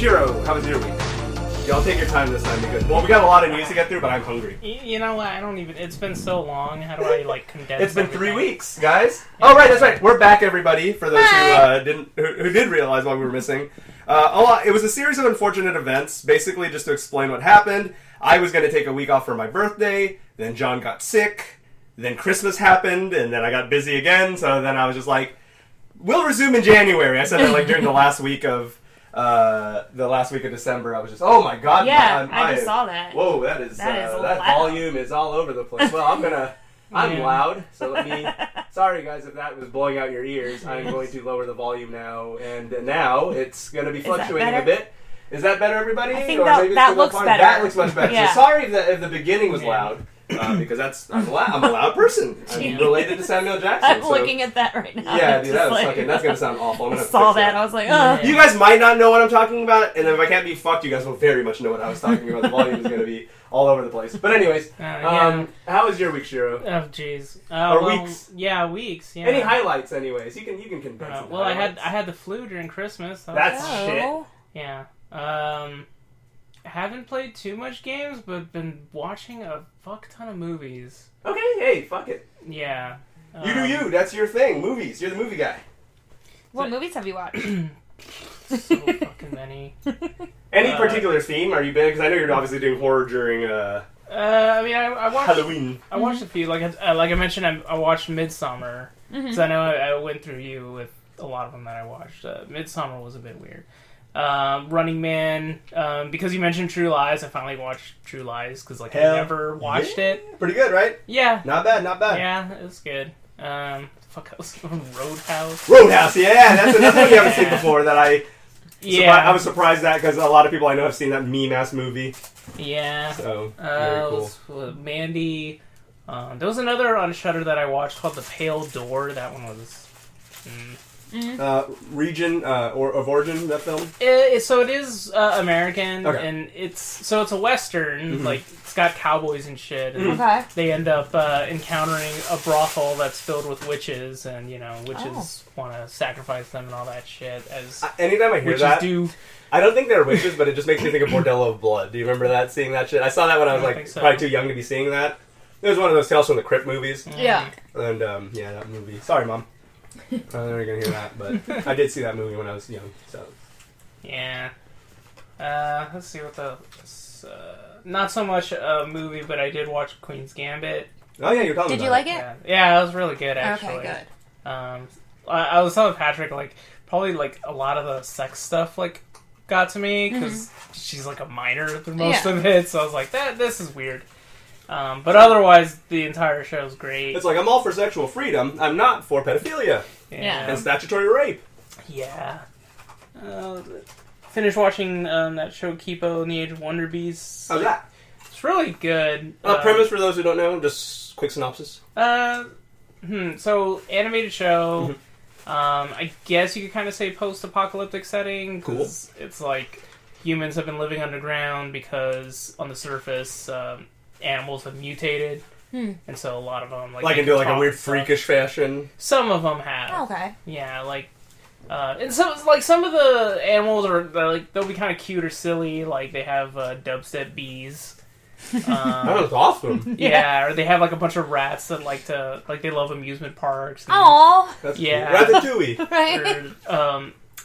Shiro, how was your week? Y'all take your time this time because, well, we got a lot of news to get through, but I'm hungry. You know what? I don't even. It's been so long. How do I like condense? It's been everything? 3 weeks, guys. Yeah. Oh, right, that's right. We're back, everybody. For those who did realize why we were missing. It was a series of unfortunate events. Basically, just to explain what happened. I was going to take a week off for my birthday. Then John got sick. Then Christmas happened, and then I got busy again. So then I was just like, "We'll resume in January." I said that like during the last week of December. I was just, oh my god! Yeah, I just saw that. Whoa, that volume is all over the place. Well, I'm loud, so let me. Sorry guys, if that was blowing out your ears. I'm going to lower the volume now, and now it's going to be fluctuating a bit. Is that better, everybody? I think that looks better. That looks much better. Yeah. So sorry if the beginning was loud. Because I'm a loud person. I'm related to Samuel Jackson. I'm looking at that right now. Yeah, dude, that's gonna sound awful. I saw that. I was like, oh. You guys might not know what I'm talking about, and if I can't be fucked, you guys will very much know what I was talking about. The volume is gonna be all over the place. But anyways, how was your week, Shiro? Oh, jeez. Weeks? Yeah, weeks. Yeah. Any highlights, anyways? You can condense. Well, I had the flu during Christmas. That's shit. Yeah. Haven't played too much games, but been watching a fuck ton of movies. Okay, hey, fuck it. Yeah. You do you. That's your thing. Movies. You're the movie guy. What movies have you watched? So fucking many. Any particular theme? Are you big? Because I know you're obviously doing horror during I watched Halloween. I watched a few. Like I mentioned, I watched Midsommar. Because I know I went through you with a lot of them that I watched. Midsommar was a bit weird. Running Man, because you mentioned True Lies, I finally watched True Lies, because I never watched it. Pretty good, right? Yeah. Not bad. Yeah, it was good. Fuck else? Roadhouse? Roadhouse, yeah, that's another one you haven't seen before that I was surprised at, because a lot of people I know have seen that meme-ass movie. Yeah. So, very cool. Mandy. There was another on Shudder that I watched called The Pale Door. That one was... region of origin, that film? So it is American, and it's a Western, like it's got cowboys and shit, and they end up encountering a brothel that's filled with witches, and witches want to sacrifice them and all that shit. As anytime I hear that, I don't think they're witches, but it just makes me think of Bordello of Blood. Do you remember that? Seeing that shit? I saw that when I was probably too young to be seeing that. It was one of those Tales from the Crypt movies. Yeah. And that movie. Sorry, Mom. I don't know you're gonna hear that, but I did see that movie when I was young. So yeah, let's see what not so much a movie, but I did watch Queen's Gambit. Oh yeah, you're telling me. Did you like it? Yeah, it was really good actually. Okay, good. I was telling Patrick probably a lot of the sex stuff got to me because she's a minor through most of it, so I was like, this is weird. But otherwise, the entire show is great. It's I'm all for sexual freedom. I'm not for pedophilia. Yeah. And statutory rape. Yeah. Finished watching that show Kipo and the Age of Wonder Beasts. How's that? It's really good. Premise for those who don't know, just quick synopsis. So, animated show. I guess you could kind of say post-apocalyptic setting. Cool. It's humans have been living underground because on the surface... animals have mutated, and so a lot of them into a weird freakish fashion. Some of them have. Oh, okay. Yeah, and so some of the animals are they'll be kind of cute or silly. They have dubstep bees. That was awesome. Yeah, or they have a bunch of rats that they love amusement parks. Aww. That's yeah. Cool. Ratatouille. Right.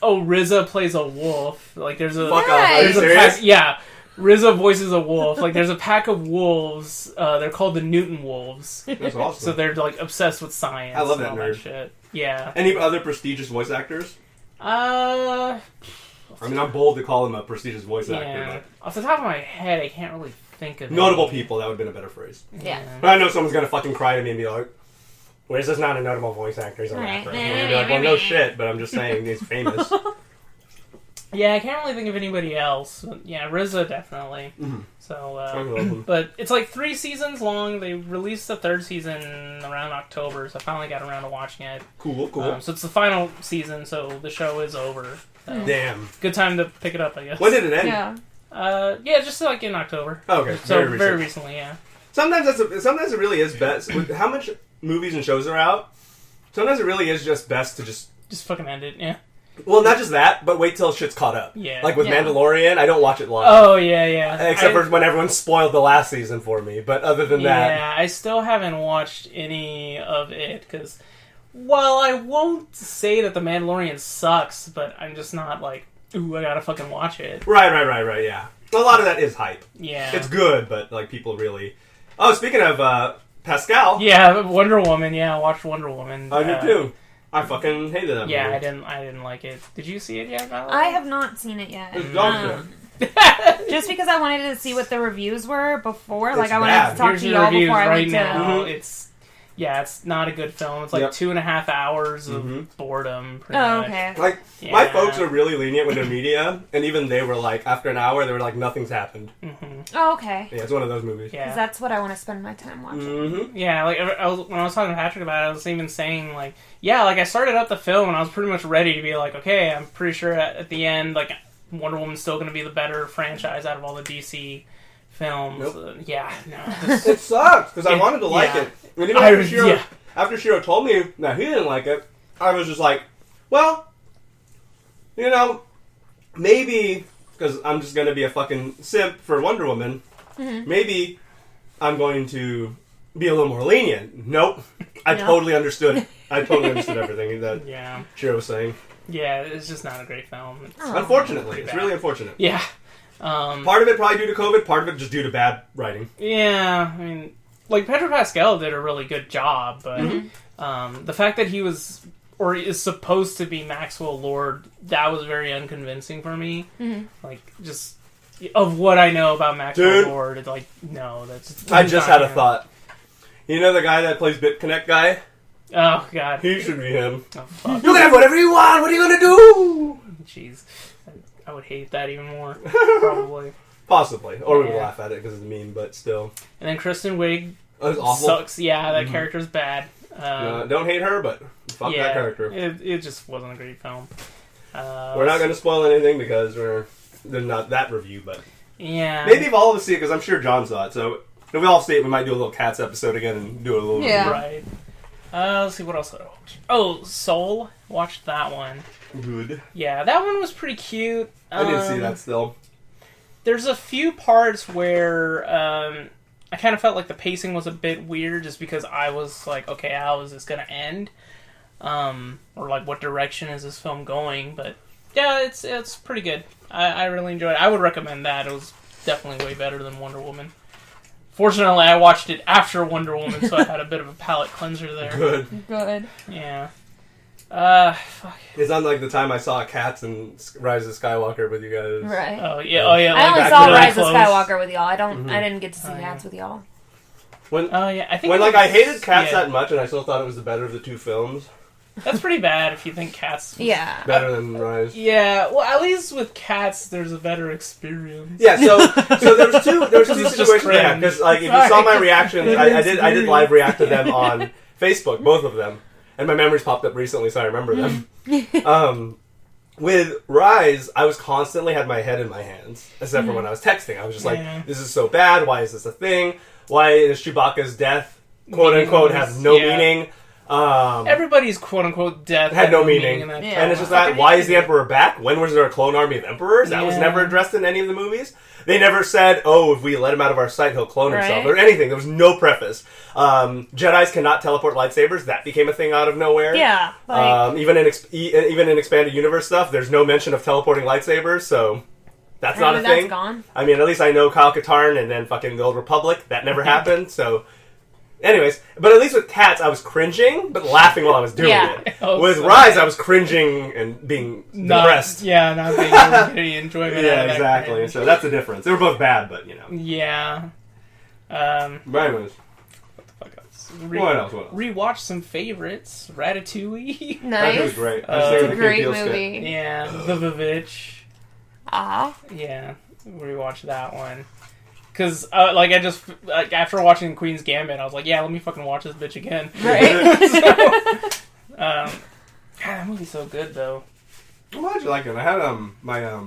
Or, RZA plays a wolf. There's a fuck off. Are you serious? Yeah. RZA voices a wolf. There's a pack of wolves. They're called the Newton Wolves. That's awesome. So they're obsessed with science. I love that and nerd. all that shit. Yeah. Any other prestigious voice actors? I'm bold to call him a prestigious voice actor. But off the top of my head, I can't really think of notable any. people. That would have been a better phrase. Yeah. But I know someone's gonna fucking cry to me and be like, "Where's this not a notable voice actor? He's a rapper." And be like, "Well, no shit," but I'm just saying he's famous. Yeah, I can't really think of anybody else. Yeah, RZA definitely. Mm-hmm. So, but it's 3 seasons long. They released the 3rd season around October, so I finally got around to watching it. Cool. So it's the final season, so the show is over. So Damn. Good time to pick it up, I guess. When did it end? Yeah. Just in October. Oh, okay. So very recently, yeah. Sometimes it really is best with how much movies and shows are out. Sometimes it really is just best to just fucking end it, yeah. Well, not just that, but wait till shit's caught up. Yeah. Like with Yeah. Mandalorian, I don't watch it live. Oh, yeah. Except for when everyone spoiled the last season for me. But other than that... Yeah, I still haven't watched any of it, because while I won't say that The Mandalorian sucks, but I'm just not like, ooh, I gotta fucking watch it. Right, yeah. A lot of that is hype. Yeah. It's good, but like people really... Oh, speaking of Pascal... Yeah, Wonder Woman, I watched Wonder Woman. I did too. I fucking hated that movie. Yeah, I didn't like it. Did you see it yet, Valerie? I have not seen it yet. It's dog shit. Just because I wanted to see what the reviews were before. Like, It's I wanted bad. to talk Here's to your y'all reviews before I right went to... now. It's not a good film. It's like Yep. 2.5 hours of boredom, pretty Oh, much. okay. Like, Yeah. my folks are really lenient with their media, and even they were like, after an hour, they were like, nothing's happened. Oh, okay. Yeah, it's one of those movies. Because Yeah. that's what I want to spend my time watching. Mm-hmm. Yeah, like when I was talking to Patrick about it, I was even saying like, yeah, like I started up the film and I was pretty much ready to be like, okay, I'm pretty sure at the end, like Wonder Woman's still going to be the better franchise out of all the DC films. Nope. Yeah, no, It sucks, because I wanted to like yeah. it. And even after Shiro told me that he didn't like it, I was just like, well, you know, maybe, because I'm just going to be a fucking simp for Wonder Woman, maybe I'm going to be a little more lenient. Nope. I totally understood. I totally understood everything that Shiro was saying. Yeah, it's just not a great film. Unfortunately. It's really unfortunate. Yeah. Part of it probably due to COVID, part of it just due to bad writing. Yeah, I mean, like Pedro Pascal did a really good job, but the fact that he was or is supposed to be Maxwell Lord, that was very unconvincing for me. Like, just of what I know about Maxwell Lord, it's like, no, that's. I just had a thought. You know the guy that plays BitConnect guy? Oh God, he should be him. Oh, fuck. You can have whatever you want. What are you gonna do? Jeez, I would hate that even more. Probably. Possibly, or we would laugh at it because it's mean, but still. And then Kristen Wiig awful. Sucks. Yeah, that character's bad. Don't hate her, but fuck that character. It just wasn't a great film. We're not going to spoil anything because there's not that review, but yeah, maybe if all of us see it, because I'm sure John saw it. So if we all see it, we might do a little Cats episode again and do a little review. Right. Let's see what else did I watch. Oh, Soul. Watched that one. Good. Yeah, that one was pretty cute. I didn't see that still. There's a few parts where I kind of felt like the pacing was a bit weird, just because I was like, okay, how is this going to end? Or like, what direction is this film going? But yeah, it's pretty good. I really enjoyed it. I would recommend that. It was definitely way better than Wonder Woman. Fortunately, I watched it after Wonder Woman, so I had a bit of a palate cleanser there. Good. Yeah. Fuck. It's not like the time I saw Cats and Rise of Skywalker with you guys. Right. Oh yeah. Oh yeah. I like only back saw really Rise of close. Skywalker with y'all. I didn't get to see Cats with y'all. Yeah. I think when like I hated Cats that much, and I still thought it was the better of the two films. That's pretty bad if you think Cats. Yeah. Better than Rise. Yeah. Well, at least with Cats, there's a better experience. Yeah. So there was two situations there because like if you saw my reactions, I did live react to them on Facebook, both of them, and my memories popped up recently, so I remember them. With Rise, I was constantly had my head in my hands, except for when I was texting. I was just like, "This is so bad. Why is this a thing? Why is Chewbacca's death, quote unquote, have no meaning?" Everybody's quote unquote death had no meaning. In that and it's just that, why is the Emperor back? When was there a clone army of Emperors? That was never addressed in any of the movies. They never said, oh, if we let him out of our sight, he'll clone himself, or anything. There was no preface. Jedis cannot teleport lightsabers. That became a thing out of nowhere. Yeah. Like... even in expanded universe stuff, there's no mention of teleporting lightsabers, so that's not a thing. That's gone. I mean, at least I know Kyle Katarn and then fucking the Old Republic. That never happened, so... Anyways, but at least with Cats, I was cringing, but laughing while I was doing it. With Rise, I was cringing and being depressed. Not being any enjoyment out of that exactly. cringe. So that's the difference. They were both bad, but, you know. Yeah. But anyways. What the fuck else? What else? Rewatch some favorites. Ratatouille. Nice. That was great. It's a great movie. Yeah. The Vivitch. Yeah. Rewatch that one. Because, after watching Queen's Gambit, I was like, yeah, let me fucking watch this bitch again. Right. God, that movie's so good, though. I'm glad you like it. I had, my,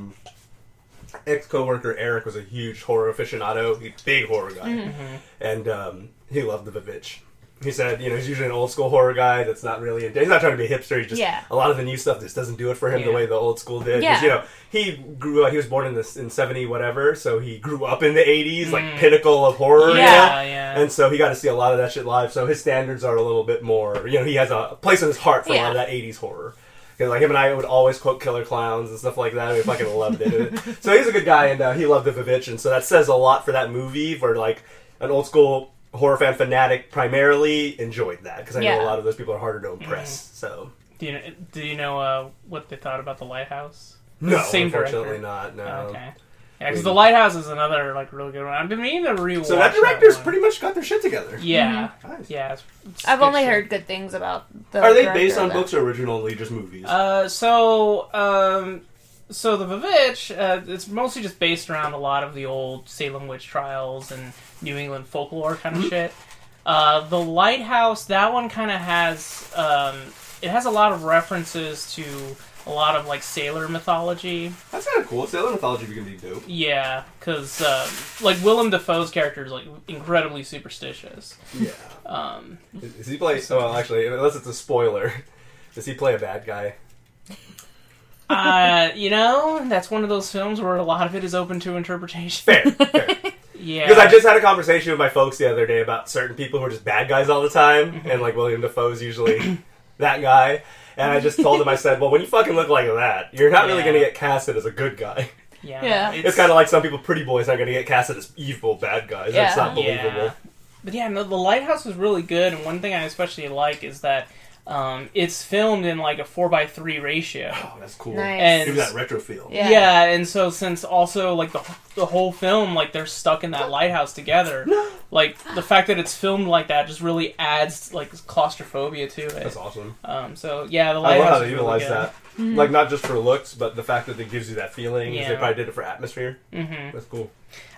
ex-coworker Eric was a huge horror aficionado. He's a big horror guy. And, he loved The Vivitch. He said, he's usually an old school horror guy that's not really he's not trying to be a hipster. He just a lot of the new stuff just doesn't do it for him the way the old school did. Yeah. He grew up. He was born in 70 whatever, so he grew up in the 80s, like pinnacle of horror. Yeah. And so he got to see a lot of that shit live. So his standards are a little bit more. He has a place in his heart for a lot of that 80s horror. Because like him and I would always quote Killer Clowns and stuff like that. We fucking loved it. So he's a good guy, and he loved the Vivitch, and so that says a lot for that movie. For like an old school horror fan fanatic, primarily enjoyed that because I know a lot of those people are harder to impress. So do you know what they thought about The Lighthouse? No, same unfortunately director. not. No. Okay. Yeah, because The Lighthouse is another like really good one. I've been meaning to rewatch. So that director's pretty much got their shit together. Yeah, Nice. yeah. I've only heard good things about the. Are they based on books or originally just movies? So the Vivitch, it's mostly just based around a lot of the old Salem witch trials and New England folklore kind of shit. The Lighthouse, that one kind of has it has a lot of references to a lot of like sailor mythology. That's kind of cool. Sailor mythology can be dope. Yeah, because like Willem Dafoe's character is like incredibly superstitious. Yeah. Does he play? Well, actually, unless it's a spoiler, does he play a bad guy? That's one of those films where a lot of it is open to interpretation. Fair. Yeah. Because I just had a conversation with my folks the other day about certain people who are just bad guys all the time, and like William Dafoe's usually that guy. And I just told him, I said, well, when you fucking look like that, you're not really going to get casted as a good guy. Yeah. It's kind of like some people, pretty boys, aren't going to get casted as evil bad guys. That's not believable. Yeah. But yeah, no, The Lighthouse was really good, and one thing I especially like is that it's filmed in like a 4:3 ratio. Oh, that's cool. Nice. And give that retro feel. Yeah, and so since also like the whole film, like they're stuck in that lighthouse together, like the fact that it's filmed like that just really adds like claustrophobia to it. That's awesome. So yeah, The Lighthouse. I love how they really utilize good. that. Mm-hmm. Like not just for looks, but the fact that it gives you that feeling. They probably did it for atmosphere. Mm-hmm. That's cool.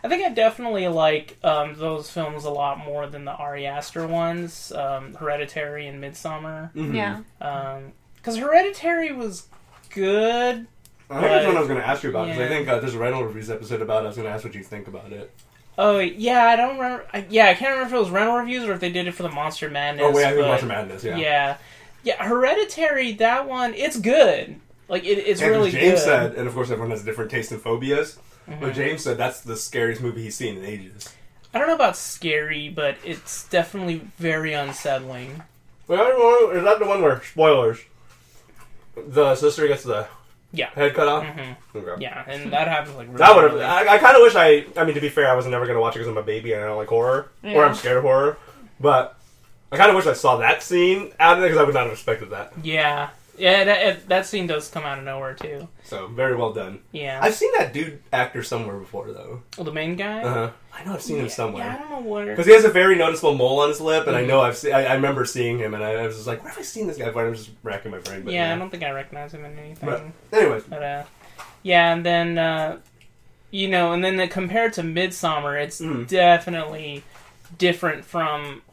I think I definitely like those films a lot more than the Ari Aster ones, Hereditary and Midsommar. Mm-hmm. Yeah. Because Hereditary was good. I think that's what I was going to ask you about, because I think there's a rental reviews episode about it. I was going to ask what you think about it. Oh, yeah, I don't remember. I can't remember if it was rental reviews or if they did it for the Monster Madness. Oh, wait, I think Monster Madness, yeah. Yeah, Hereditary, that one, it's good. Like, it's and really James good. said, and of course everyone has different taste in phobias, Mm-hmm. but James said that's the scariest movie he's seen in ages. I don't know about scary, but it's definitely very unsettling. Well, is that the one where, spoilers, the sister gets the head cut off? Mm-hmm. Okay. Yeah, and that happens like really that would have. early. I kind of wish I mean, to be fair, I was never going to watch it because I'm a baby and I don't like horror, or I'm scared of horror. But I kind of wish I saw that scene out of it because I would not have expected that. Yeah, that scene does come out of nowhere too. So very well done. Yeah, I've seen that dude actor somewhere before though. Well, the main guy. I know I've seen him somewhere. Yeah, I don't know where. Because he has a very noticeable mole on his lip, and I know I remember seeing him, and I was just like, where have I seen this guy? But I was just racking my brain. But yeah, I don't think I recognize him in anything. But anyways. But and then and then compared to Midsommar, it's definitely different from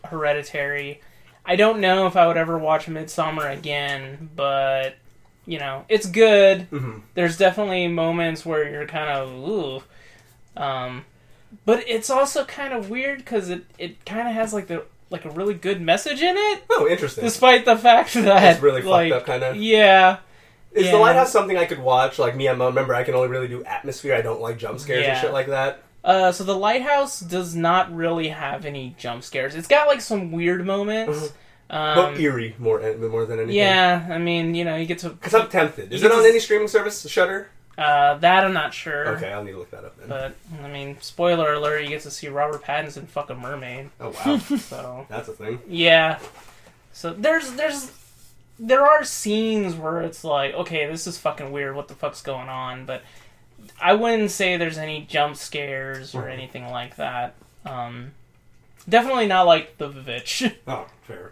Hereditary. I don't know if I would ever watch Midsommar again, but it's good. Mm-hmm. There's definitely moments where you're kind of ooh. But it's also kind of weird because it kind of has like a really good message in it. Oh, interesting. Despite the fact that it's really fucked up, kind of. Yeah. Is The Lighthouse something I could watch? Like me, remember I can only really do atmosphere. I don't like jump scares and shit like that. So The Lighthouse does not really have any jump scares. It's got like some weird moments. But eerie more than anything. Yeah, I mean, you get to... Because I'm tempted. Is it on any streaming service? Shudder? That I'm not sure. Okay, I'll need to look that up then. But, I mean, spoiler alert, you get to see Robert Pattinson fuck a mermaid. Oh, wow. So that's a thing. Yeah. So there are scenes where it's like, okay, this is fucking weird, what the fuck's going on? But I wouldn't say there's any jump scares or anything like that. Definitely not like The Vivitch. Oh, fair.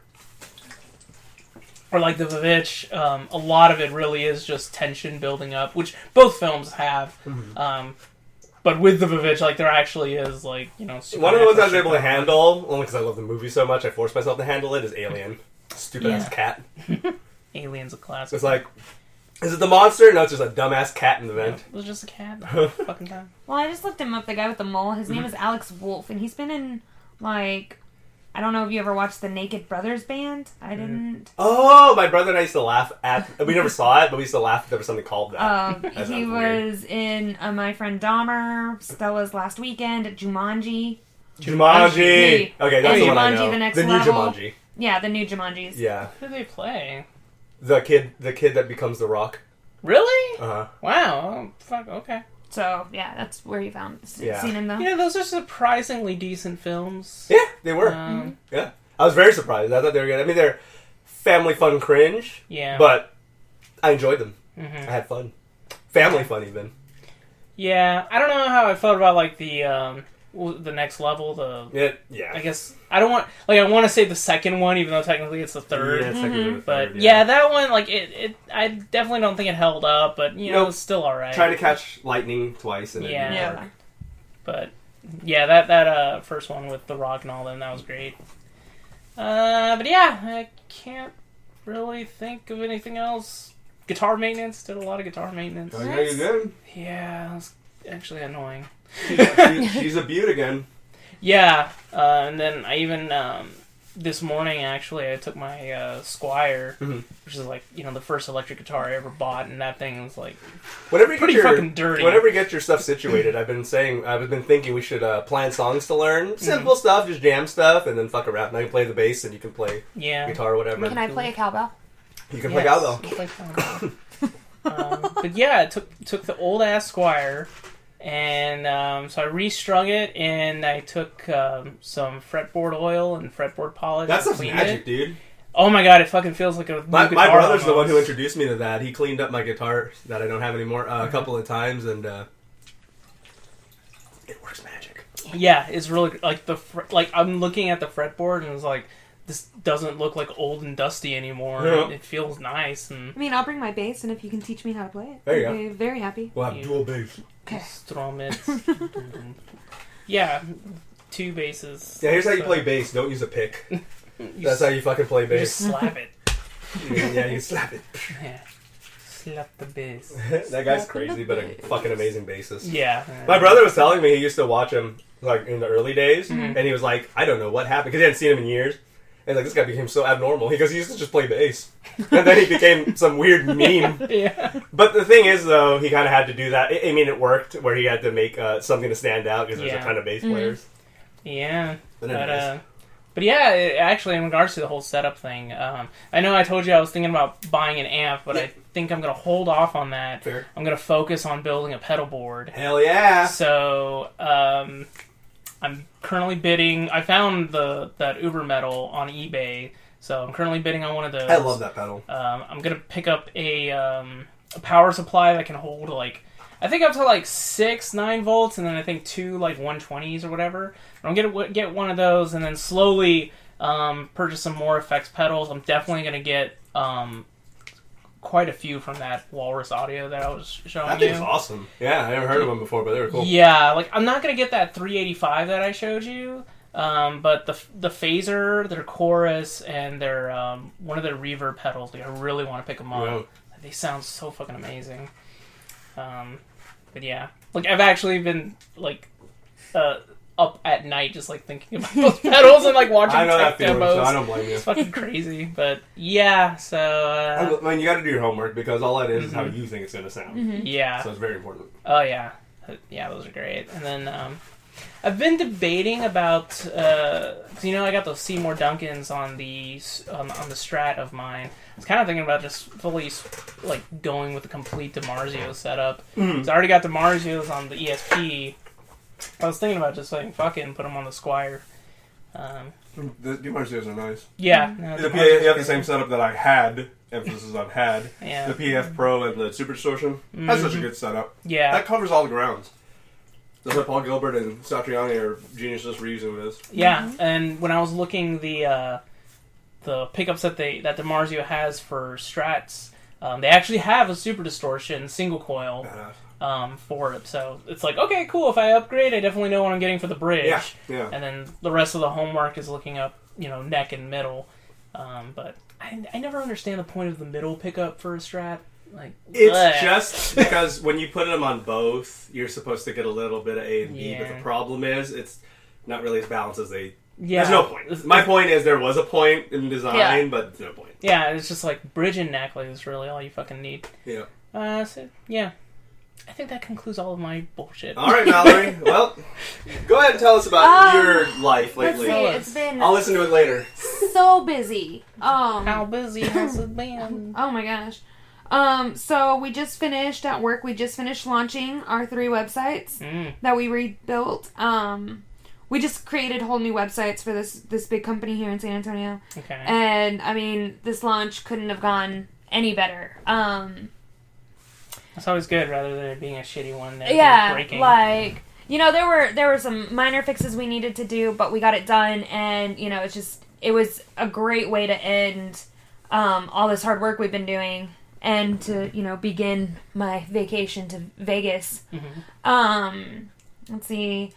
Or like The Vivitch, a lot of it really is just tension building up, which both films have. Mm-hmm. But with The Vivitch, like, there actually is, like, one of the ones I was able to handle, only because I love the movie so much, I forced myself to handle it, is Alien. Stupid ass cat. Alien's a classic. It's like, is it the monster? No, it's just a dumbass cat in the vent. It was just a cat the whole fucking time. Well, I just looked him up, the guy with the mole. His name is Alex Wolff, and he's been in, like, I don't know if you ever watched the Naked Brothers Band. I didn't. Oh, my brother and I used to laugh at... We never saw it, but we used to laugh there was something called that. He was in My Friend Dahmer, Stella's Last Weekend, Jumanji. Jumanji! Okay, that's the one I know. The Next new Level. Jumanji. Yeah, the new Jumanjis. Yeah. Who do they play? The kid that becomes The Rock. Really? Uh-huh. Wow. Oh, fuck, okay. So, yeah, that's where you seen him, though. Yeah, those are surprisingly decent films. Yeah, they were. Yeah. I was very surprised. I thought they were good. I mean, they're family fun cringe. Yeah. But I enjoyed them. Mm-hmm. I had fun. Family fun, even. Yeah, I don't know how I felt about, like, the next level, Yeah. I guess, I don't want, like, I want to say the second one, even though technically it's the third. Yeah, technically the But, third, yeah, that one, like, I definitely don't think it held up, but, you know, it's still alright. Trying to catch lightning twice and it didn't work. But, yeah, that first one with The Rock and all them, that was great. But, yeah, I can't really think of anything else. Guitar maintenance, did a lot of guitar maintenance. Oh, yeah, you did. Yeah, that was actually annoying. She's a beaut again. Yeah, and then I even, this morning, actually, I took my Squire, which is, like, you know, the first electric guitar I ever bought, and that thing was, like, fucking dirty. Whenever you get your stuff situated, I've been thinking we should plan songs to learn. Simple stuff, just jam stuff, and then fuck around. And I can play the bass, and you can play guitar or whatever. Can I play a cowbell? You can play cowbell. But yeah, I took the old-ass Squire, and so I restrung it, and I took some fretboard oil and fretboard polish. That's some magic, dude. Oh my god, it fucking feels like a new guitar. My brother's almost. the one who introduced me to that. He cleaned up my guitar that I don't have anymore a couple of times, and it works magic. Yeah, it's really like I'm looking at the fretboard, and it's like, this doesn't look like old and dusty anymore. Yeah. It feels nice, and I mean, I'll bring my bass, and if you can teach me how to play it, there you I'll be very happy. We'll have dual bass. Okay. strum it. Yeah, 2 basses. Yeah, here's how you play bass. Don't use a pick. That's how you fucking play You bass. just slap it. Yeah, you slap it. Yeah. Slap the bass. That guy's crazy, but a fucking amazing bassist. Yeah. My brother was telling me he used to watch him like in the early days, and he was like, I don't know what happened, because he hadn't seen him in years. And like, this guy became so abnormal. He goes, he used to just play bass. And then he became some weird meme. Yeah. But the thing is, though, he kind of had to do that. I mean, it worked, where he had to make something to stand out, because there's a ton of bass players. Yeah. But yeah, actually, in regards to the whole setup thing, I know I told you I was thinking about buying an amp, but I think I'm going to hold off on that. Fair. I'm going to focus on building a pedal board. Hell yeah! So, I'm currently bidding. I found that Uber Metal on eBay, so I'm currently bidding on one of those. I love that pedal. I'm going to pick up a power supply that can hold, like, I think up to like 6 9-volts, and then I think 2 like 120s or whatever. I'm gonna get one of those, and then slowly purchase some more effects pedals. I'm definitely gonna get quite a few from that Walrus Audio that I was showing you. That thing's awesome. Yeah, I never heard of them before, but they were cool. Yeah, like I'm not gonna get that 385 that I showed you, but the phaser, their chorus, and their one of their reverb pedals. Like I really want to pick them up. Yeah. They sound so fucking amazing. But yeah, like I've actually been like up at night just like thinking about those pedals and like watching I know tech that feeling, demos. so I don't blame you. It's fucking crazy, but yeah. So I mean, you got to do your homework, because all that is how you think it's going to sound. yeah. So it's very important. Oh yeah, yeah. Those are great. And then I've been debating about 'cause, you know, I got those Seymour Duncans on the Strat of mine. I was kind of thinking about just fully like going with the complete DiMarzio setup. So I already got DiMarzios on the ESP. I was thinking about just like fucking put them on the Squire. The DiMarzios are nice. Yeah, no, You have the same setup that I had. Emphasis on had. Yeah. The PF Pro and the Super Distortion. That's such a good setup. Yeah. That covers all the grounds. That's why Paul Gilbert and Satriani are geniuses for using this. Yeah, and when I was looking the pickups that DiMarzio has for Strats, they actually have a Super Distortion single coil for it. So it's like, okay, cool. If I upgrade, I definitely know what I'm getting for the bridge. Yeah. And then the rest of the homework is looking up, you know, neck and middle. But I never understand the point of the middle pickup for a Strat. Like, it's just because when you put them on both, you're supposed to get a little bit of A and B, but Yeah. the problem is it's not really as balanced as they Yeah. There's no point. My point is there was a point in design, but there's no point. Yeah, it's just like bridge and necklace is really all you fucking need. Yeah. So, yeah. I think that concludes all of my bullshit. All right, Mallory. Well, go ahead and tell us about your life lately. Let's see, it's been I'll listen to it later. so busy. How busy has it been? Oh my gosh. So we just finished at work. We just finished launching our 3 websites that we rebuilt. We just created whole new websites for this big company here in San Antonio. Okay. And I mean, this launch couldn't have gone any better. That's always good, rather than it being a shitty one. Yeah, breaking. like, you know, there were some minor fixes we needed to do, but we got it done, and, you know, it was a great way to end all this hard work we've been doing, and to, you know, begin my vacation to Vegas. Mm-hmm. Let's see.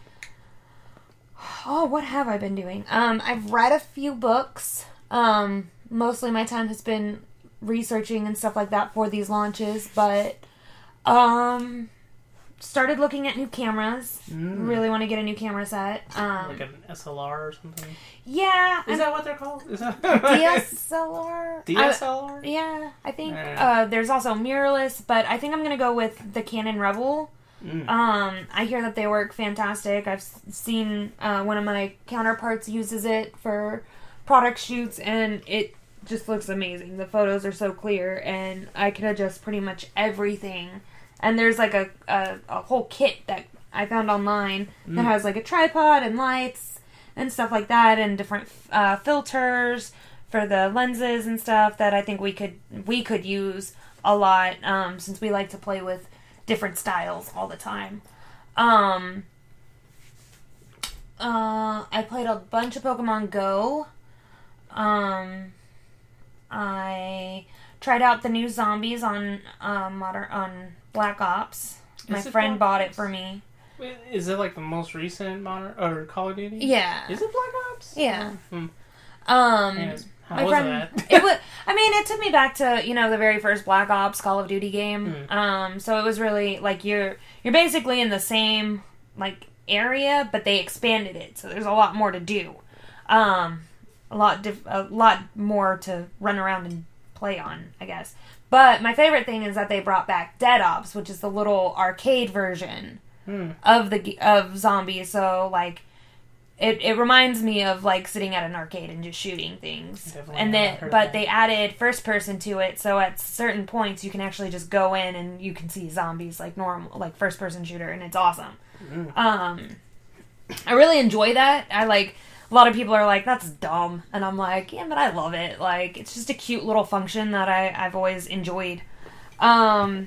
Oh, what have I been doing? I've read a few books. Mostly my time has been researching and stuff like that for these launches, but started looking at new cameras. Really want to get a new camera set. Like an SLR or something? Yeah. Is that what they're called? Is that DSLR? DSLR? Yeah, I think. There's also mirrorless, but I think I'm going to go with the Canon Rebel. I hear that they work fantastic. I've seen one of my counterparts uses it for product shoots, and it just looks amazing. The photos are so clear, and I can adjust pretty much everything. And there's like a whole kit that I found online that has like a tripod and lights and stuff like that, and different filters for the lenses and stuff that I think we could use a lot, since we like to play with different styles all the time. I played a bunch of Pokemon Go. I tried out the new zombies on Black Ops. My friend bought it for me. Is it like the most recent Modern or Call of Duty? Yeah. Is it Black Ops? Yeah. How was that? It took me back to, you know, the very first Black Ops Call of Duty game. So it was really like you're basically in the same like area, but they expanded it, so there's a lot more to do. A lot more to run around and play on, I guess. But my favorite thing is that they brought back Dead Ops, which is the little arcade version of zombies. So like, it reminds me of like sitting at an arcade and just shooting things. They added first person to it, so at certain points you can actually just go in and you can see zombies like normal, like first person shooter, and it's awesome. I really enjoy that. A lot of people are like, that's dumb. And I'm like, yeah, but I love it. Like, it's just a cute little function that I've always enjoyed. Let's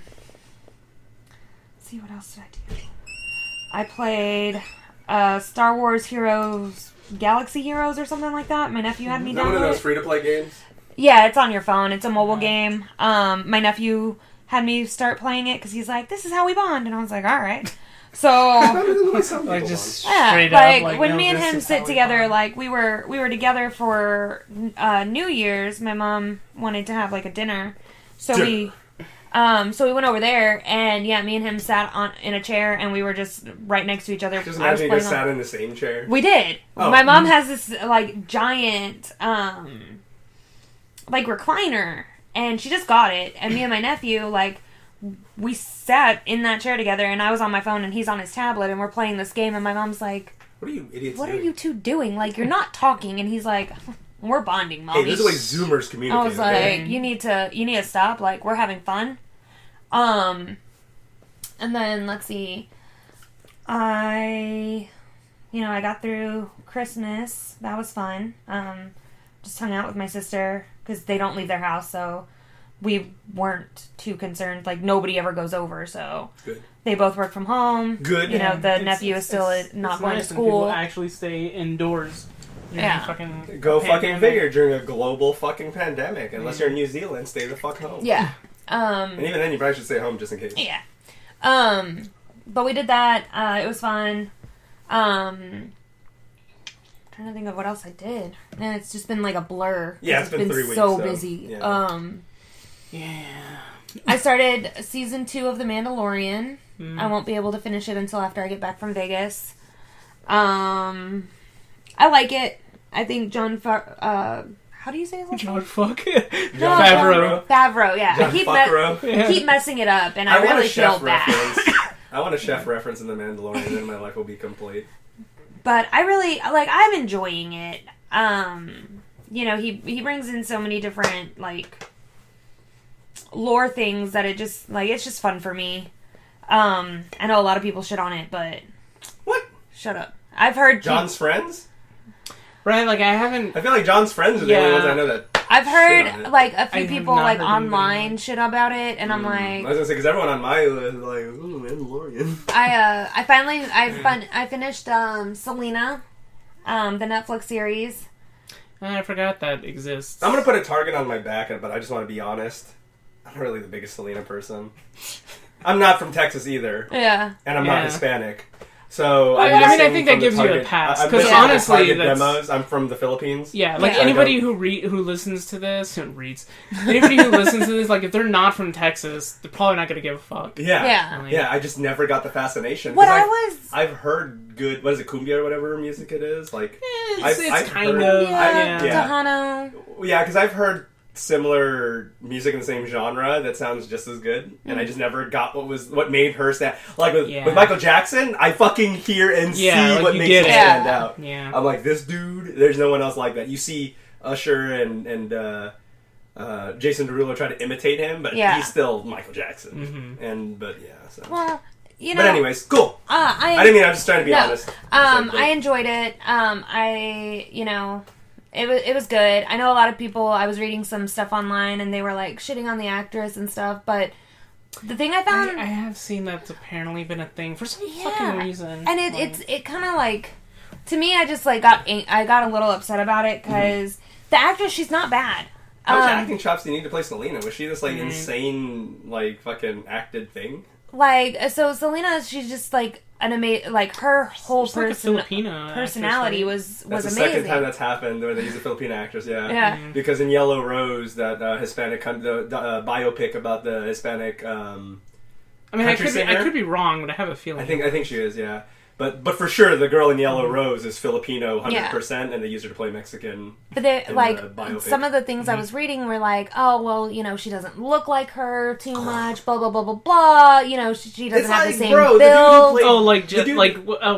see, what else did I do? I played Star Wars Heroes, Galaxy Heroes or something like that. My nephew had me download it. Is that one of those free-to-play games? Yeah, it's on your phone. It's a mobile game. My nephew had me start playing it because he's like, this is how we bond. And I was like, all right. So, like just straight up, like when me and him sit together, like we were together for New Year's. My mom wanted to have like a dinner, so we went over there, and yeah, me and him sat in a chair, and we were just right next to each other. Just imagine you guys sat in the same chair. We did. Oh. My mom has this like giant like recliner, and she just got it, and me and my nephew like. We sat in that chair together, and I was on my phone, and he's on his tablet, and we're playing this game, and my mom's like, what are you idiots What doing? are you two doing? Like, you're not talking. And he's like, we're bonding, Mommy. Hey, this is the way Zoomers communicate. I was like, you need to stop. Like, we're having fun. And then, let's see. I got through Christmas. That was fun. Just hung out with my sister, because they don't leave their house, so... We weren't too concerned. Like, nobody ever goes over, so... Good. They both work from home. Good. You know, the nephew is still not going to school. People actually stay indoors. Go fucking figure during a global fucking pandemic. Unless you're in New Zealand, stay the fuck home. Yeah. And even then, you probably should stay home just in case. Yeah. But we did that. It was fun. I'm trying to think of what else I did. Man, it's just been like a blur. Yeah, it's been 3 weeks. So busy. Yeah. I started season 2 of The Mandalorian. I won't be able to finish it until after I get back from Vegas. I like it. I think how do you say his last name? John Fuck. No, Favreau. Favreau, yeah. John I keep, Fuckrow. keep messing it up, and I want really a chef feel bad. reference. I want a chef reference in The Mandalorian, and then my life will be complete. But I really, like, I'm enjoying it. You know, he brings in so many different, like, lore things that it just, like, it's just fun for me. I know a lot of people shit on it, but... What? Shut up. I've heard... John's friends? Right, like, I haven't... I feel like John's friends are the only ones I know that... I've heard, like, a few I people, have not like, heard online shit about it, and I'm like... I was gonna say, because everyone on my list is like, ooh, Mandalorian. I finished, Selena, the Netflix series. I forgot that exists. I'm gonna put a target on my back, but I just want to be honest. I'm not really the biggest Selena person. I'm not from Texas either. Yeah. And I'm not Hispanic. So I think that gives you a pass, because honestly, demos. I'm from the Philippines. Yeah, like anybody who listens to this, anybody who listens to this, like if they're not from Texas, they're probably not gonna give a fuck. Yeah. I just never got the fascination. I've heard good. What is it, cumbia or whatever music it is? Like it's kind of Tejano. Yeah, because I've heard similar music in the same genre that sounds just as good, and I just never got what made her stand. Like with Michael Jackson, I fucking hear and see what makes him stand out. Yeah. I'm like, this dude, there's no one else like that. You see Usher and Jason Derulo try to imitate him, but he's still Michael Jackson. Mm-hmm. Well, you know. But anyways, cool. I didn't mean. I'm just trying to be honest. I enjoyed it. It was good. I know a lot of people, I was reading some stuff online and they were like shitting on the actress and stuff, but the thing I found... I have seen that's apparently been a thing for some fucking reason. And it kind of like... To me, I just like got a little upset about it because the actress, she's not bad. How much acting chops do you need to play Selena? Was she this like insane, like fucking acted thing? Like, so Selena, she's just like an amazing, like her whole personality was that's amazing. the second time that's happened where they use a Filipino actress, because in Yellow Rose, that Hispanic biopic about the Hispanic I could be wrong, but I have a feeling. I think she is, yeah. But for sure, the girl in Yellow Rose is Filipino 100%, and they use her to play Mexican. But some of the things I was reading were like, oh, well, you know, she doesn't look like her too much, blah, blah, blah, blah, blah. You know, she doesn't have the same build.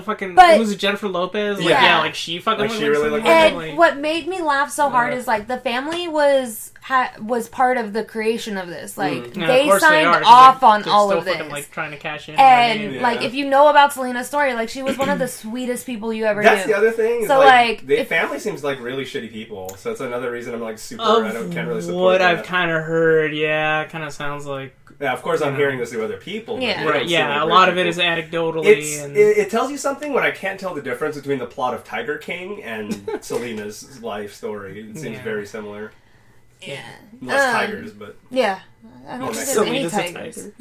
Fucking, who's it, Jennifer Lopez? Like she fucking like she really looked like her. And what made me laugh so hard is, like, the family was part of the creation of this. Like, they signed off on all of this. Fucking, like, trying to cash in. And, like, if you know about Selena's story, like, she was one of the sweetest people you ever knew. That's the other thing. So, like the family seems like really shitty people. So it's another reason I'm, like, super... can't really support what that. I've kind of heard, it kind of sounds like... Yeah, of course I'm hearing this through other people. Yeah. Right, yeah, a lot of it is anecdotally. It tells you something when I can't tell the difference between the plot of Tiger King and Selena's life story. It seems very similar. Yeah. Less tigers, but... Yeah. I don't think there's any tigers.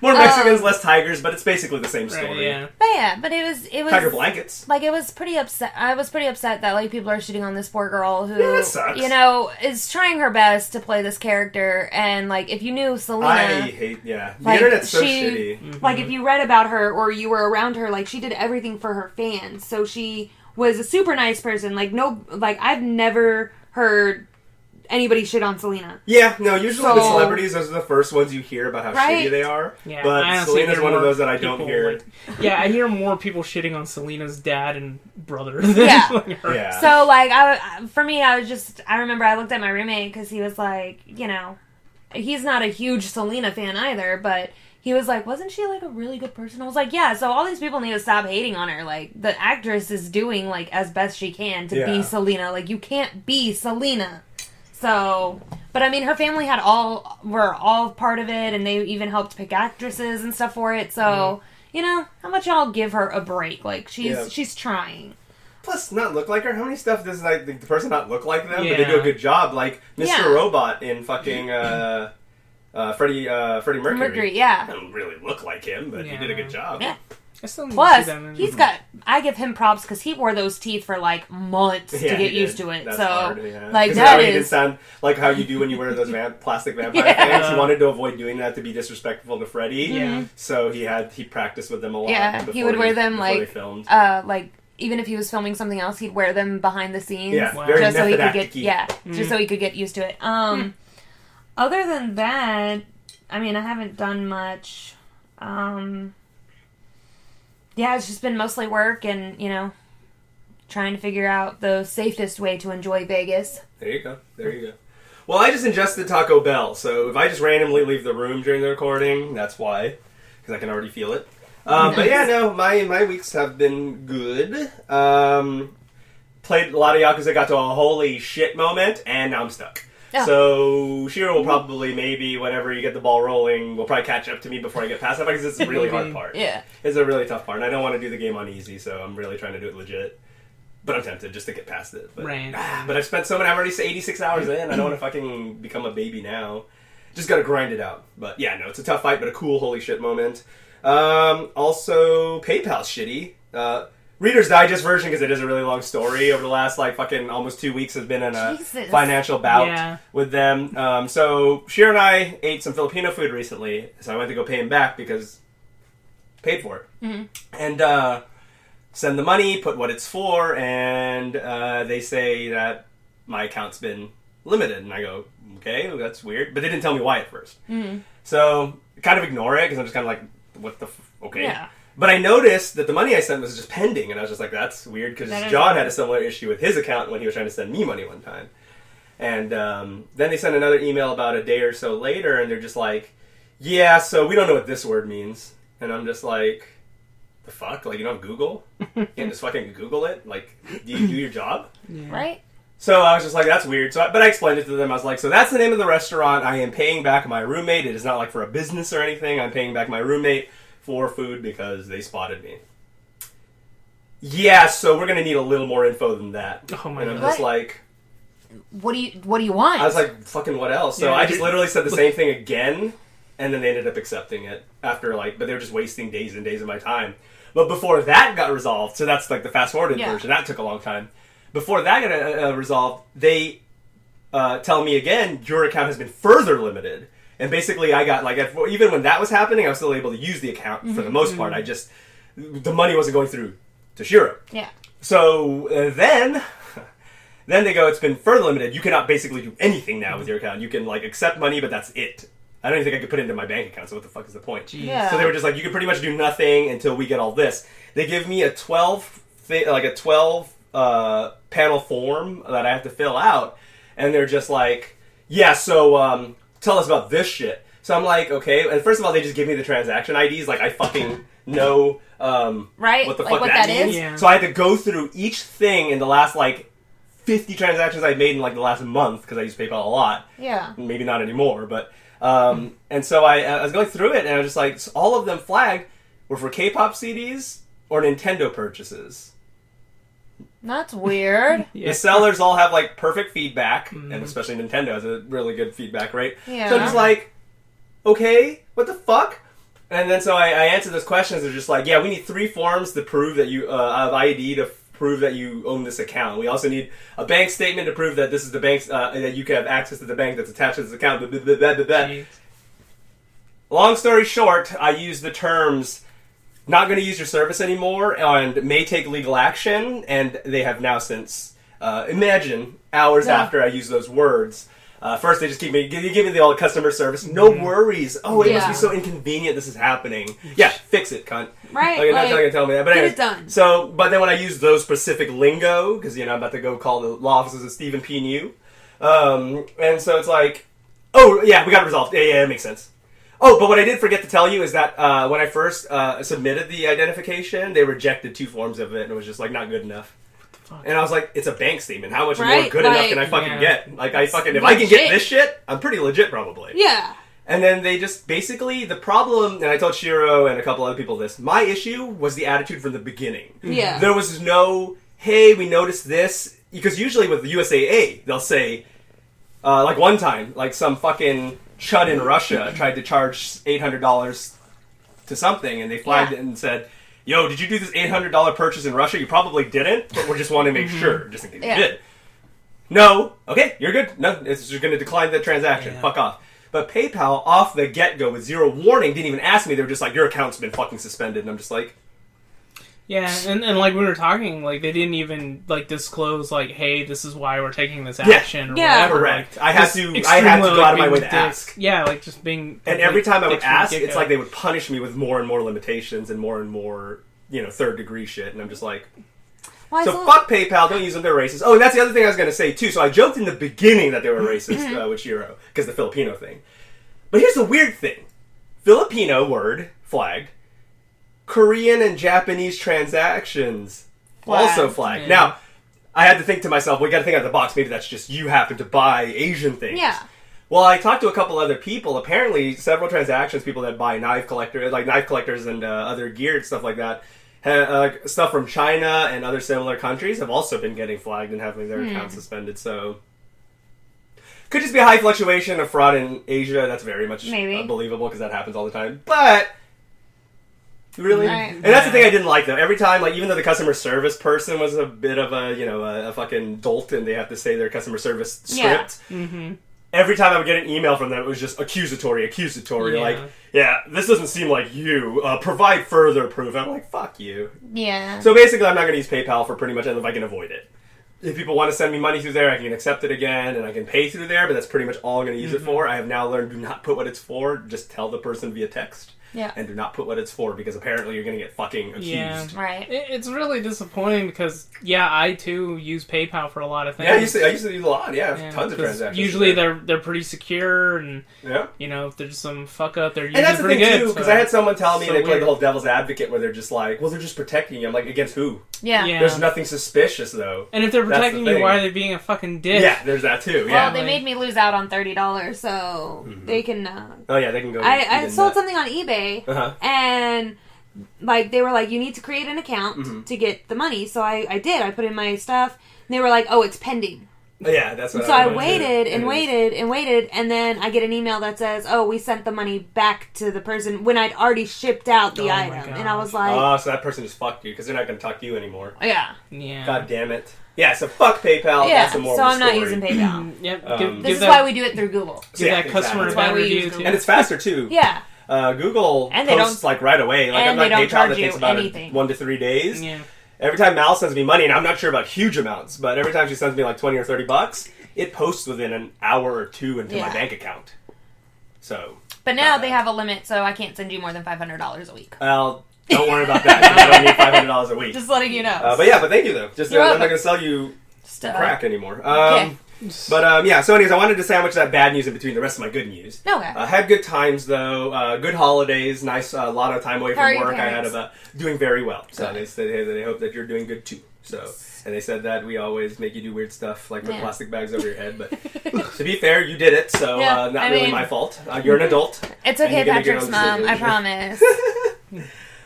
More Mexicans, less tigers, but it's basically the same story. Right, yeah. But it was tiger blankets. Like, it was pretty upset. I was pretty upset that, like, people are shitting on this poor girl who, that sucks. you know, is trying her best to play this character. And, like, if you knew Selena... I hate, The internet's so shitty. Mm-hmm. Like, if you read about her or you were around her, like, she did everything for her fans. So she was a super nice person. Like, I've never heard... anybody shit on Selena. Yeah, no, usually the celebrities, those are the first ones you hear about how shitty they are. Yeah, but Selena's one of those that I don't hear. I hear more people shitting on Selena's dad and brother than her. Yeah. So, like, I remember I looked at my roommate because he was like, you know, he's not a huge Selena fan either, but he was like, wasn't she, like, a really good person? I was like, yeah, so all these people need to stop hating on her. Like, the actress is doing, like, as best she can to be Selena. Like, you can't be Selena. So, but I mean, her family were all part of it, and they even helped pick actresses and stuff for it. So, you know, how much y'all give her a break? Like, she's trying. Plus, not look like her. How many stuff does like the person not look like them, but they do a good job? Like Mr. Robot in fucking Freddie Mercury. Yeah, I don't really look like him, but he did a good job. Yeah. Plus, I give him props because he wore those teeth for like months to get used to it. That's so, hard, like that he didn't sound like how you do when you wear those plastic vampire things. He wanted to avoid doing that to be disrespectful to Freddie. Yeah. So he practiced with them a lot. Yeah, he would wear them like filmed. like even if he was filming something else, he'd wear them behind the scenes. Yeah, very just so he could method get just so he could get used to it. Other than that, I mean, I haven't done much. Yeah, it's just been mostly work and, trying to figure out the safest way to enjoy Vegas. There you go. Well, I just ingested Taco Bell, so if I just randomly leave the room during the recording, that's why. Because I can already feel it. Nice. But yeah, no, my weeks have been good. Played a lot of Yakuza, got to a holy shit moment, and now I'm stuck. Oh. So Shiro will probably, maybe, whenever you get the ball rolling, will probably catch up to me before I get past that, because it's a really hard part. Yeah. It's a really tough part, and I don't want to do the game on easy, so I'm really trying to do it legit. But I'm tempted just to get past it. But, right. But I've spent I'm already 86 hours in. I don't want to fucking become a baby now. Just gotta grind it out. But yeah, no, it's a tough fight, but a cool holy shit moment. Also, PayPal's shitty. Reader's Digest version, because it is a really long story, over the last, fucking almost 2 weeks has been in a financial bout with them. So, Shiro and I ate some Filipino food recently, so I went to go pay him back because paid for it. Mm-hmm. And, send the money, put what it's for, and they say that my account's been limited. And I go, okay, that's weird. But they didn't tell me why at first. Mm-hmm. So, kind of ignore it, because I'm just kind of like, what the okay. Yeah. But I noticed that the money I sent was just pending, and I was just like, that's weird, because John had a similar issue with his account when he was trying to send me money one time. And then they sent another email about a day or so later, and they're just like, yeah, so we don't know what this word means. And I'm just like, the fuck? You don't have Google? You can just fucking Google it? Do you do your job? Yeah. Right? So I was just like, that's weird. But I explained it to them. I was like, so that's the name of the restaurant. I am paying back my roommate. It is not for a business or anything. I'm paying back my roommate for food because they spotted me. Yeah, so we're gonna need a little more info than that. Oh my god! And I'm just like, what do you want? I was like, fucking what else? So I just literally said the same thing again, and then they ended up accepting it after but they were just wasting days and days of my time. But before that got resolved, so that's the fast forwarded version. That took a long time. Before that got resolved, they tell me again, your account has been further limited. And basically, I got even when that was happening, I was still able to use the account for the most part. I just the money wasn't going through to Shiro. Yeah. So then they go, it's been further limited. You cannot basically do anything now with your account. You can accept money, but that's it. I don't even think I could put it into my bank account. So what the fuck is the point? Yeah. So they were just like, you can pretty much do nothing until we get all this. They give me a 12 panel form that I have to fill out, and they're just like, yeah, so tell us about this shit. So I'm like, okay. And first of all, they just give me the transaction IDs. I fucking know right? what the fuck that means. Yeah. So I had to go through each thing in the last 50 transactions I've made in the last month, because I use PayPal a lot. Yeah. Maybe not anymore, but and so I was going through it, and I was just like, so all of them flagged were for K-pop CDs or Nintendo purchases. That's weird. The sellers all have perfect feedback, and especially Nintendo has a really good feedback rate. Yeah. So I'm just like, okay, what the fuck? And then so I answered those questions. They're just like, yeah, we need 3 forms to prove that you have ID to prove that you own this account. We also need a bank statement to prove that this is the bank that you can have access to the bank that's attached to this account. Blah, blah, blah, blah, blah. Long story short, I used the terms not going to use your service anymore and may take legal action, and they have now since, imagine, hours after I use those words. First, they just give me the all customer service. No worries. Oh, it must be so inconvenient this is happening. Yeah, fix it, cunt. Right. You're not going to tell me that. But get anyways, it done. So, but then when I use those specific lingo, because, I'm about to go call the law offices of Stephen P. New. And so it's like, oh, yeah, we got it resolved. Yeah, it makes sense. Oh, but what I did forget to tell you is that when I first submitted the identification, they rejected 2 forms of it, and it was just not good enough. And I was like, it's a bank statement. How much more good enough can I fucking get? If I can get this shit, I'm pretty legit probably. Yeah. And then they just basically, the problem, and I told Shiro and a couple other people this, my issue was the attitude from the beginning. Yeah. There was no, hey, we noticed this, because usually with the USAA, they'll say, one time, some fucking chud in Russia tried to charge $800 to something, and they flagged it and said, yo, did you do this $800 purchase in Russia? You probably didn't, but we just want to make sure, just in case you did. No. Okay, you're good. No, it's just going to decline the transaction. Fuck off. But PayPal, off the get-go, with 0 warning, didn't even ask me. They were just like, your account's been fucking suspended. And I'm just like, Yeah, and like we were talking, like they didn't even like disclose like, hey, this is why we're taking this action or whatever. Correct. Like, I had to go out of my way to ask. Yeah, like just being. And every time I would ask, it's like they would punish me with more and more limitations and more, third degree shit, and I'm just like. So fuck PayPal, don't use them, they're racist. Oh, and that's the other thing I was going to say, too. So I joked in the beginning that they were racist with Shiro, because the Filipino thing. But here's the weird thing. Filipino word, flagged. Korean and Japanese transactions, also flagged. Yeah. Now, I had to think to myself, we got to think out of the box. Maybe that's just you happen to buy Asian things. Yeah. Well, I talked to a couple other people. Apparently, several transactions, people that buy knife collectors and other gear and stuff like that, stuff from China and other similar countries have also been getting flagged and having their accounts suspended. So, could just be a high fluctuation of fraud in Asia. That's very much believable because that happens all the time. But really, and that's the thing I didn't like though. Every time, like even though the customer service person was a bit of a fucking dolt and they have to say their customer service script. Every time I would get an email from them, it was just accusatory. Like, this doesn't seem like you. Provide further proof. I'm like, fuck you. Yeah. So basically, I'm not going to use PayPal for pretty much anything if I can avoid it. If people want to send me money through there, I can accept it again, and I can pay through there, but that's pretty much all I'm going to use it for. I have now learned do not put what it's for. Just tell the person via text. Yeah. And do not put what it's for, because apparently you're going to get fucking accused. Yeah, right. It's really disappointing because, I too use PayPal for a lot of things. Yeah, I used to use a lot, tons of transactions. Usually they're pretty secure, and, if there's some fuck up, they're usually pretty good. And that's the thing, too, because I had someone tell me, they played the whole devil's advocate, where they're just like, well, they're just protecting you. I'm like, against who? Yeah. There's nothing suspicious, though. And if they're protecting you, why are they being a fucking dick? Yeah, there's that, too. Well, they made me lose out on $30, so they can... they can go... I sold something on eBay, and like they were like, you need to create an account to get the money. So I did. I put in my stuff, and they were like, oh, it's pending. Yeah, that's what. So I waited and waited, and then I get an email that says, "Oh, we sent the money back to the person when I'd already shipped out the item." And I was like, "Oh, so that person just fucked you because they're not going to talk to you anymore." Yeah. God damn it. Yeah, so fuck PayPal. Yeah, that's the moral so I'm story. not using PayPal. Yep. This is why we do it through Google. Give that customer a bad review too, and it's faster too. Yeah. Google posts like right away. Like I'm not PayPal that takes about 1 to 3 days. Yeah. Every time Mal sends me money, and I'm not sure about huge amounts, but every time she sends me like $20 or $30, it posts within an hour or two into my bank account. So. But now they have a limit, so I can't send you more than $500 a week. Well, don't worry about that. I don't need $500 a week. Just letting you know. But thank you though. Just I'm not going to sell you crack anymore. Okay. But so anyways, I wanted to sandwich that bad news in between the rest of my good news. Okay. Had good times though. Good holidays. Nice. A lot of time away from work. I had doing very well. So they said they hope that you're doing good too. So and they said that we always make you do weird stuff like put plastic bags over your head. But to be fair, you did it. So not really my fault. You're an adult. It's okay, Patrick's mom. I promise.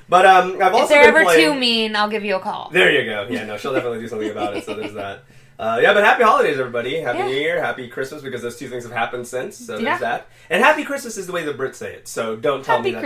But I've also if they're ever too mean, I'll give you a call. There you go. Yeah, no, she'll definitely do something about it. So there's that. But happy holidays, everybody. Happy New Year, happy Christmas, because those two things have happened since, so there's that. And happy Christmas is the way the Brits say it, so don't tell me that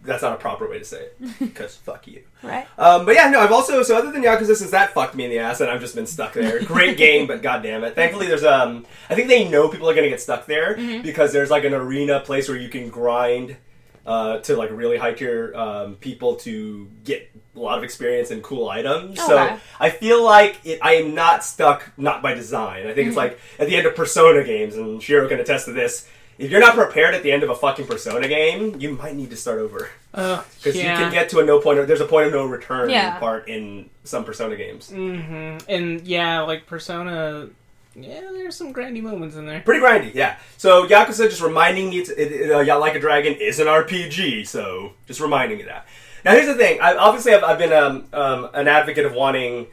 that's not a proper way to say it, because fuck you. Right. But I've also, so other than Yakuza, since that fucked me in the ass, and I've just been stuck there. Great game, but goddamn it. Thankfully, there's, I think they know people are going to get stuck there, because there's like an arena place where you can grind to like really high tier people to get a lot of experience and cool items. Okay. So I feel like I am not stuck, not by design. I think it's like at the end of Persona games, and Shiro can attest to this. If you're not prepared at the end of a fucking Persona game, you might need to start over. Because you can get to there's a point of no return part in some Persona games. Mm-hmm. And like Persona... Yeah, there's some grindy moments in there. Pretty grindy, yeah. So Yakuza just reminding me, Like a Dragon is an RPG, so just reminding me that. Now here's the thing, I've been an advocate of wanting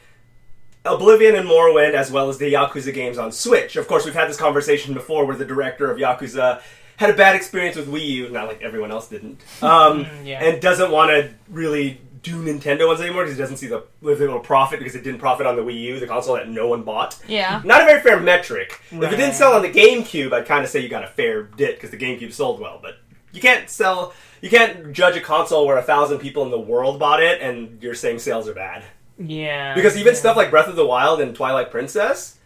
Oblivion and Morrowind as well as the Yakuza games on Switch. Of course, we've had this conversation before where the director of Yakuza had a bad experience with Wii U, not like everyone else didn't, and doesn't want to really do Nintendo ones anymore because he doesn't see the little profit because it didn't profit on the Wii U, the console that no one bought. Yeah. Not a very fair metric. Right. If it didn't sell on the GameCube, I'd kind of say you got a fair bit because the GameCube sold well, but you can't judge a console where 1,000 people in the world bought it and you're saying sales are bad. Yeah. Because even stuff like Breath of the Wild and Twilight Princess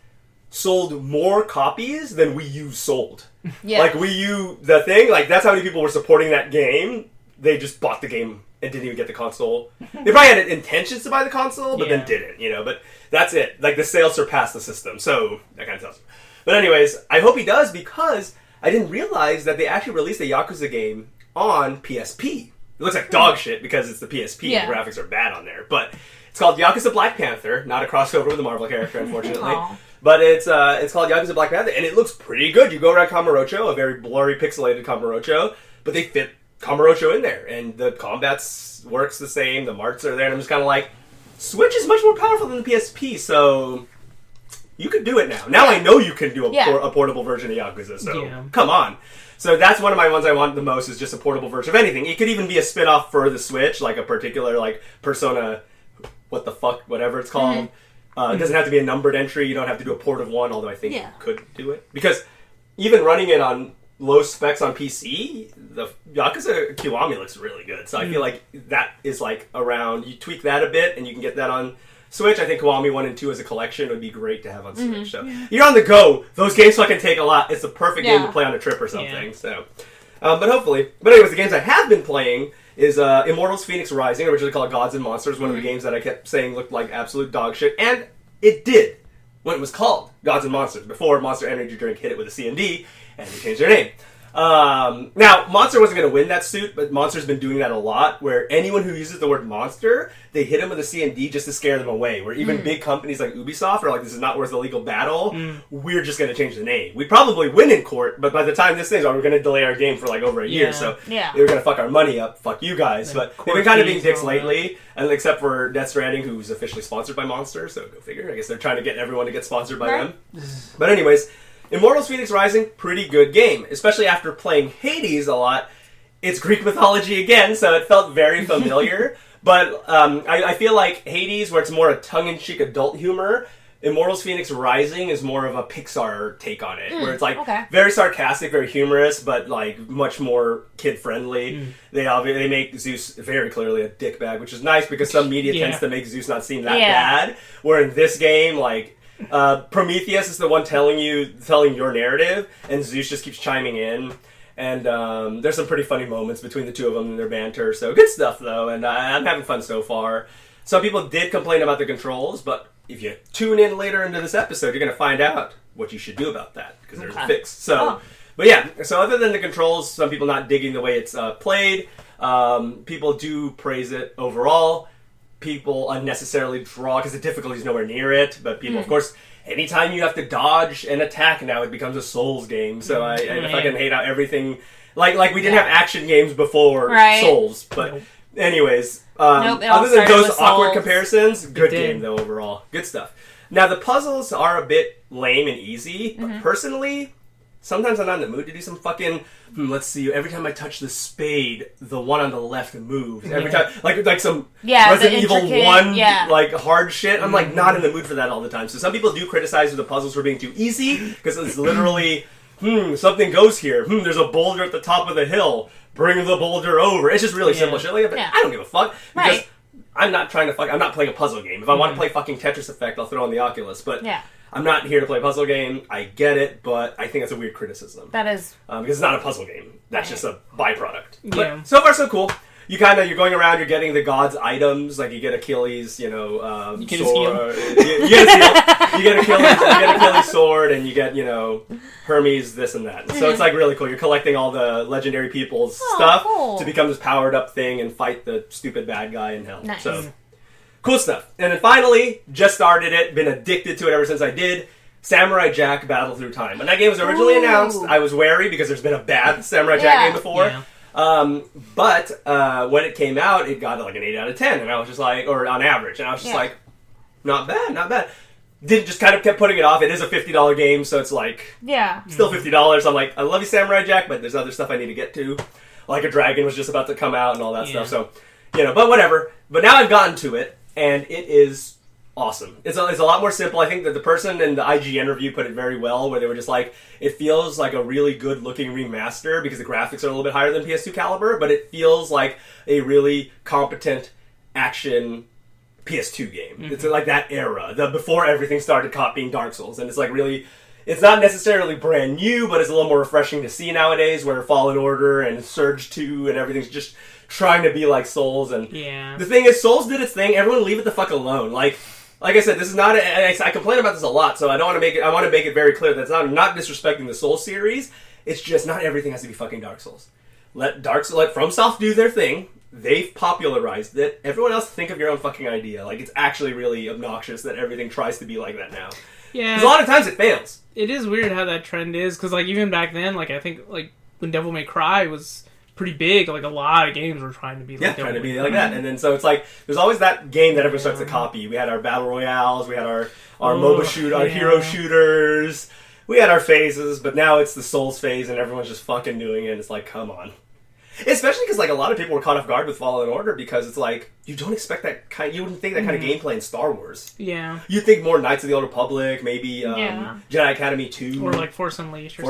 sold more copies than Wii U sold. Yeah. Like Wii U, the thing, like that's how many people were supporting that game. They just bought the game and didn't even get the console. They probably had intentions to buy the console, but then didn't, but that's it. Like, the sales surpassed the system, so that kind of tells you. But anyways, I hope he does, because I didn't realize that they actually released a Yakuza game on PSP. It looks like dog shit because it's the PSP. The graphics are bad on there, but it's called Yakuza Black Panther, not a crossover with a Marvel character, unfortunately. But it's called Yakuza Black Panther, and it looks pretty good. You go around Kamurocho, a very blurry, pixelated Kamurocho, but they fit Kamurocho in there, and the combat works the same, the marks are there, and I'm just kind of like, Switch is much more powerful than the PSP, so you can do it now. Now I know you can do a portable version of Yakuza, so come on. So that's one of my ones I want the most, is just a portable version of anything. It could even be a spin-off for the Switch, like a particular, like, Persona, whatever it's called. It doesn't have to be a numbered entry. You don't have to do a port of one, although I think you could do it. Because even running it on low specs on PC, the Yakuza Kiwami looks really good. So I feel like that is like around, you tweak that a bit and you can get that on Switch. I think Kiwami 1 and 2 as a collection would be great to have on Switch. So you're on the go. Those games fucking take a lot. It's the perfect game to play on a trip or something. So, but hopefully. But anyways, the games I have been playing is Immortals Phoenix Rising, originally called Gods and Monsters, one of the games that I kept saying looked like absolute dog shit. And it did when it was called Gods and Monsters, before Monster Energy Drink hit it with a C&D, and they changed their name. Now, Monster wasn't going to win that suit, but Monster's been doing that a lot, where anyone who uses the word monster, they hit them with a C&D just to scare them away, where even big companies like Ubisoft are like, this is not worth a legal battle, we're just going to change the name. We'd probably win in court, but by the time this thing's on, we're going to delay our game for like over a year, so they were going to fuck our money up, fuck you guys, but they've been kind of being dicks lately, and except for Death Stranding, who's officially sponsored by Monster, so go figure, I guess they're trying to get everyone to get sponsored by them. But anyways, Immortals Phoenix Rising, pretty good game. Especially after playing Hades a lot. It's Greek mythology again, so it felt very familiar. But I feel like Hades, where it's more a tongue-in-cheek adult humor, Immortals Phoenix Rising is more of a Pixar take on it. Where it's like very sarcastic, very humorous, but like much more kid-friendly. They make Zeus very clearly a dickbag, which is nice because some media tends to make Zeus not seem that bad. Where in this game, like, Prometheus is the one telling your narrative, and Zeus just keeps chiming in. And there's some pretty funny moments between the two of them in their banter. So good stuff, though, and I'm having fun so far. Some people did complain about the controls, but if you tune in later into this episode, you're going to find out what you should do about that, because there's a fix. So, but yeah, so other than the controls, some people not digging the way it's played, people do praise it overall. People unnecessarily draw because the difficulty is nowhere near it, but people, of course, anytime you have to dodge and attack now, it becomes a Souls game. So I fucking hate out everything. Like we didn't have action games before Souls, but anyways, other than those awkward comparisons, good game though overall, good stuff. Now the puzzles are a bit lame and easy, but personally, sometimes I'm not in the mood to do some fucking, let's see, every time I touch the spade, the one on the left moves. Every time, like some Resident Evil 1, like, hard shit. I'm, like, not in the mood for that all the time. So some people do criticize the puzzles for being too easy, because it's literally, something goes here. There's a boulder at the top of the hill. Bring the boulder over. It's just really simple shit. Like, but I don't give a fuck, because I'm not trying to I'm not playing a puzzle game. If I want to play fucking Tetris Effect, I'll throw on the Oculus, but I'm not here to play a puzzle game. I get it, but I think that's a weird criticism. That is. Because it's not a puzzle game. That's just a byproduct. But so far, so cool. You're going around, you're getting the gods' items, like you get Achilles, sword. You get Achilles' sword, and you get, Hermes, this and that. So it's like really cool. You're collecting all the legendary people's stuff to become this powered up thing and fight the stupid bad guy in hell. Nice. So cool stuff. And then finally, just started it, been addicted to it ever since I did, Samurai Jack Battle Through Time. When that game was originally announced, I was wary because there's been a bad Samurai Jack game before. But when it came out, it got like an 8 out of 10, and I was just like, or on average, and I was just like, not bad. Just kind of kept putting it off. It is a $50 game, so it's like, still $50. I'm like, I love you, Samurai Jack, but there's other stuff I need to get to. Like a Dragon was just about to come out and all that stuff, so, but whatever. But now I've gotten to it, and it is awesome. It's a lot more simple. I think that the person in the IGN review put it very well, where they were just like, it feels like a really good looking remaster because the graphics are a little bit higher than PS2 caliber, but it feels like a really competent action PS2 game. It's like that era, before everything started copying Dark Souls, and it's like really, it's not necessarily brand new, but it's a little more refreshing to see nowadays, where Fallen Order and Surge 2 and everything's just trying to be like Souls. And the thing is, Souls did its thing. Everyone leave it the fuck alone. Like I said, this is not. I complain about this a lot, so I don't want to make it. I want to make it very clear that it's not disrespecting the Souls series. It's just not everything has to be fucking Dark Souls. Let FromSoft do their thing. They've popularized it. Everyone else think of your own fucking idea. Like, it's actually really obnoxious that everything tries to be like that now. Yeah, because a lot of times it fails. It is weird how that trend is, because like even back then, like I think like when Devil May Cry was pretty big, like a lot of games were trying to be like trying to be like that. And then so it's like there's always that game that everyone starts to copy. We had our battle royales, we had our MOBA our hero shooters, we had our phases, but now it's the Souls phase and everyone's just fucking doing it. It's like, come on. Especially because like a lot of people were caught off guard with Fallen Order, because it's like you don't expect that kind. You wouldn't think that kind of gameplay in Star Wars. Yeah, you'd think more Knights of the Old Republic, maybe Jedi Academy 2, or like Force Unleashed. You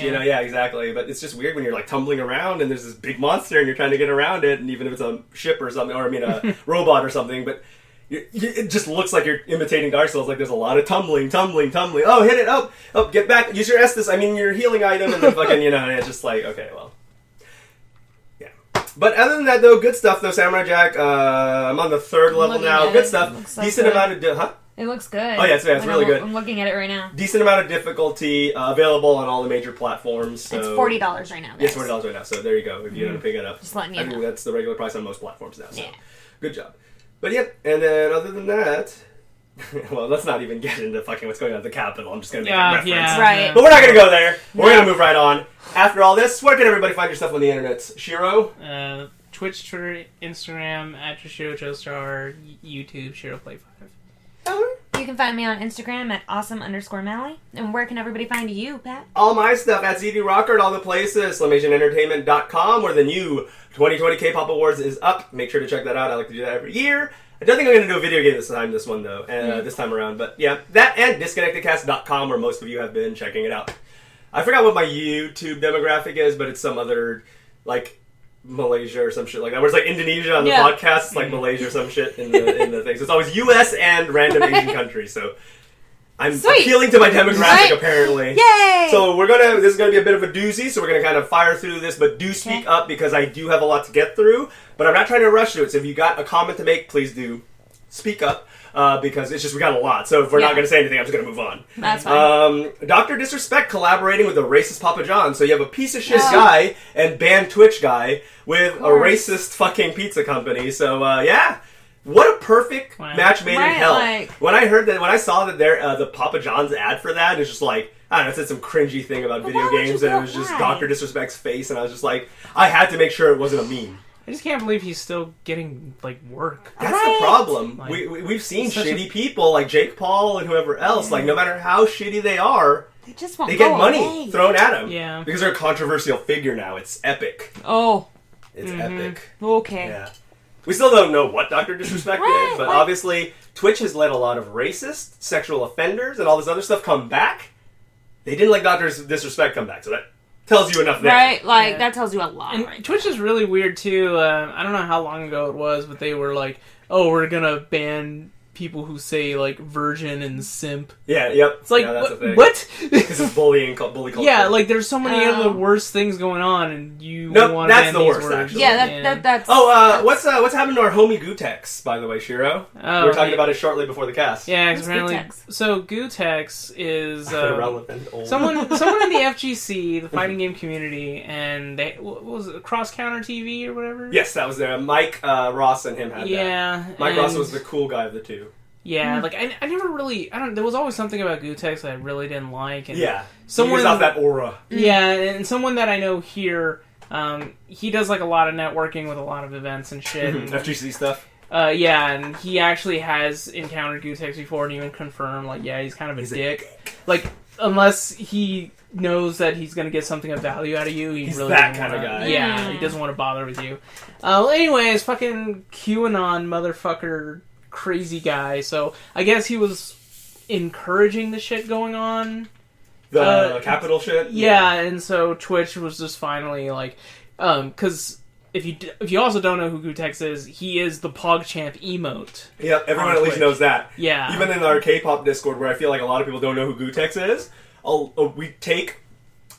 know, exactly. But it's just weird when you're like tumbling around and there's this big monster and you're trying to get around it, and even if it's a ship or something, or a robot or something, but it just looks like you're imitating Dark Souls. Like there's a lot of tumbling. Oh, hit it! Oh, get back! Use your Estus. I mean your healing item, and then fucking it's just like, okay, well. But other than that, though, good stuff, though. Samurai Jack, I'm on the 3rd level now. Good stuff. So decent amount of... It looks good. Oh, yeah, it's really good. I'm looking at it right now. Decent amount of difficulty, available on all the major platforms. So. It's $40 right now, guys. Yes, $40 right now, so there you go. If you want to pick it up. Just letting you know. I think that's the regular price on most platforms now, so good job. But, yep, and then other than that... well, let's not even get into fucking what's going on at the Capitol. I'm just going to make a reference. Yeah, right. But we're not going to go there. We're going to move right on. After all this, where can everybody find your stuff on the internet? Shiro? Twitch, Twitter, Instagram, @Shiro Joestar, YouTube, ShiroPlay5. You can find me on Instagram at awesome_Mally. And where can everybody find you, Pat? All my stuff at ZD Rocker at all the places. SlimAsianEntertainment.com, where the new 2020 K-Pop Awards is up. Make sure to check that out. I like to do that every year. I don't think I'm going to do a video game this one, though, this time around. But yeah, that and DisconnectedCast.com, where most of you have been checking it out. I forgot what my YouTube demographic is, but it's some other, like, Malaysia or some shit like that. Where it's like Indonesia on the podcast, it's like Malaysia or some shit in the thing. So it's always US and random Asian countries. So I'm appealing to my demographic, apparently. Yay! So this is gonna be a bit of a doozy, so we're gonna kind of fire through this, but do speak up because I do have a lot to get through. But I'm not trying to rush through it, so if you got a comment to make, please do speak up. Because it's just, we got a lot. So if we're not going to say anything, I'm just going to move on. That's fine. Dr. Disrespect collaborating with a racist Papa John. So you have a piece of shit guy and banned Twitch guy with a racist fucking pizza company. So, what a perfect match made in hell. When I saw that the Papa John's ad for that, it was just like, I don't know, it said some cringy thing about video games, and it was just Dr. Disrespect's face, and I was just like, I had to make sure it wasn't a meme. I just can't believe he's still getting, like, work. That's the problem. Like, we've seen shitty people like Jake Paul and whoever else. Like, no matter how shitty they are, they get money thrown at them. Yeah. Because they're a controversial figure now. It's epic. Oh. It's epic. Okay. Yeah. We still don't know what Dr. Disrespect did, but obviously Twitch has let a lot of racist, sexual offenders, and all this other stuff come back. They didn't let Dr. Disrespect come back, so that tells you enough there. Right, that tells you a lot. And Twitch is really weird, too. I don't know how long ago it was, but they were like, oh, we're gonna ban people who say, like, virgin and simp. Yeah, yep. It's like, that's a thing. What? This is bully culture. Yeah, like, there's so many other worse things going on, and you want to ban the these worst, words. actually. Yeah, that's... Oh, what's happened to our homie Gutex, by the way, Shiro? We were talking about it shortly before the cast. Yeah, apparently... So, Gutex is... irrelevant, old. Someone in the FGC, the fighting game community, and they... What was it? Cross Counter TV or whatever? Yes, that was there. Mike Ross and him had that. Yeah. Mike Ross was the cool guy of the two. Yeah, like, I never really... there was always something about Gutex that I really didn't like. And yeah, someone gives off that aura. Yeah, and someone that I know here, he does, like, a lot of networking with a lot of events and shit. And, FGC stuff? Yeah, and he actually has encountered Gutex before and even confirmed, like, yeah, he's kind of a dick. Like, unless he knows that he's going to get something of value out of you, he's really that kind of guy. Yeah, he doesn't want to bother with you. Well, anyways, fucking QAnon motherfucker... crazy guy, so I guess he was encouraging the shit going on. The Capitol shit? Yeah, and so Twitch was just finally like, because if you also don't know who Gutex is, he is the PogChamp emote. Yeah, everyone at least knows that. Yeah. Even in our K-pop Discord, where I feel like a lot of people don't know who Gutex is, we take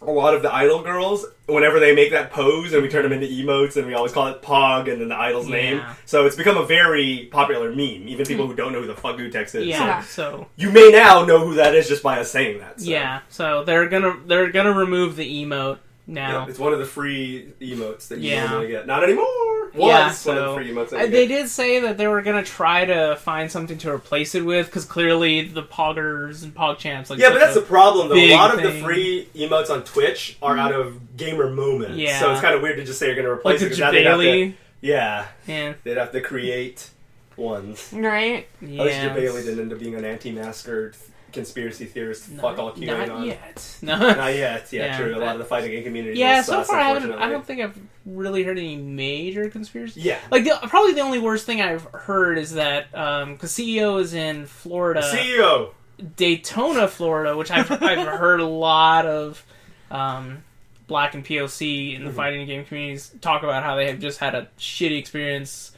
a lot of the idol girls whenever they make that pose, and we turn them into emotes, and we always call it Pog and then the idol's name. So it's become a very popular meme. Even people who don't know who the fuck Gootecks is. Yeah. So you may now know who that is just by us saying that. So. Yeah. So they're gonna remove the emote now. Yep, it's one of the free emotes that you normally get. Not anymore. One of the free emotes that they did say that they were gonna try to find something to replace it with, because clearly the Poggers and PogChamps but that's the problem though. A lot of thing. the free emotes on Twitch are out of gamer moments. Yeah. So it's kind of weird to just say you're gonna replace like it. The Jabali. Yeah. They'd have to create ones. Right. Yeah. At least Jabali didn't end up being an anti-masker conspiracy theorist. Fuck all QAnon. Not yet. No. Not yet. Yeah, true. A lot of the fighting game community. Yeah, so far I don't think I've really heard any major conspiracies. Yeah. Like, probably the only worst thing I've heard is that, because CEO is in Florida. CEO! Daytona, Florida, which I've heard a lot of Black and POC in the fighting game communities talk about how they have just had a shitty experience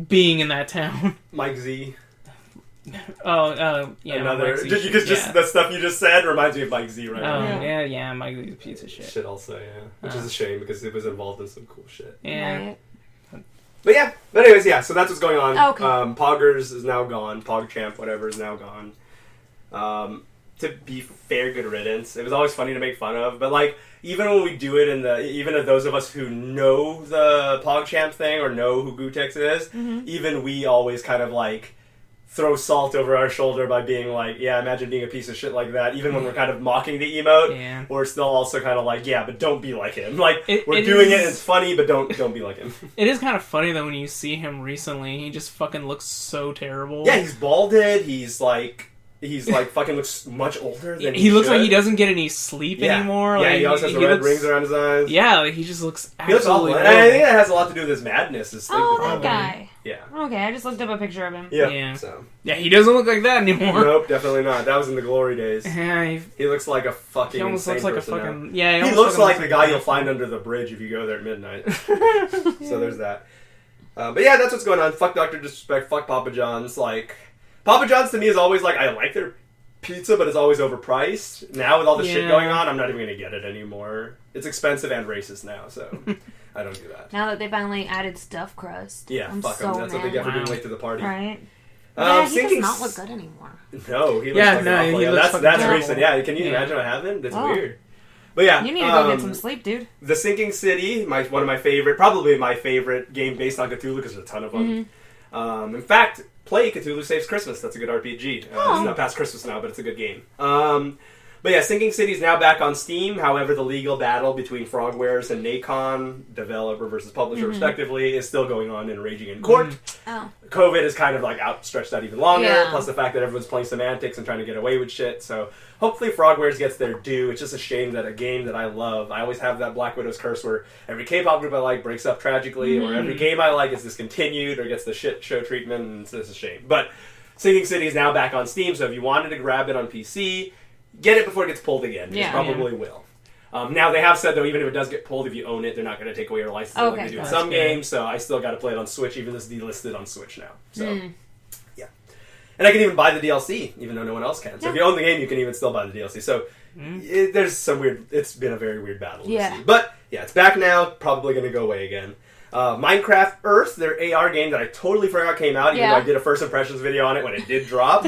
being in that town. Mike Z. Yeah. Another, Mike Z because just the stuff you just said reminds me of Mike Z right now. Yeah, Mike Z's a piece of shit. Shit also, yeah. Which is a shame, because it was involved in some cool shit. Yeah. Right. But anyways, so that's what's going on. Okay. Poggers is now gone. PogChamp, whatever, is now gone. To be fair, good riddance. It was always funny to make fun of, but like, even when we do it even of those of us who know the PogChamp thing or know who Gootecks is, even we always kind of like throw salt over our shoulder by being like, yeah, imagine being a piece of shit like that. Even when we're kind of mocking the emote, we're still also kind of like, yeah, but don't be like him. Like, we're doing it, it's funny, but don't be like him. It is kind of funny though when you see him recently. He just fucking looks so terrible. Yeah, he's balded. He's like fucking looks much older than he looks like he doesn't get any sleep anymore. Yeah, like, he always has the red rings around his eyes. Yeah, like, he just looks He absolutely looks awful. And I think that has a lot to do with his madness. That guy. Yeah. Okay, I just looked up a picture of him. Yeah. So. Yeah, he doesn't look like that anymore. Nope, definitely not. That was in the glory days. Yeah, he looks like a fucking. He almost insane looks like a person fucking. now. Yeah, he looks like the guy you'll find under the bridge if you go there at midnight. So there's that. But yeah, that's what's going on. Fuck Dr. Disrespect. Fuck Papa John's. Like, Papa John's to me is always like, I like their pizza, but it's always overpriced. Now with all the shit going on, I'm not even going to get it anymore. It's expensive and racist now, so I don't do that. Now that they finally added stuffed crust. Yeah, I'm fuck so them. That's what they get for being late to the party. Right. Yeah, he does not look good anymore. No, he looks awful. That's recent. Yeah, can you imagine what happened? That's weird. But yeah, you need to go get some sleep, dude. The Sinking City, one of my favorite, probably my favorite game based on Cthulhu, because there's a ton of them. In fact, play Cthulhu Saves Christmas. That's a good RPG. It's not past Christmas now, but it's a good game. But yeah, Sinking City is now back on Steam. However, the legal battle between Frogwares and Nacon, developer versus publisher respectively, is still going on and raging in court. COVID is kind of like outstretched that even longer, plus the fact that everyone's playing semantics and trying to get away with shit. So hopefully Frogwares gets their due. It's just a shame that a game that I love, I always have that Black Widow's curse where every K-pop group I like breaks up tragically, or every game I like is discontinued or gets the shit show treatment, and it's a shame. But Sinking City is now back on Steam, so if you wanted to grab it on PC, get it before it gets pulled again. It probably will. Now, they have said, though, even if it does get pulled, if you own it, they're not going to take away your license like they do in some games, so I still got to play it on Switch, even though it's delisted on Switch now. So, yeah. And I can even buy the DLC, even though no one else can. So if you own the game, you can even still buy the DLC. So there's some weird... It's been a very weird battle to see. But, yeah, it's back now, probably going to go away again. Minecraft Earth, their AR game that I totally forgot came out, even though I did a first impressions video on it when it did drop,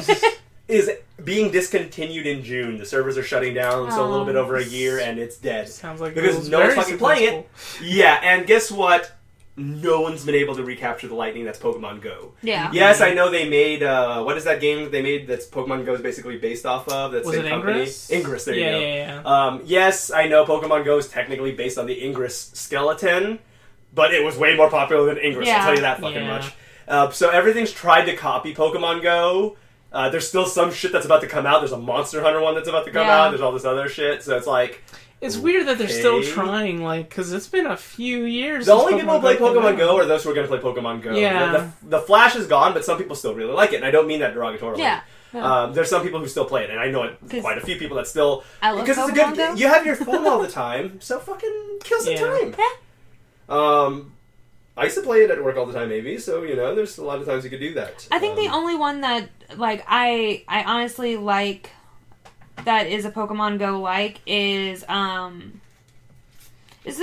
is being discontinued in June. The servers are shutting down, so a little bit over a year, and it's dead. Sounds like because no one's fucking playing it. Yeah, and guess what? No one's been able to recapture the lightning that's Pokemon Go. Yeah. Yes, I know they made, what is that game that they made that's Pokemon Go is basically based off of? That's was it company? Ingress? Ingress, there you go. Yeah. Yes, I know Pokemon Go is technically based on the Ingress skeleton, but it was way more popular than Ingress, I'll tell you that fucking much. So everything's tried to copy Pokemon Go. There's still some shit that's about to come out. There's a Monster Hunter one that's about to come out. There's all this other shit. So it's like... It's weird that they're still trying, like, because it's been a few years The only people who play Pokemon Go are those who are going to play Pokemon Go. Yeah. The Flash is gone, but some people still really like it, and I don't mean that derogatorily. Yeah. There's some people who still play it, and I know quite a few people that still... I love because it's a good game. You have your phone all the time, so fucking kill some time. I used to play it at work all the time, maybe, so, there's a lot of times you could do that. I think the only one that, like, I honestly like that is a Pokemon Go like is the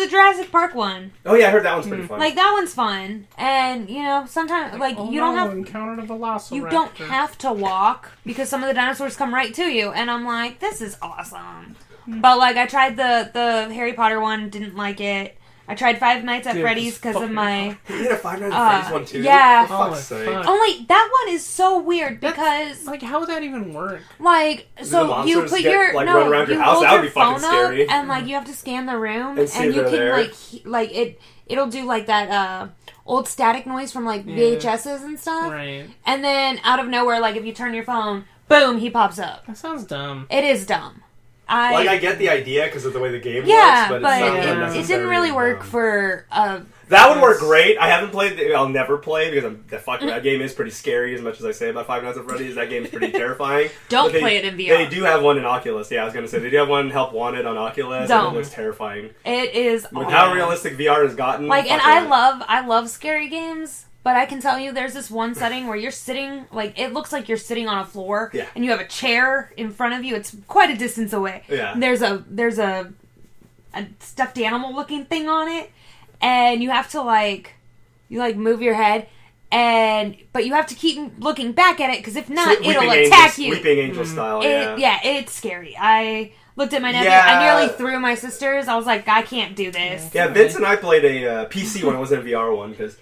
Jurassic Park one. Oh yeah, I heard that one's pretty fun. Like that one's fun, and sometimes you don't have encountered a Velociraptor. You don't have to walk because some of the dinosaurs come right to you, and I'm like, this is awesome. But I tried the Harry Potter one, didn't like it. I tried Five Nights at Freddy's because of my... You did a Five Nights at Freddy's one too? Yeah. For fuck's sake. Only, that one is so weird because... how would that even work? So you put your... run around your house? That would be fucking scary. And, you have to scan the room, and you can, it'll do, that, old static noise from, VHSs and stuff. Right. And then, out of nowhere, if you turn your phone, boom, he pops up. That sounds dumb. It is dumb. I get the idea because of the way the game works, but it didn't really work for... that would work great. I haven't played... I'll never play because that game is pretty scary as much as I say about Five Nights at Freddy's. That game is pretty terrifying. Don't play it in VR. They do have one in Oculus. Yeah, I was going to say. They do have one Help Wanted on Oculus. Don't. And it looks terrifying. It is With how realistic VR has gotten. And I love scary games. But I can tell you there's this one setting where you're sitting, it looks like you're sitting on a floor, and you have a chair in front of you. It's quite a distance away. Yeah. There's a stuffed animal looking thing on it, and you have to, move your head, but you have to keep looking back at it, because if not, it'll attack you. Weeping Angel style, yeah, it's scary. I looked at my nephew, I nearly threw my sisters. I was like, I can't do this. Yeah, Vince and I played a PC one. It wasn't a VR one, because...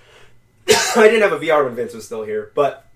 I didn't have a VR when Vince was still here, but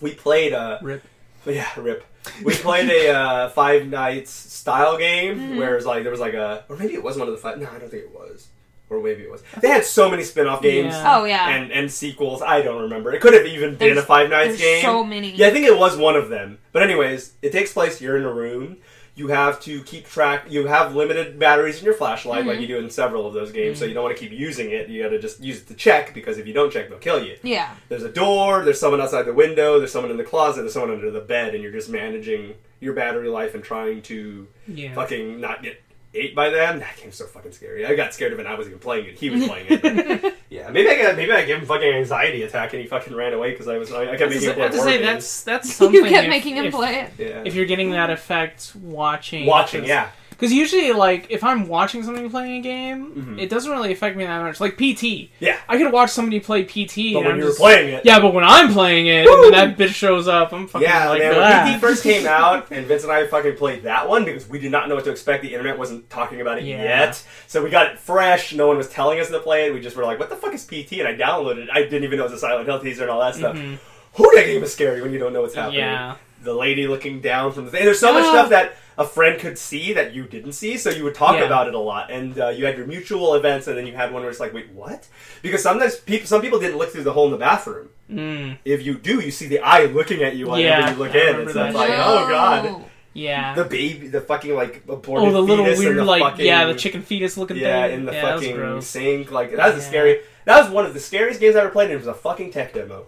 we played Rip. Yeah, rip. We played a Five Nights style game where there was or maybe it was one of the five. No, I don't think it was. Or maybe it was. They had so many spin-off games. Yeah. Oh, yeah. And sequels. I don't remember. It could have even been a Five Nights game. So many. Yeah, I think it was one of them. But anyways, it takes place, you're in a room. You have to keep track. You have limited batteries in your flashlight, like you do in several of those games, so you don't want to keep using it. You got to just use it to check, because if you don't check, they'll kill you. Yeah. There's a door, there's someone outside the window, there's someone in the closet, there's someone under the bed, and you're just managing your battery life and trying to fucking not get ate by them. That game's so fucking scary. I got scared of it and I wasn't even playing it. He was playing it. Yeah, maybe I gave him fucking anxiety attack and he fucking ran away because I kept making him play more games. That's something. You kept making him play it. Yeah. If you're getting that effect watching, yeah. Because usually, if I'm watching somebody playing a game, it doesn't really affect me that much. Like PT. Yeah. I could watch somebody play PT. But when you're playing it. Yeah, but when I'm playing it, and then that bitch shows up, I'm fucking when PT first came out, and Vince and I fucking played that one, because we did not know what to expect. The internet wasn't talking about it yet. So we got it fresh. No one was telling us to play it. We just were like, what the fuck is PT? And I downloaded it. I didn't even know it was a Silent Hill teaser and all that stuff. Who, that game is scary when you don't know what's happening. Yeah. The lady looking down from the thing. There's so much stuff that a friend could see that you didn't see, so you would talk about it a lot. And you had your mutual events, and then you had one where it's like, wait, what? Because sometimes some people didn't look through the hole in the bathroom. If you do, you see the eye looking at you whenever you look in. It's like, oh god. Yeah. The baby, the fucking, aborted the little fetus weird, and the the chicken fetus looking thing. Yeah, in the fucking sink. That was that was one of the scariest games I ever played, and it was a fucking tech demo.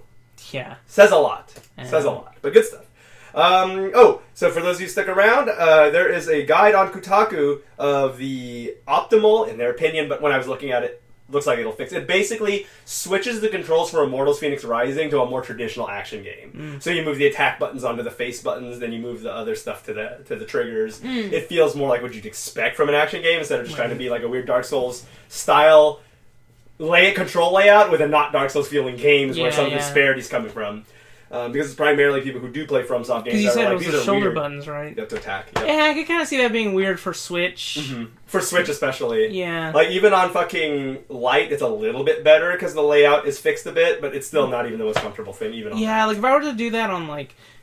Yeah. Says a lot. Says a lot. But good stuff. So for those of you who stuck around, there is a guide on Kotaku of the optimal, in their opinion, but when I was looking at it, looks like it'll fix it. It basically switches the controls for Immortals Phoenix Rising to a more traditional action game. So you move the attack buttons onto the face buttons, then you move the other stuff to the triggers. It feels more like what you'd expect from an action game instead of just trying to be like a weird Dark Souls style control layout with a not Dark Souls feeling games where some of the disparity's coming from. Because it's primarily people who do play FromSoft games. Because you said it was these the are shoulder weird. buttons, right? You have to attack. Yep. Yeah, I could kind of see that being weird for Switch. For Switch especially. Yeah. Even on fucking Lite, it's a little bit better because the layout is fixed a bit, but it's still not even the most comfortable thing. Even on that. If I were to do that on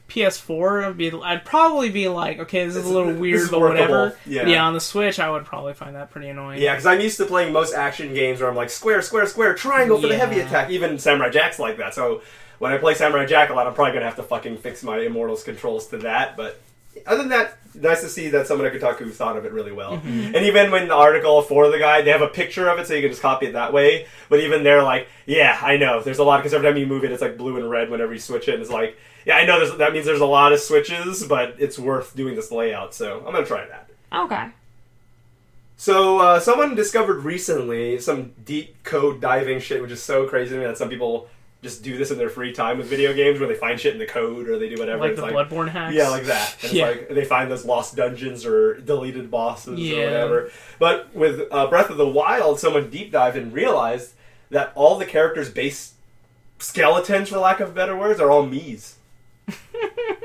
PS4, I'd probably be like, okay, this is a little weird, but whatever. Yeah, on the Switch, I would probably find that pretty annoying. Yeah, because I'm used to playing most action games where I'm like, square, square, square, triangle for the heavy attack. Even Samurai Jack's like that, so when I play Samurai Jack a lot, I'm probably going to have to fucking fix my Immortals controls to that, but other than that, nice to see that someone at Kotaku thought of it really well. And even when the article for the guide, they have a picture of it so you can just copy it that way, but even they're like, yeah, I know, there's a lot, because every time you move it, it's like blue and red whenever you switch it, and it's like, yeah, I know that means there's a lot of switches, but it's worth doing this layout, so I'm going to try that. Okay. So, someone discovered recently some deep code diving shit, which is so crazy to me that some people just do this in their free time with video games, where they find shit in the code or they do whatever. Like it's the Bloodborne hacks? Yeah, like that. And Yeah. it's like they find those lost dungeons or deleted bosses Yeah. or whatever. But with Breath of the Wild, someone deep dived and realized that all the characters' base skeletons, for lack of better words, are all Mii's.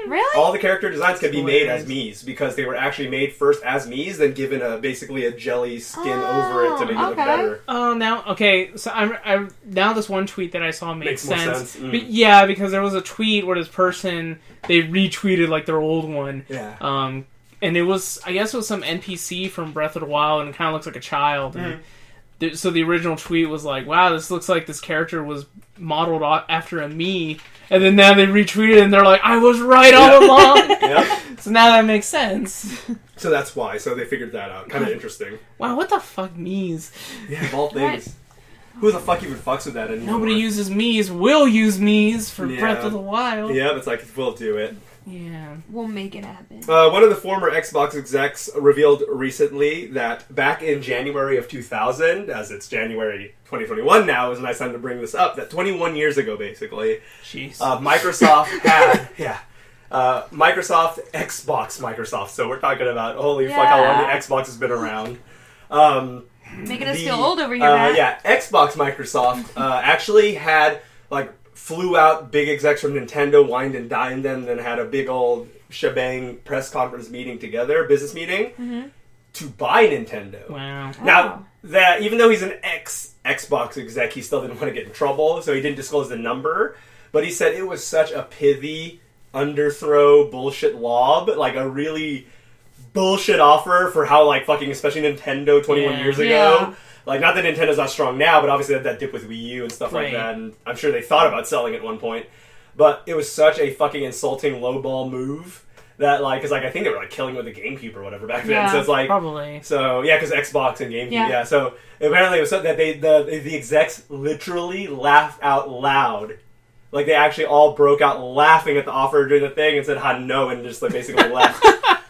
Really? All the character designs can be made as Hilarious. Mii's because they were actually made first as Mii's, then given basically a jelly skin over it to make it look okay. better. Oh, now okay. So I now this one tweet that I saw makes More sense. sense. But yeah, because there was a tweet where this person they retweeted like their old one. Yeah. And it was I guess it was some NPC from Breath of the Wild, and it kind of looks like a child. And so the original tweet was like, "Wow, this looks like this character was modeled after a Mii." And then now they retweeted and they're like, "I was right all along." Yep. So now that makes sense. So that's why. So they figured that out. Kind of interesting. Wow, what the fuck Mii's? Yeah, of all things. Who the fuck even fucks with that anymore? Nobody uses Mii's. Will use Mii's for Yeah. Breath of the Wild. Yeah, it's like, we'll do it. Yeah. We'll make it happen. One of the former Xbox execs revealed recently that back in January of 2000, as it's January 2021 now, is a nice time to bring this up, that 21 years ago, basically, Jeez. Microsoft had, Microsoft, so we're talking about, holy fuck, how long the Xbox has been around. Making us feel old over here, Matt. Yeah, Xbox Microsoft actually had, like, flew out big execs from Nintendo, wined and dined them, then had a big old shebang press conference meeting together, business meeting, to buy Nintendo. Wow. Now, that even though he's an Xbox exec, he still didn't want to get in trouble, so he didn't disclose the number, but he said it was such a pithy, underthrow, bullshit lob, like a really bullshit offer for how, like, fucking, especially Nintendo 21 years ago. Yeah. Like, not that Nintendo's not strong now, but obviously that dip with Wii U and stuff like that, and I'm sure they thought about selling at one point. But it was such a fucking insulting lowball move that, like, because, like, I think they were, like, killing with the GameCube or whatever back then. Yeah, so it's like, probably. So, yeah, because Xbox and GameCube, Yeah. So, apparently it was something that the execs literally laughed out loud. Like, they actually all broke out laughing at the offer during the thing and said, no, and just, like, basically left.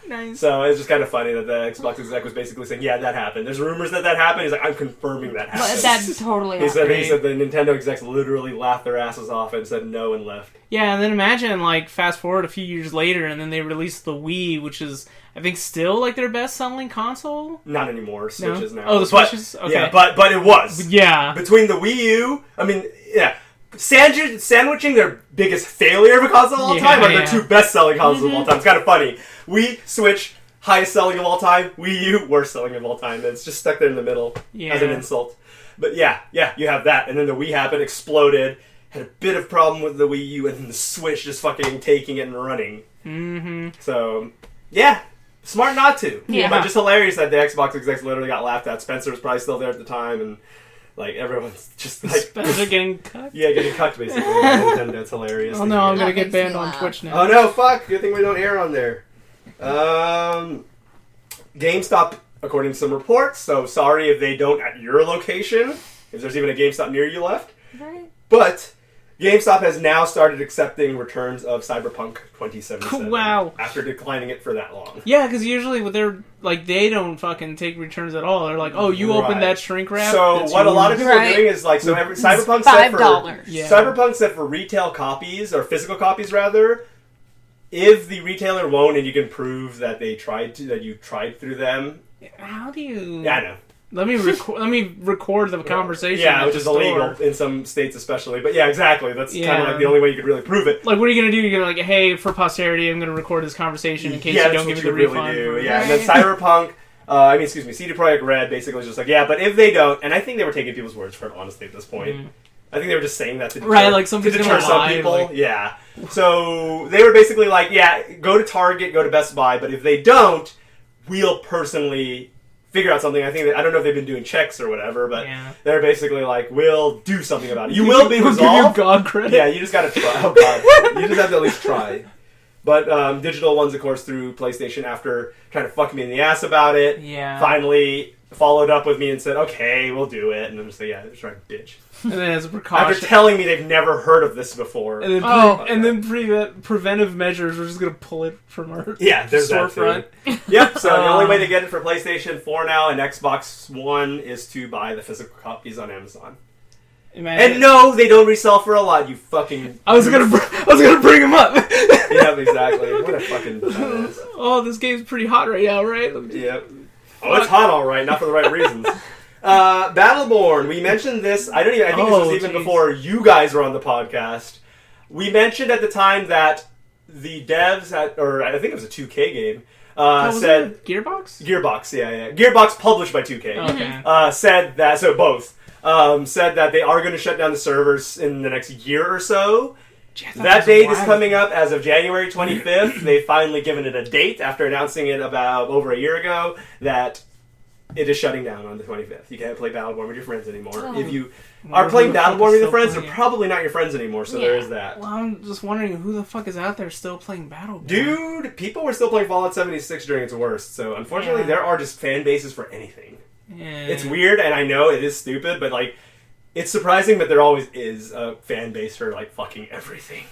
Nice. So it's just kind of funny that the Xbox exec was basically saying, yeah, that happened. There's rumors that happened. He's like, I'm confirming that happened. But that totally He happened. said the Nintendo execs literally laughed their asses off and said no and left. Yeah, and then imagine, like, fast forward a few years later, and then they released the Wii, which is, I think, still, like, their best-selling console? Not anymore. Switches now. Oh, the Switches? Okay. Yeah, but it was. Yeah. Between the Wii U, I mean, yeah. Sandwiching their biggest failure of a console of all time are their two best-selling consoles of all time. It's kind of funny. Wii, Switch, highest selling of all time. Wii U, worst selling of all time. And it's just stuck there in the middle as an insult. But yeah, you have that. And then the Wii happened, exploded, had a bit of problem with the Wii U, and then the Switch just fucking taking it and running. Mm-hmm. So, yeah. Smart not to. Yeah. But just hilarious that the Xbox execs literally got laughed at. Spencer was probably still there at the time, and like everyone's just like Spencer getting cucked? Yeah, getting cucked basically. Nintendo, it's hilarious. Oh no, I'm gonna That get makes me banned on laugh. Twitch now. Oh no, fuck! Good thing we don't air on there. GameStop, according to some reports, so sorry if they don't at your location, if there's even a GameStop near you left. Right. But GameStop has now started accepting returns of Cyberpunk 2077. Wow. After declining it for that long. Yeah, because usually with their like they don't fucking take returns at all. They're like, oh, you opened that shrink wrap. So It's what a lot of yours. people Right. are doing is like, so Cyberpunk said for $5. Yeah. Cyberpunk said for retail copies or physical copies rather, if the retailer won't and you can prove that you tried through them. How do you? Yeah, I know. Let me record the conversation. Yeah, at which the is store. illegal in some states especially. But yeah, exactly. That's kind Yeah. of like the only way you could really prove it. Like, what are you gonna do? You're gonna like, hey, for posterity, I'm gonna record this conversation in case you that's don't what give me the you really refund. do. for- Yeah, and then Cyberpunk. CD Projekt Red basically was just like, yeah, but if they don't, and I think they were taking people's words for it honestly at this point. Mm. I think they were just saying that to deter, Right, like to somebody's deter gonna some lie, people. like- Yeah. So they were basically like, yeah, go to Target, go to Best Buy, but if they don't, we'll personally figure out something. I don't know if they've been doing checks or whatever, but Yeah. they're basically like, we'll do something about it. You will be We'll give resolved. you God credit. Yeah, you just gotta try. Oh god, you just have to at least try. But digital ones, of course, through PlayStation, after trying to fuck me in the ass about it, Yeah. finally followed up with me and said, "Okay, we'll do it." And I'm just like, "Yeah, just trying to bitch." And then as a precaution, After telling me they've never heard of this before. and then Oh. preventive measures, we're just gonna pull it from our Yeah, there's that storefront. too. Yep. So the only way to get it for PlayStation 4 now and Xbox One is to buy the physical copies on Amazon. And no, they don't resell for a lot. You fucking. I was gonna bring him up. Yep, exactly. What a fucking. Oh, this game's pretty hot right now, right? Yep. Oh, it's hot, all right. Not for the right reasons. Battleborn. We mentioned this. I think this was even before you guys were on the podcast. We mentioned at the time that the devs I think it was a 2K game. Said Gearbox. Gearbox, yeah. Gearbox published by 2K. Okay. Said that. So both. Said that they are going to shut down the servers in the next year or so. That date is coming up as of January 25th. They've finally given it a date after announcing it about over a year ago that it is shutting down on the 25th. You can't play Battleborn with your friends anymore. Oh. If you are playing Battleborn with your friends, they're probably not your friends anymore, so there is that. Well, I'm just wondering who the fuck is out there still playing Battleborn. Dude, people were still playing Fallout 76 during its worst, so unfortunately there are just fan bases for anything. Yeah. It's weird, and I know it is stupid, but like, it's surprising that there always is a fan base for like fucking everything.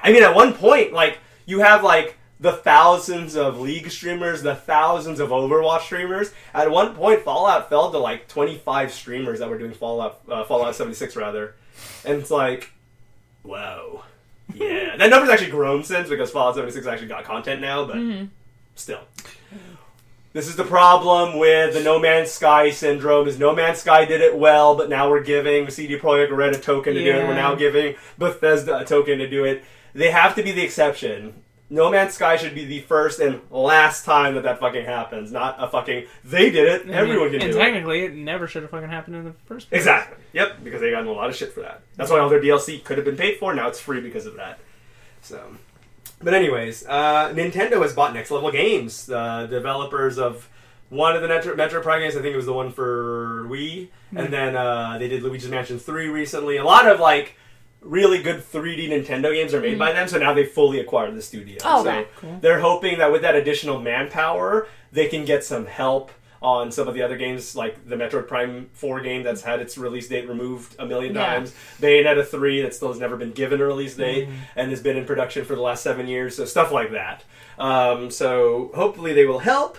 I mean, at one point, like, you have like the thousands of League streamers, the thousands of Overwatch streamers. At one point, Fallout fell to like 25 streamers that were doing Fallout 76 rather, and it's like, whoa, yeah. That number's actually grown since because Fallout 76 actually got content now, but still. This is the problem with the No Man's Sky syndrome, is No Man's Sky did it well, but now we're giving CD Projekt Red a token to do it. We're now giving Bethesda a token to do it. They have to be the exception. No Man's Sky should be the first and last time that fucking happens, not a fucking, they did it, everyone can do it. And technically, it never should have fucking happened in the first place. Exactly. Yep, because they got a lot of shit for that. That's why all their DLC could have been paid for, now it's free because of that. So... But anyways, Nintendo has bought Next Level Games, the developers of one of the Metro Prime games. I think it was the one for Wii, and then they did Luigi's Mansion 3 recently. A lot of like really good 3D Nintendo games are made by them, so now they fully acquired the studio. Oh, so cool. They're hoping that with that additional manpower, they can get some help on some of the other games, like the Metroid Prime 4 game that's had its release date removed a million times. Bayonetta 3 that still has never been given a release date and has been in production for the last 7 years, so stuff like that. So hopefully they will help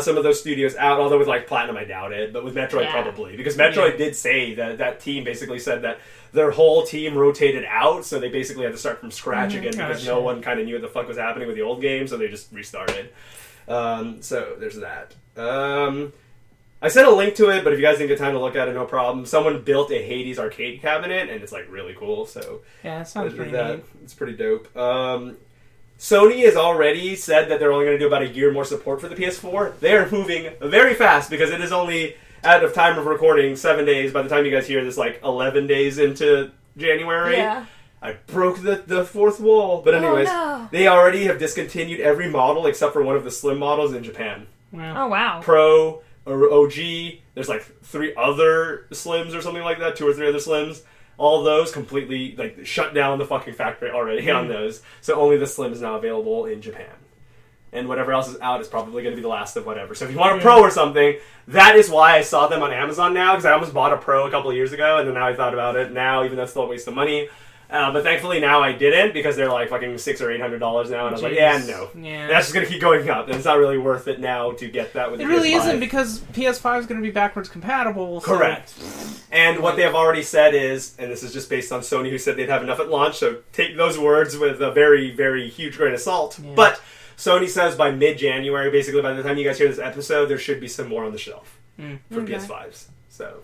some of those studios out, although with like Platinum I doubt it, but with Metroid probably. Because Metroid did say that team basically said that their whole team rotated out, so they basically had to start from scratch again because no one kind of knew what the fuck was happening with the old game, so they just restarted. So there's that. I sent a link to it, but if you guys didn't get time to look at it, no problem. Someone built a Hades arcade cabinet, and it's like really cool. So yeah, that sounds pretty neat. It's pretty dope. Sony has already said that they're only going to do about a year more support for the PS4. They are moving very fast because it is only, out of time of recording, 7 days. By the time you guys hear this, like 11 days into January. Yeah. I broke the fourth wall. But anyways, they already have discontinued every model except for one of the Slim models in Japan. Wow. Oh, wow. Pro, or OG, there's like 3 other Slims or something like that, 2 or 3 other Slims. All those completely, like, shut down the fucking factory already on those. So only the Slim is now available in Japan. And whatever else is out is probably going to be the last of whatever. So if you want a Pro or something, that is why I saw them on Amazon now, because I almost bought a Pro a couple of years ago, and then now I thought about it now, even though it's still a waste of money. But thankfully now I didn't, because they're like fucking $600 or $800 now, and I was like, no. Yeah. That's just going to keep going up, and it's not really worth it now to get that with the PS5. It really isn't, because PS5 is going to be backwards compatible. So. Correct. And what they have already said is, and this is just based on Sony, who said they'd have enough at launch, so take those words with a very, very huge grain of salt. Yeah. But Sony says by mid-January, basically by the time you guys hear this episode, there should be some more on the shelf for PS5s. So...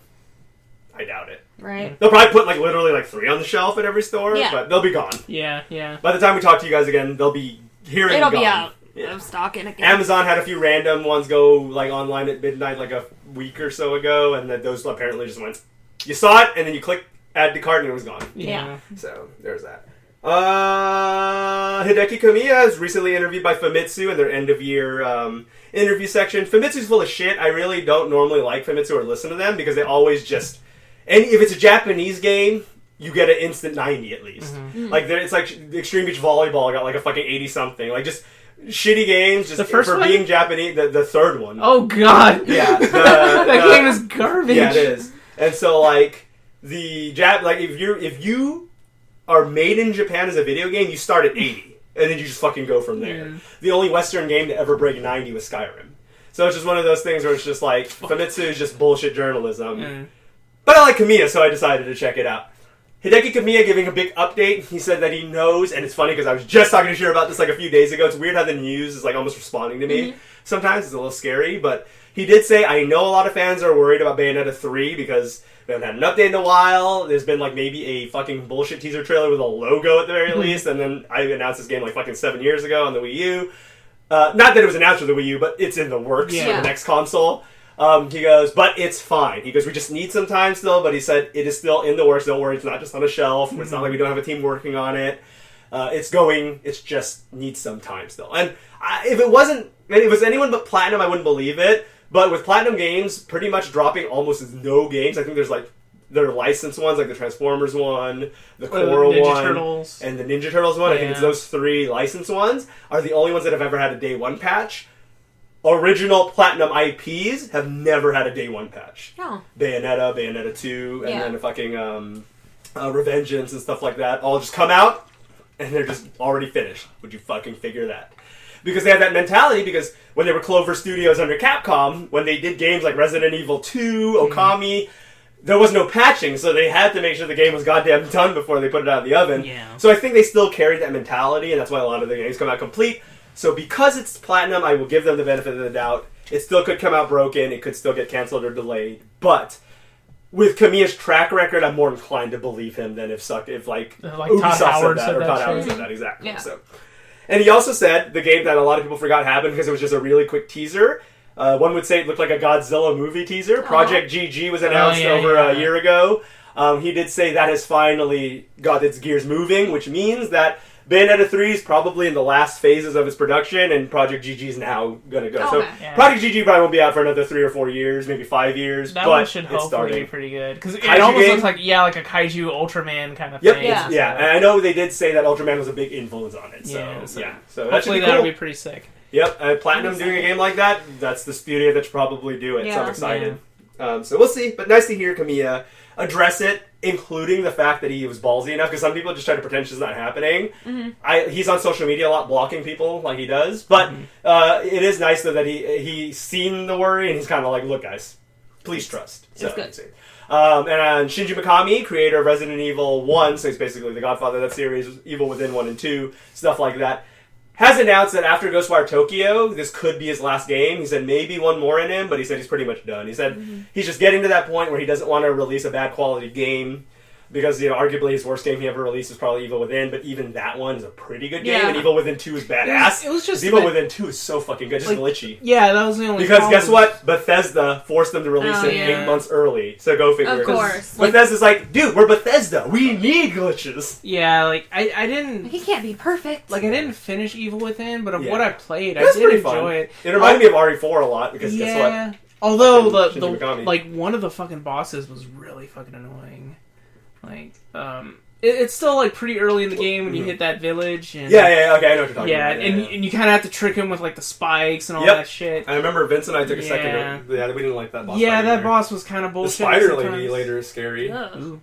I doubt it. Right. They'll probably put like literally like 3 on the shelf at every store, but they'll be gone. Yeah. By the time we talk to you guys again, they'll be here and gone. It'll be out of stock in again. Amazon had a few random ones go like online at midnight like a week or so ago, and then those apparently just went. You saw it, and then you click add to cart, and it was gone. Yeah. So there's that. Hideki Kamiya is recently interviewed by Famitsu in their end of year interview section. Famitsu's full of shit. I really don't normally like Famitsu or listen to them because they always just. And if it's a Japanese game, you get an instant 90 at least. Like it's like Extreme Beach Volleyball got like a fucking 80-something. Like just shitty games just for being Japanese. The third one. Oh god. Yeah. That game is garbage. Yeah, it is. And so like if you are made in Japan as a video game, you start at 80 and then you just fucking go from there. The only Western game to ever break 90 was Skyrim. So it's just one of those things where it's just like Famitsu is just bullshit journalism. But I like Kamiya, so I decided to check it out. Hideki Kamiya giving a big update. He said that he knows, and it's funny because I was just talking to Shira about this like a few days ago. It's weird how the news is like almost responding to me. Sometimes it's a little scary, but he did say, I know a lot of fans are worried about Bayonetta 3 because we haven't had an update in a while. There's been like maybe a fucking bullshit teaser trailer with a logo at the very least, and then I announced this game like fucking 7 years ago on the Wii U. Not that it was announced for the Wii U, but it's in the works for the next console. He goes, but it's fine. He goes, we just need some time still, but he said it is still in the works. Don't worry, it's not just on a shelf. It's not like we don't have a team working on it. It's going. It's just needs some time still. And if it was anyone but Platinum, I wouldn't believe it. But with Platinum Games pretty much dropping almost no games, I think there's like their licensed ones, like the Transformers one, the Coral one, Turtles. and the Ninja Turtles one. I think it's those 3 licensed ones are the only ones that have ever had a day 1 patch. Original Platinum IPs have never had a day 1 patch. Oh. Bayonetta 2, and then fucking Revengeance and stuff like that all just come out, and they're just already finished. Would you fucking figure that? Because they had that mentality, because when they were Clover Studios under Capcom, when they did games like Resident Evil 2, Okami, there was no patching, so they had to make sure the game was goddamn done before they put it out of the oven. Yeah. So I think they still carried that mentality, and that's why a lot of the games come out complete. So because it's Platinum, I will give them the benefit of the doubt. It still could come out broken. It could still get canceled or delayed. But with Kamiya's track record, I'm more inclined to believe him than if Todd Ubisoft Howard said that, or Todd Howard shit. said that, exactly. Yeah. So, and he also said, the game that a lot of people forgot happened because it was just a really quick teaser. One would say it looked like a Godzilla movie teaser. Project GG was announced a year ago. He did say that has finally got its gears moving, which means that Bayonetta 3 is probably in the last phases of its production, and Project GG is now going to go. Okay. So Project GG probably won't be out for another 3 or 4 years, maybe 5 years. That but one should it's hopefully starting. be pretty good. Because it Kaiju almost game? looks like, like a Kaiju Ultraman kind of Yep. thing. Yeah. And I know they did say that Ultraman was a big influence on it. So, so that should hopefully be cool. that'll be pretty sick. Yep, Platinum doing a game like that, that's the studio that should probably do it, so I'm excited. So we'll see, but nice to hear Kamiya address it, including the fact that he was ballsy enough, because some people just try to pretend it's not happening. He's on social media a lot, blocking people like he does, but it is nice though that he's seen the worry, and he's kind of like, look guys, please trust. So, it's good. And Shinji Mikami, creator of Resident Evil 1, so he's basically the godfather of that series, Evil Within 1 and 2, stuff like that, has announced that after Ghostwire Tokyo, this could be his last game. He said maybe one more in him, but he said he's pretty much done. He said he's just getting to that point where he doesn't want to release a bad quality game, because arguably his worst game he ever released is probably Evil Within, but even that one is a pretty good game, and Evil Within 2 is badass. It was just Evil Within 2 is so fucking good, just glitchy. Yeah, that was the only Because problem. guess what? Bethesda forced them to release it 8 months early, so go figure. Of course. Bethesda's like, dude, we're Bethesda. We need glitches. Yeah, I didn't... He can't be perfect. I didn't finish Evil Within, but of what I played, It was I did pretty enjoy fun. it. It reminded me of RE4 a lot, because guess what? Although Shinji Mikami. one of the fucking bosses was really fucking annoying. It's still pretty early in the game when you hit that village. And, okay, I know what you're talking about. And you kind of have to trick him with the spikes and all that shit. I remember Vince and I took a second. We didn't like that boss. Yeah, that boss was kind of bullshit. The spider lady later is scary. Ooh.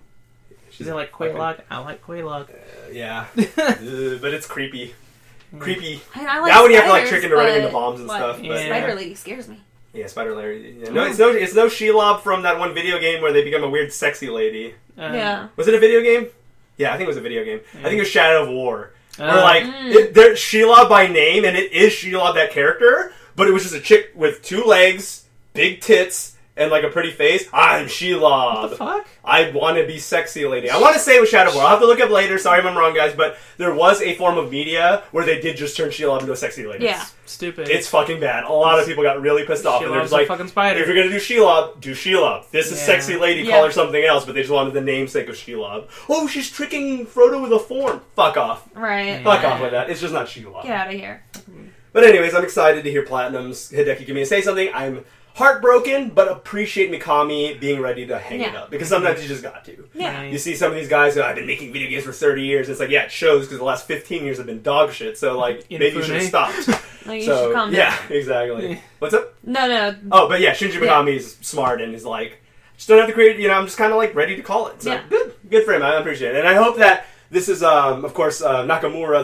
She's like Quaylock. I like Quaylock. Yeah, but it's creepy. Creepy. I like now when you have to spiders, trick into running into but bombs and stuff. But Spider Lady scares me. yeah, Spider Lady. Yeah. No, it's no Shelob from that one video game where they become a weird sexy lady. Yeah. Was it a video game? Yeah, I think it was a video game. I think it was Shadow of War. Where Mm. they're Shelob by name, and it is Shelob that character, but it was just a chick with 2 legs, big tits, and a pretty face. I'm Shelob. What the fuck? I want to be sexy lady. I want to say it was Shadow of War. I'll have to look up later. Sorry if I'm wrong, guys, but there was a form of media where they did just turn Shelob into a sexy lady. Yeah. Stupid. It's fucking bad. A lot of people got really pissed off. And they're Shelob's just a fucking spider. if you're going to do Shelob, do Shelob. This is sexy lady, call Yeah. her something else, but they just wanted the namesake of Shelob. Oh, she's tricking Frodo with a form. Fuck off. Right. Fuck off with that. It's just not Shelob. Get out of here. But anyways, I'm excited to hear Platinum's Hideki Kamiya say something. I'm heartbroken, but appreciate Mikami being ready to hang it up. Because sometimes you just got to. Yeah. You see some of these guys who I've been making video games for 30 years. It's it shows because the last 15 years have been dog shit. So, maybe you should have stopped. No, you should calm down. Yeah, exactly. What's up? No. Oh, but yeah, Shinji Mikami is smart and is just don't have to create, I'm just kind of ready to call it. So good for him. I appreciate it. And I hope that This is, of course, Nakamura,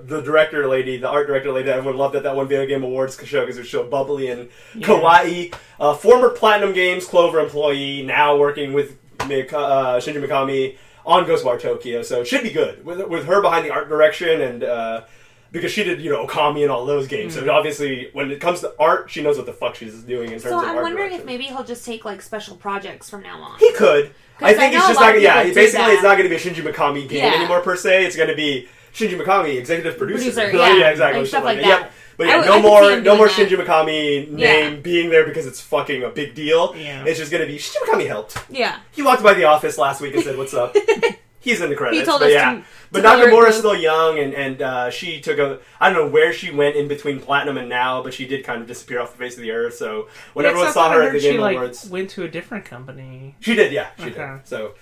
the director lady, the art director lady that everyone loved at that one Video Game Awards show because it was so bubbly and kawaii. Former Platinum Games Clover employee, now working with Shinji Mikami on Ghostwire Tokyo, so it should be good. With her behind the art direction and... because she did, Okami and all those games. So obviously, when it comes to art, she knows what the fuck she's doing in terms of art direction. So I'm wondering if maybe he'll just take, special projects from now on. He could. I think it's just not... Yeah, basically it's not going to be a Shinji Mikami game anymore, per se. It's going to be Shinji Mikami, executive producer. Yeah, exactly. Stuff like that. Yep. But no more Shinji Mikami name being there because it's fucking a big deal. Yeah. It's just going to be, Shinji Mikami helped. Yeah. He walked by the office last week and said, what's up? He's in the credits. He told us but Nakamura's still young, and she took I don't know where she went in between Platinum and now, but she did kind of disappear off the face of the earth, so when everyone saw her at the Game Awards... went to a different company. She did, she did. So,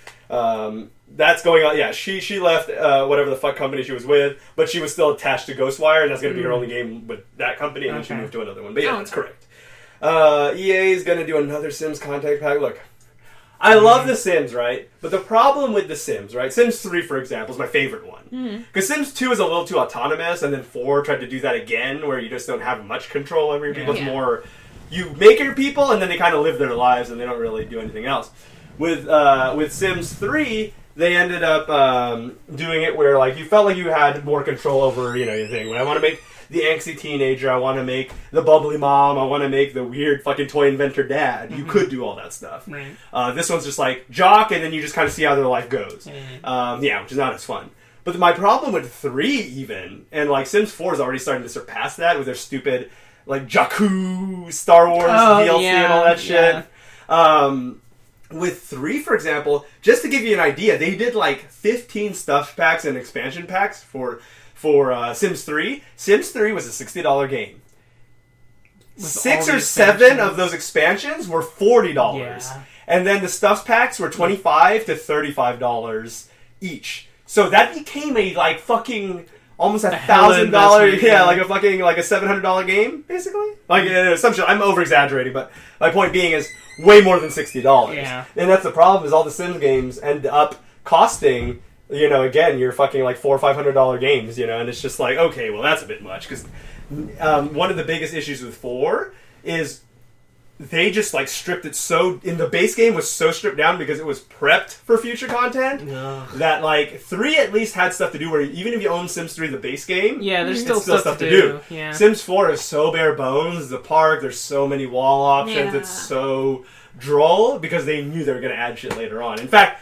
that's going on. Yeah, she left whatever the fuck company she was with, but she was still attached to Ghostwire, and that's going to be her only game with that company, and then she moved to another one. But that's correct. EA is going to do another Sims Contact Pack. Look, I love The Sims, right? But the problem with The Sims, right? Sims 3, for example, is my favorite one. Because Sims 2 is a little too autonomous, and then 4 tried to do that again, where you just don't have much control over your people. It's more, you make your people, and then they kind of live their lives, and they don't really do anything else. With Sims 3, they ended up doing it where, you felt like you had more control over, your thing. When I want to make the angsty teenager, I want to make the bubbly mom, I want to make the weird fucking toy inventor dad. You could do all that stuff. Right. This one's just jock, and then you just kind of see how their life goes. Which is not as fun. But my problem with 3 even, and Sims 4 is already starting to surpass that with their stupid Jakku Star Wars DLC and all that shit. With 3, for example, just to give you an idea, they did 15 stuff packs and expansion packs for Sims 3. Sims 3 was a $60 game. 6 or 7 of those expansions were $40. Yeah. And then the stuff packs were $25 to $35 each. So that became a fucking almost $1,000, a $700 game, basically. Some shit. I'm over exaggerating, but my point being is way more than $60. Yeah. And that's the problem, is all the Sims games end up costing, again, you're fucking $400 or $500 games, and it's just okay, well, that's a bit much, because one of the biggest issues with 4 is they just stripped it in the base game was so stripped down because it was prepped for future content that 3 at least had stuff to do where even if you own Sims 3 the base game, there's still stuff to do. Yeah. Sims 4 is so bare bones. The park, there's so many wall options. It's so droll because they knew they were going to add shit later on. In fact,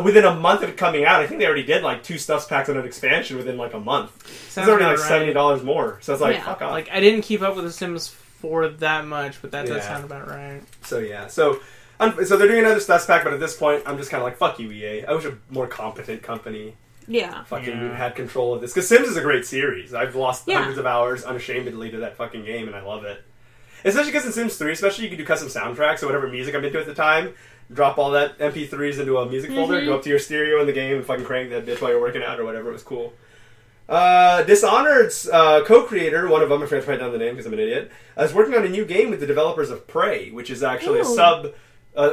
within a month of it coming out, I think they already did 2 stuff packs on an expansion within a month. It's already $70 more. So it's fuck off. I didn't keep up with the Sims 4 that much, but that does sound about right. So so they're doing another stuff pack, but at this point, I'm just kind of fuck you, EA. I wish a more competent company had control of this. Because Sims is a great series. I've lost hundreds of hours unashamedly to that fucking game, and I love it. Especially because in Sims 3, you can do custom soundtracks, so whatever music I'm into at the time, drop all that MP3s into a music folder, go up to your stereo in the game, and fucking crank that bitch while you're working out or whatever. It was cool. Dishonored's co-creator, one of them, I forgot to write down the name because I'm an idiot, is working on a new game with the developers of Prey, which is actually a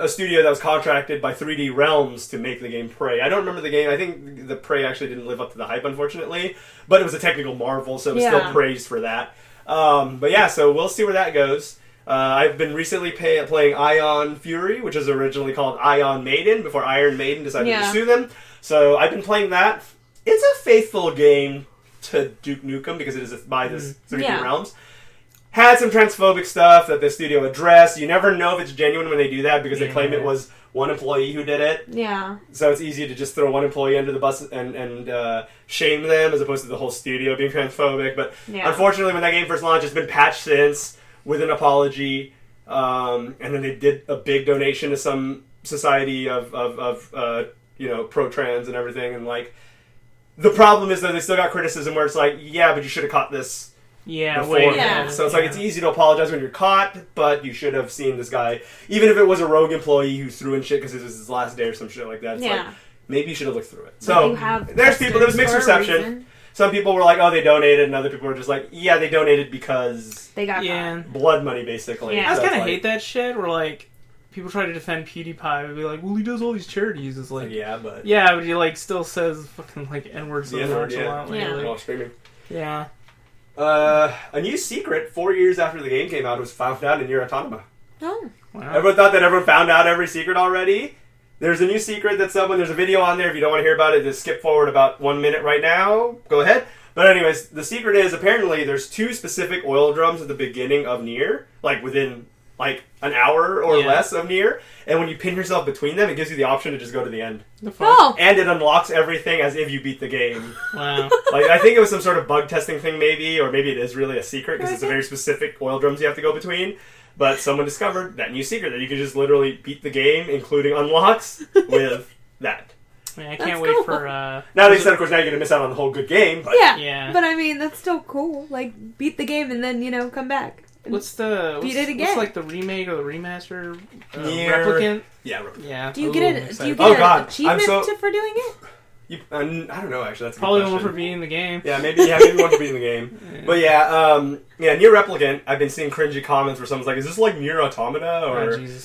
studio that was contracted by 3D Realms to make the game Prey. I don't remember the game. I think the Prey actually didn't live up to the hype, unfortunately, but it was a technical marvel, so it was still praised for that. So we'll see where that goes. I've been recently playing Ion Fury, which was originally called Ion Maiden before Iron Maiden decided to sue them. So I've been playing that. It's a faithful game to Duke Nukem because it is by this 3D Realms. Had some transphobic stuff that the studio addressed. You never know if it's genuine when they do that because they claim it was one employee who did it. Yeah. So it's easy to just throw one employee under the bus and shame them as opposed to the whole studio being transphobic. But unfortunately, when that game first launched, it's been patched since with an apology. And then they did a big donation to some society of pro-trans and everything. And the problem is that they still got criticism where it's but you should have caught this before. So it's it's easy to apologize when you're caught, but you should have seen this guy, even if it was a rogue employee who threw in shit because it was his last day or some shit like that. It's maybe you should have looked through it. So there's mixed reception. Some people were oh, they donated, and other people were just they donated because they got blood money, basically. Yeah, I was kind of hate that shit. Where people try to defend PewDiePie and be like, well, he does all these charities. It's like, but he like still says fucking like N-words so nonchalantly. Yeah. Screaming. Yeah. A new secret 4 years after the game came out was found out in Nier Automata. Oh. Wow. Everyone thought that everyone found out every secret already. There's a new secret that there's a video on there. If you don't want to hear about it, just skip forward about 1 minute right now. Go ahead. But anyways, the secret is apparently there's 2 specific oil drums at the beginning of Nier, like within like an hour or less of Nier, and when you pin yourself between them, it gives you the option to just go to the end. Oh. And it unlocks everything as if you beat the game. Wow. Like, I think it was some sort of bug testing thing maybe, or maybe it is really a secret because it's a very specific oil drums you have to go between. But someone discovered that new secret that you can just literally beat the game, including unlocks, with that. Yeah, I can't wait for... Now they said, of course, now you're going to miss out on the whole good game. But Yeah, but I mean, that's still cool. Like, beat the game and then, come back. What's like the remake or the remaster? Replicant? Yeah, Replicant. Yeah. Do you get an achievement for doing it? I don't know, actually. That's a probably good one question. for beating the game. Yeah, maybe one for beating the game. Yeah. But Nier Replicant, I've been seeing cringy comments where someone's like, is this like Nier Automata?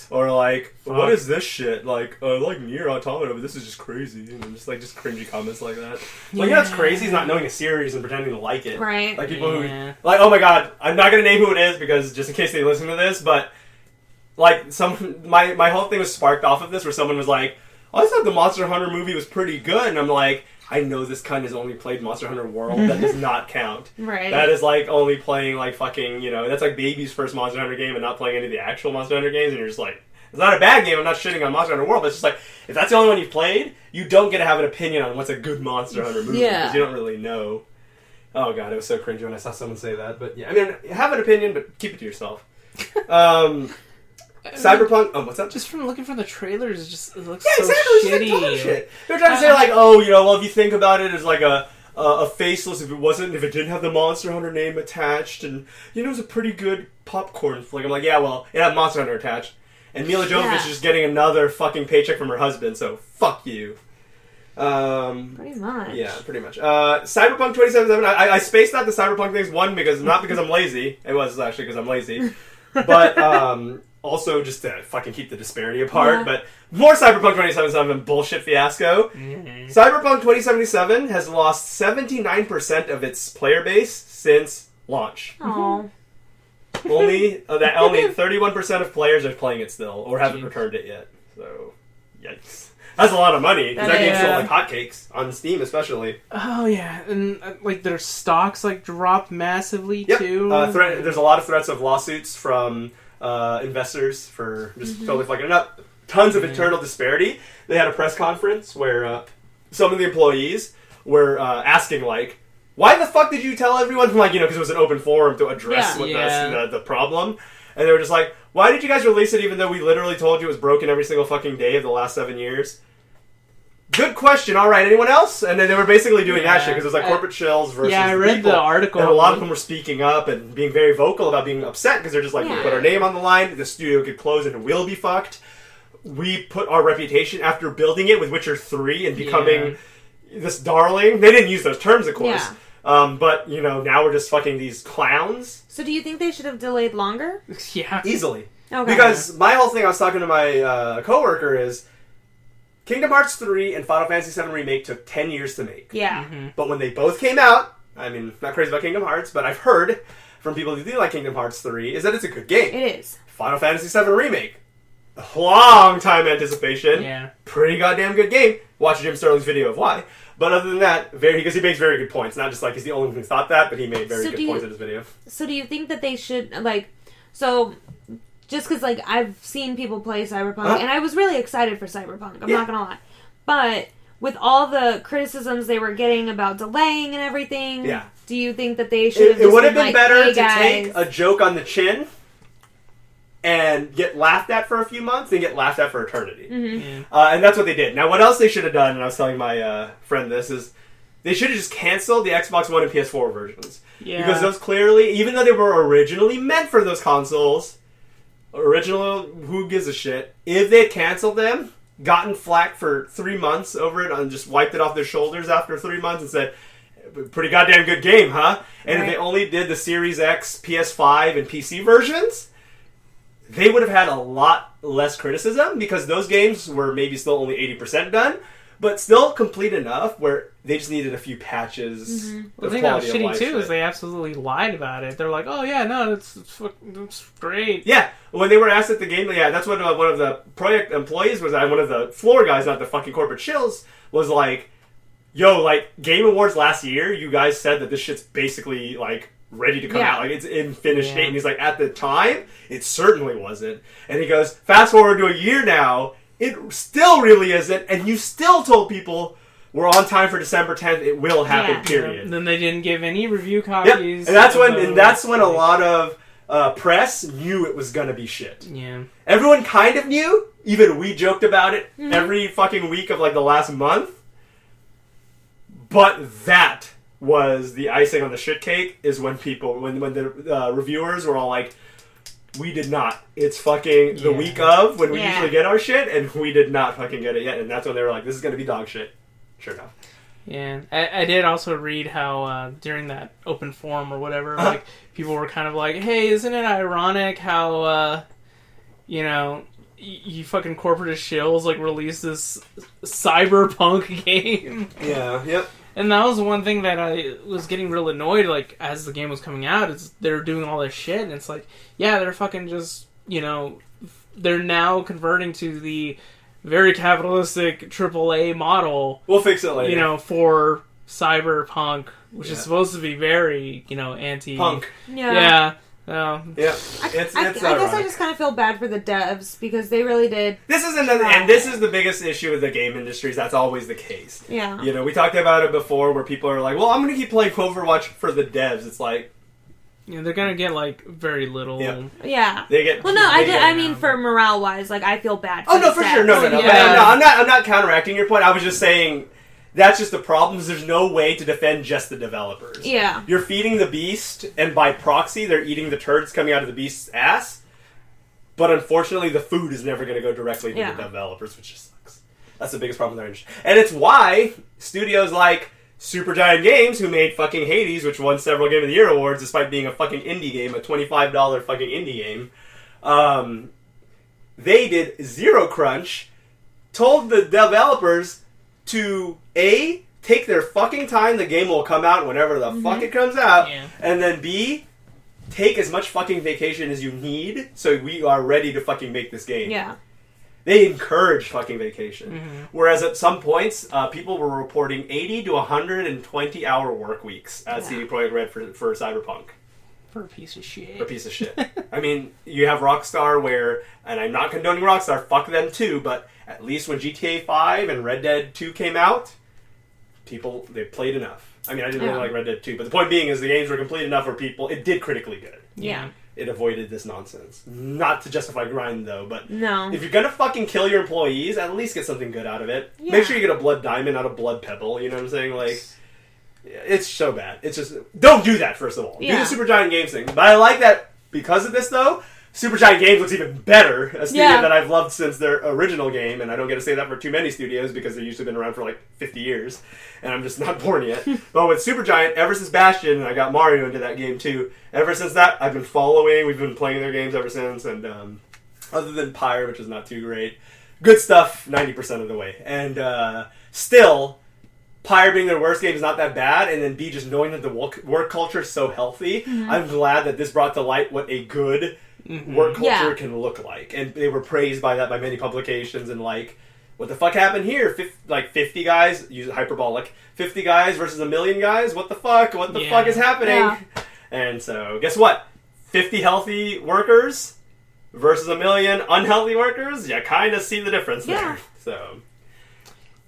Or like, what is this shit? Like, I like Nier Automata, but this is just crazy. And just cringy comments like that. Like, it's crazy is not knowing a series and pretending to like it. Right. Like, people who, like, oh my god, I'm not going to name who it is because just in case they listen to this, but, like, my whole thing was sparked off of this where someone was like, I thought the Monster Hunter movie was pretty good, and I'm like, I know this cunt has only played Monster Hunter World. That does not count. Right. That is like only playing like fucking, that's like baby's first Monster Hunter game and not playing any of the actual Monster Hunter games, and you're just like, it's not a bad game, I'm not shitting on Monster Hunter World, but it's just like, if that's the only one you've played, you don't get to have an opinion on what's a good Monster Hunter movie, because you don't really know. Oh god, it was so cringy when I saw someone say that, but yeah, I mean, have an opinion, but keep it to yourself. Cyberpunk. Oh, what's that? Just from looking for the trailers, it looks so shitty. Shit. They're trying to say like, well, if you think about it as like a faceless, if it didn't have the Monster Hunter name attached, and it was a pretty good popcorn flick. I'm like, yeah, well, it had Monster Hunter attached, and Mila Jovovich is just getting another fucking paycheck from her husband, so fuck you. Pretty much. Yeah, pretty much. Cyberpunk 2077. I spaced out the Cyberpunk things. One, not because I'm lazy. It was actually because I'm lazy, but also just to fucking keep the disparity apart. But more Cyberpunk 2077 bullshit fiasco. Mm-hmm. Cyberpunk 2077 has lost 79% of its player base since launch. Aww. Only 31% of players are playing it still or haven't returned it yet. So, yikes. That's a lot of money, because that game's sold like hotcakes, on Steam especially. Oh, yeah, and like their stocks like dropped massively, too. There's a lot of threats of lawsuits from investors for just totally fucking it up. Tons of internal disparity. They had a press conference where some of the employees were asking, like, why the fuck did you tell everyone? Like, because it was an open forum to address the problem. And they were just like, why did you guys release it even though we literally told you it was broken every single fucking day of the last 7 years? Good question. All right, anyone else? And then they were basically doing that shit because it was like corporate shells versus I read the article. And a lot of them were speaking up and being very vocal about being upset because they're just like, we put our name on the line, the studio could close and it will be fucked. We put our reputation after building it with Witcher 3 and becoming this darling. They didn't use those terms, of course. But, now we're just fucking these clowns. So do you think they should have delayed longer? Yeah. Easily. Okay. Because my whole thing I was talking to my coworker is, Kingdom Hearts 3 and Final Fantasy 7 Remake took 10 years to make. Yeah. Mm-hmm. But when they both came out, I mean, not crazy about Kingdom Hearts, but I've heard from people who do like Kingdom Hearts 3 is that it's a good game. It is. Final Fantasy 7 Remake. Long time anticipation. Yeah. Pretty goddamn good game. Watch Jim Sterling's video of why. But other than that, because he makes very good points. Not just like he's the only one who thought that, but he made very good points in his video. So do you think that they should, just because, I've seen people play Cyberpunk, and I was really excited for Cyberpunk, I'm not going to lie. But with all the criticisms they were getting about delaying and everything, do you think that they should have It would have been better to take a joke on the chin and get laughed at for a few months than get laughed at for eternity. Mm-hmm. And that's what they did. Now, what else they should have done, and I was telling my friend this, is they should have just canceled the Xbox One and PS4 versions. Yeah. Because those clearly, even though they were originally meant for those consoles, who gives a shit? If they had canceled them, gotten flack for 3 months over it, and just wiped it off their shoulders after 3 months and said, pretty goddamn good game, huh? And if they only did the Series X, PS5, and PC versions, they would have had a lot less criticism because those games were maybe still only 80% done, but still complete enough where they just needed a few patches. The thing that was shitty too is they absolutely lied about it. They're like, "Oh yeah, no, it's great." Yeah, when they were asked at the game, that's what one of the project employees was. One of the floor guys, not the fucking corporate shills, was like, "Yo, like Game Awards last year, you guys said that this shit's basically like ready to come out, like it's in finished state." And he's like, "At the time, it certainly wasn't." And he goes, "Fast forward to a year now, it still really isn't, and you still told people we're on time for December 10th. It will happen. Period." And then they didn't give any review copies. And that's when a lot of press knew it was gonna be shit. Yeah, everyone kind of knew. Even we joked about it every fucking week of like the last month. But that was the icing on the shit cake. Is when the reviewers were all like, "We did not. It's fucking the week of when we usually get our shit, and we did not fucking get it yet." And that's when they were like, "This is going to be dog shit." Sure enough. Yeah, I did also read how during that open forum or whatever, like people were kind of like, "Hey, isn't it ironic how you fucking corporate shills like release this Cyberpunk game?" Yeah. Yep. And that was one thing that I was getting real annoyed, like, as the game was coming out, is they're doing all this shit, and it's like, yeah, they're fucking just, they're now converting to the very capitalistic AAA model. We'll fix it later. For Cyberpunk, which is supposed to be very, anti-punk. Yeah. Yeah. I guess I just kind of feel bad for the devs because they really did. This is the biggest issue with the game industry. That's always the case. Yeah. We talked about it before, where people are like, "Well, I'm going to keep playing Overwatch for the devs." It's like, they're gonna get like very little. Yeah. They get. Well, no, I mean, for morale wise, like I feel bad. For no, for sure, no. I'm not counteracting your point. I was just saying. That's just the problem. There's no way to defend just the developers. Yeah. You're feeding the beast, and by proxy, they're eating the turds coming out of the beast's ass. But unfortunately, the food is never going to go directly to the developers, which just sucks. That's the biggest problem in their industry. And it's why studios like Supergiant Games, who made fucking Hades, which won several Game of the Year awards, despite being a fucking indie game, a $25 fucking indie game, they did zero crunch, told the developers to take their fucking time. The game will come out whenever the fuck it comes out, and then B, take as much fucking vacation as you need, so we are ready to fucking make this game. Yeah. They encouraged fucking vacation, whereas at some points, people were reporting 80 to 120 hour work weeks at CD Projekt Red for Cyberpunk. For a piece of shit. I mean, you have Rockstar and I'm not condoning Rockstar, fuck them too, but at least when GTA 5 and Red Dead 2 came out, they played enough. I mean, I didn't really like Red Dead 2, but the point being is the games were complete enough where it did critically good. Yeah. It avoided this nonsense. Not to justify grind, though, but no. If you're gonna fucking kill your employees, at least get something good out of it. Yeah. Make sure you get a blood diamond, not a blood pebble, you know what I'm saying? Like, it's so bad. It's just, don't do that, first of all. Do the Supergiant Games thing. But I like that because of this, though, Supergiant Games looks even better. A studio that I've loved since their original game, and I don't get to say that for too many studios because they've usually been around for like 50 years, and I'm just not born yet. But with Supergiant, ever since Bastion, and I got Mario into that game too, ever since that, I've been following, we've been playing their games ever since, and other than Pyre, which is not too great, good stuff 90% of the way. And still, Pyre being their worst game is not that bad, and then B, just knowing that the work culture is so healthy, I'm glad that this brought to light what a good work culture can look like. And they were praised by that by many publications, and like, what the fuck happened here? 50 guys, use it hyperbolic, 50 guys versus 1 million guys? What the fuck? What the fuck is happening? Yeah. And so, guess what? 50 healthy workers versus 1 million unhealthy workers? You kind of see the difference there. So...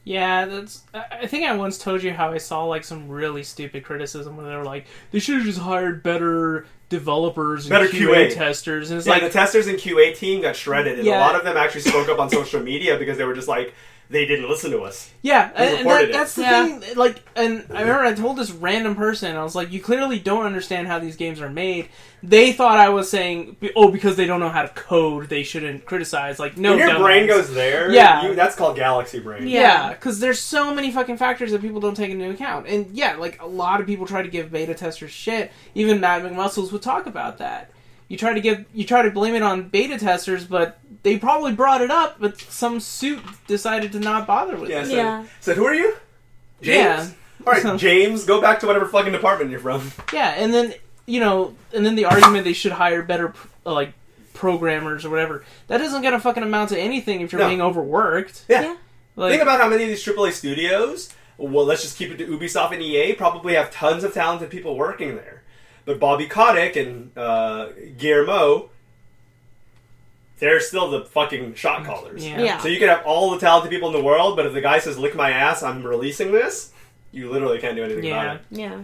Yeah, I think I once told you how I saw like some really stupid criticism where they were like, they should have just hired better developers and better QA testers. And it's like the testers and QA team got shredded, and a lot of them actually spoke up on social media because they were just like, they didn't listen to us. Yeah, and that's the thing. Like, and I remember I told this random person, I was like, you clearly don't understand how these games are made. They thought I was saying, because they don't know how to code, they shouldn't criticize. Like, no, when your brain goes there, that's called galaxy brain. Yeah, because there's so many fucking factors that people don't take into account. And like, a lot of people try to give beta testers shit. Even Matt McMuscles would talk about that. you try to blame it on beta testers, but they probably brought it up, but some suit decided to not bother with it. So who are you? James? Yeah. All right, James, go back to whatever fucking department you're from. Yeah, and then, the argument they should hire better, programmers or whatever, that isn't going to fucking amount to anything if you're being overworked. Yeah. Think about how many of these AAA studios, well, let's just keep it to Ubisoft and EA, probably have tons of talented people working there. But Bobby Kotick and Guillermo, they're still the fucking shot callers. Yeah. So you can have all the talented people in the world, but if the guy says, lick my ass, I'm releasing this, you literally can't do anything about it. Yeah.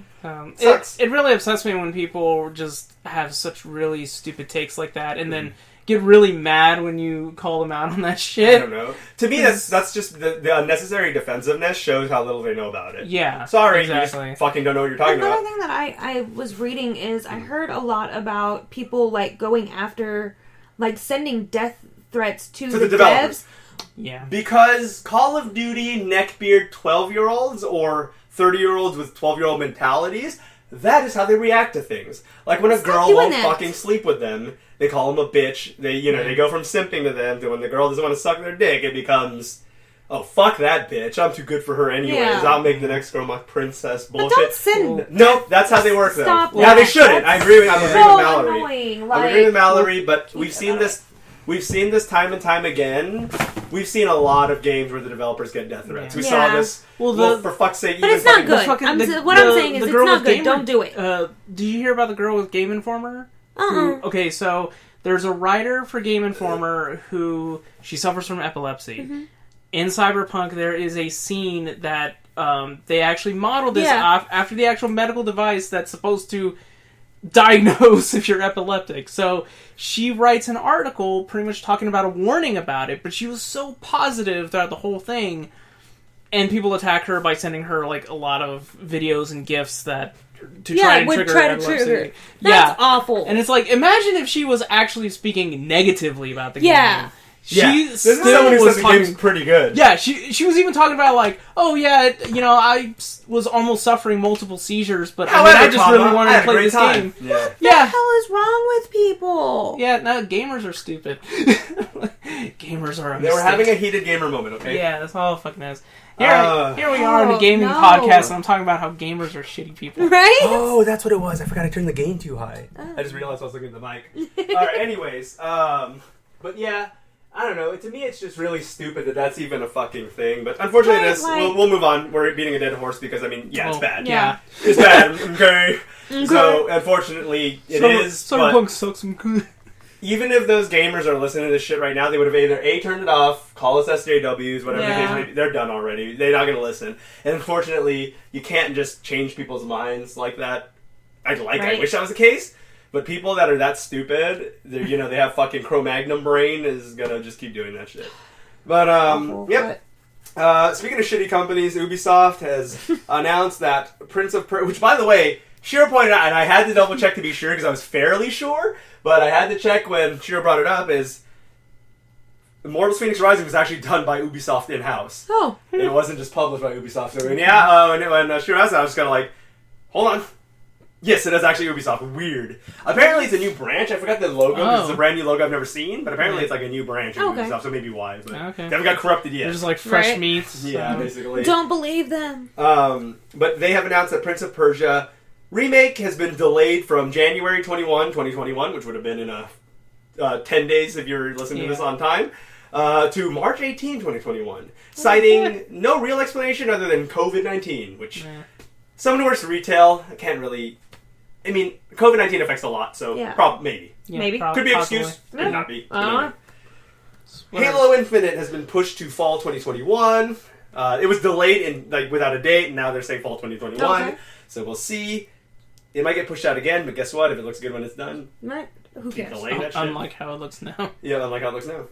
It really upsets me when people just have such really stupid takes like that, and then get really mad when you call them out on that shit. I don't know. To me, that's just the unnecessary defensive shows how little they know about it. Yeah. Sorry, exactly. you just fucking don't know what you're talking about. Another thing that I was reading is I heard a lot about people, going after, sending death threats to the developers. devs. Yeah. Because Call of Duty neckbeard 12-year-olds or 30-year-olds with 12-year-old mentalities, that is how they react to things. Like when a girl won't fucking sleep with them, they call them a bitch. They, they go from simping to them to when the girl doesn't want to suck their dick, it becomes, oh, fuck that bitch. I'm too good for her anyways. Yeah. I'll make the next girl my princess bullshit. But don't send... No, that's how they work, though. Stop Now, they that. shouldn't. That's I'm agreeing with Mallory. annoying. I'm agreeing with Mallory, but we've seen this. We've seen this time and time again. We've seen a lot of games where the developers get death threats. We saw this. Well, for fuck's sake, but it's not good. What I'm saying is it's not good. Don't do it. Did you hear about the girl with Game Informer? Okay, so there's a writer for Game Informer who she suffers from epilepsy. Mm-hmm. In Cyberpunk, there is a scene that they actually modeled this after the actual medical device that's supposed to diagnose if you're epileptic. So she writes an article pretty much talking about a warning about it, but she was so positive throughout the whole thing, and people attack her by sending her a lot of videos and GIFs that try to trigger. That's awful. And it's imagine if she was actually speaking negatively about the game. This is someone who says the game's pretty good. Yeah, she was even talking about I was almost suffering multiple seizures, but I just really wanted to play this game. Yeah. What the hell is wrong with people? Yeah, no, gamers are stupid. Gamers are a mistake. They were having a heated gamer moment, okay? Yeah, that's all it fucking is. Here we are in a gaming podcast, and I'm talking about how gamers are shitty people. Right? Oh, that's what it was. I forgot I turned the gain too high. I just realized I was looking at the mic. Alright, anyways. But yeah, I don't know. To me, it's just really stupid that that's even a fucking thing. But unfortunately, we'll move on. We're beating a dead horse because, it's bad. Yeah. It's bad, okay? So, unfortunately, it is. Cyberpunk sucks and good. Even if those gamers are listening to this shit right now, they would have either A, turned it off, call us SJWs, whatever the case may be. They're done already. They're not going to listen. And unfortunately, you can't just change people's minds like that. I wish that was the case. But people that are that stupid, they have fucking Cro-Magnon brain, is gonna just keep doing that shit. But, yep. Speaking of shitty companies, Ubisoft has announced that Prince of Persia, which, by the way, Shiro pointed out, and I had to double check to be sure, because I was fairly sure, but I had to check when Shiro brought it up, is Immortals Phoenix Rising was actually done by Ubisoft in-house. Oh. It wasn't just published by Ubisoft. So, when Shiro asked that, I was just kind of hold on. Yes, it is actually Ubisoft. Weird. Apparently, it's a new branch. I forgot the logo. It's a brand new logo I've never seen, but apparently it's a new branch of Ubisoft, so maybe why. But they haven't got corrupted yet. They're just fresh meats. Yeah, basically. Don't believe them. But they have announced that Prince of Persia remake has been delayed from January 21, 2021, which would have been in 10 days if you're listening to this on time, to March 18, 2021, citing no real explanation other than COVID-19, which someone who works retail, I can't really... COVID-19 affects a lot, so maybe. Yeah, maybe. Could be an excuse. Could not be. Halo Infinite has been pushed to fall 2021. It was delayed without a date, and now they're saying fall 2021. Okay. So we'll see. It might get pushed out again, but guess what? If it looks good when it's done, who cares? Unlike how it looks now. Yeah, unlike how it looks now.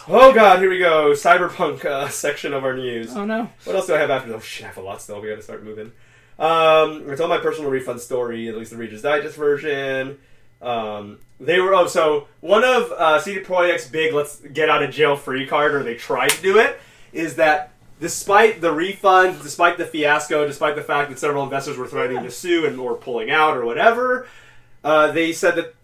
Oh god, here we go. Cyberpunk section of our news. Oh no. What else do I have after? Oh shit, I have a lot still. We gotta start moving. I told my personal refund story, at least the Regis Digest version. They were so one of CD Projekt's big let's get out of jail free card, or they tried to do it, is that despite the refund, despite the fiasco, despite the fact that several investors were threatening to sue or pulling out or whatever, They said that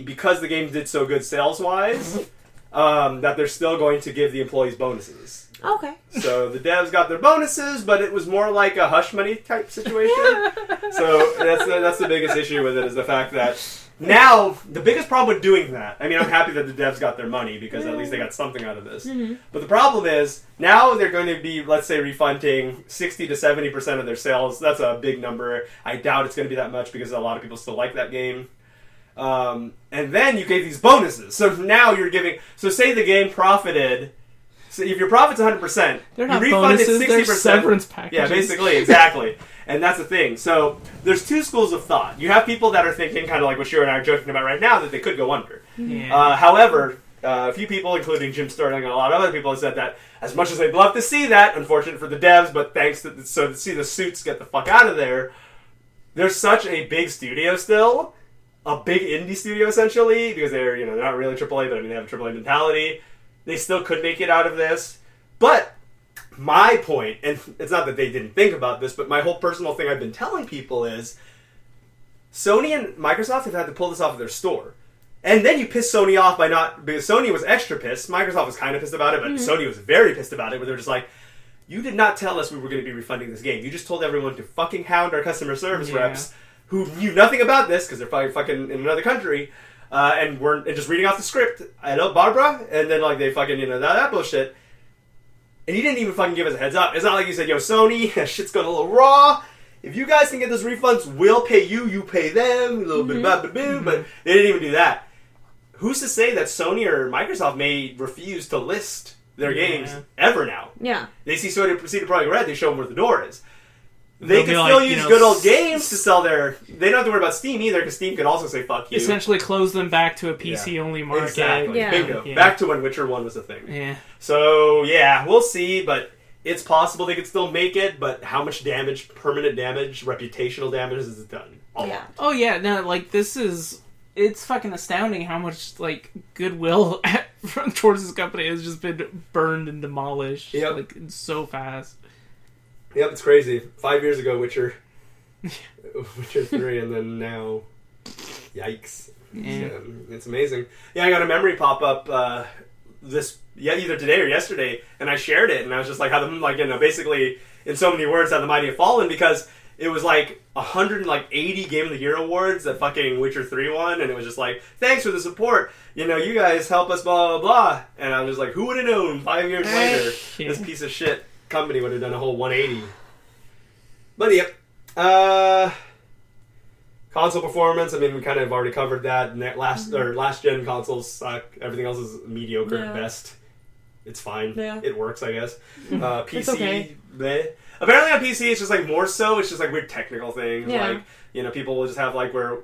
because the game did so good sales-wise, that they're still going to give the employees bonuses. Okay. So the devs got their bonuses, but it was more like a hush money type situation. So that's the biggest issue with it, is the fact that now the biggest problem with doing that. I mean, I'm happy that the devs got their money because at least they got something out of this. Mm-hmm. But the problem is now they're going to be, let's say, refunding 60 to 70% of their sales. That's a big number. I doubt it's going to be that much because a lot of people still like that game. And then you gave these bonuses. So now you're giving. So say the game profited. So if your profit's 100%, they're not you refunded bonuses, 60%. they're severance packages. Yeah, basically, exactly. And that's the thing. So there's two schools of thought. You have people that are thinking, kind of like what Shiro and I are joking about right now, that they could go under. Yeah. However, a few people, including Jim Sterling and a lot of other people, have said that as much as they'd love to see that, unfortunate for the devs, but thanks to see the suits get the fuck out of there, there's such a big studio still, a big indie studio essentially, because they're not really AAA, but I mean they have a AAA mentality. They still could make it out of this. But my point, and it's not that they didn't think about this, but my whole personal thing I've been telling people is Sony and Microsoft have had to pull this off of their store. And then you piss Sony off because Sony was extra pissed. Microsoft was kind of pissed about it, but Sony was very pissed about it, where they're just like, you did not tell us we were going to be refunding this game. You just told everyone to fucking hound our customer service reps who knew nothing about this because they're probably fucking in another country. And we're just reading off the script. I know Barbara, and then they fucking that bullshit. And you didn't even fucking give us a heads up. It's not like you said, "Yo, Sony, shit's going a little raw. If you guys can get those refunds, we'll pay you. You pay them. A little bit, but they didn't even do that. Who's to say that Sony or Microsoft may refuse to list their games ever now? Yeah, they see CD Projekt Red. They show them where the door is. They can still use good old games to sell their... They don't have to worry about Steam either, because Steam could also say, fuck you. Essentially close them back to a PC-only market. Exactly. Yeah. Bingo. Yeah. Back to when Witcher 1 was a thing. Yeah. So, yeah, we'll see, but it's possible they could still make it, but how much damage, permanent damage, reputational damage is it done? Oh, yeah, no, this is... It's fucking astounding how much, goodwill towards this company has just been burned and demolished. Yep. So fast. Yep, it's crazy. 5 years ago, Witcher 3, and then now, yikes. Yeah. It's amazing. Yeah, I got a memory pop up either today or yesterday, and I shared it, and I was just like, basically, in so many words, how the mighty have fallen, because it was 180 Game of the Year awards that fucking Witcher 3 won, and it was just like, thanks for the support. You guys help us, blah, blah, blah. And I was just like, who would have known 5 years later this piece of shit company would have done a whole 180. But yep. Console performance, I mean, we kind of already covered that. Last gen consoles suck. Everything else is mediocre at best. It's fine. Yeah. It works, I guess. PC, it's okay. Bleh. Apparently on PC it's just more so, it's just weird technical things. Yeah. People will just have where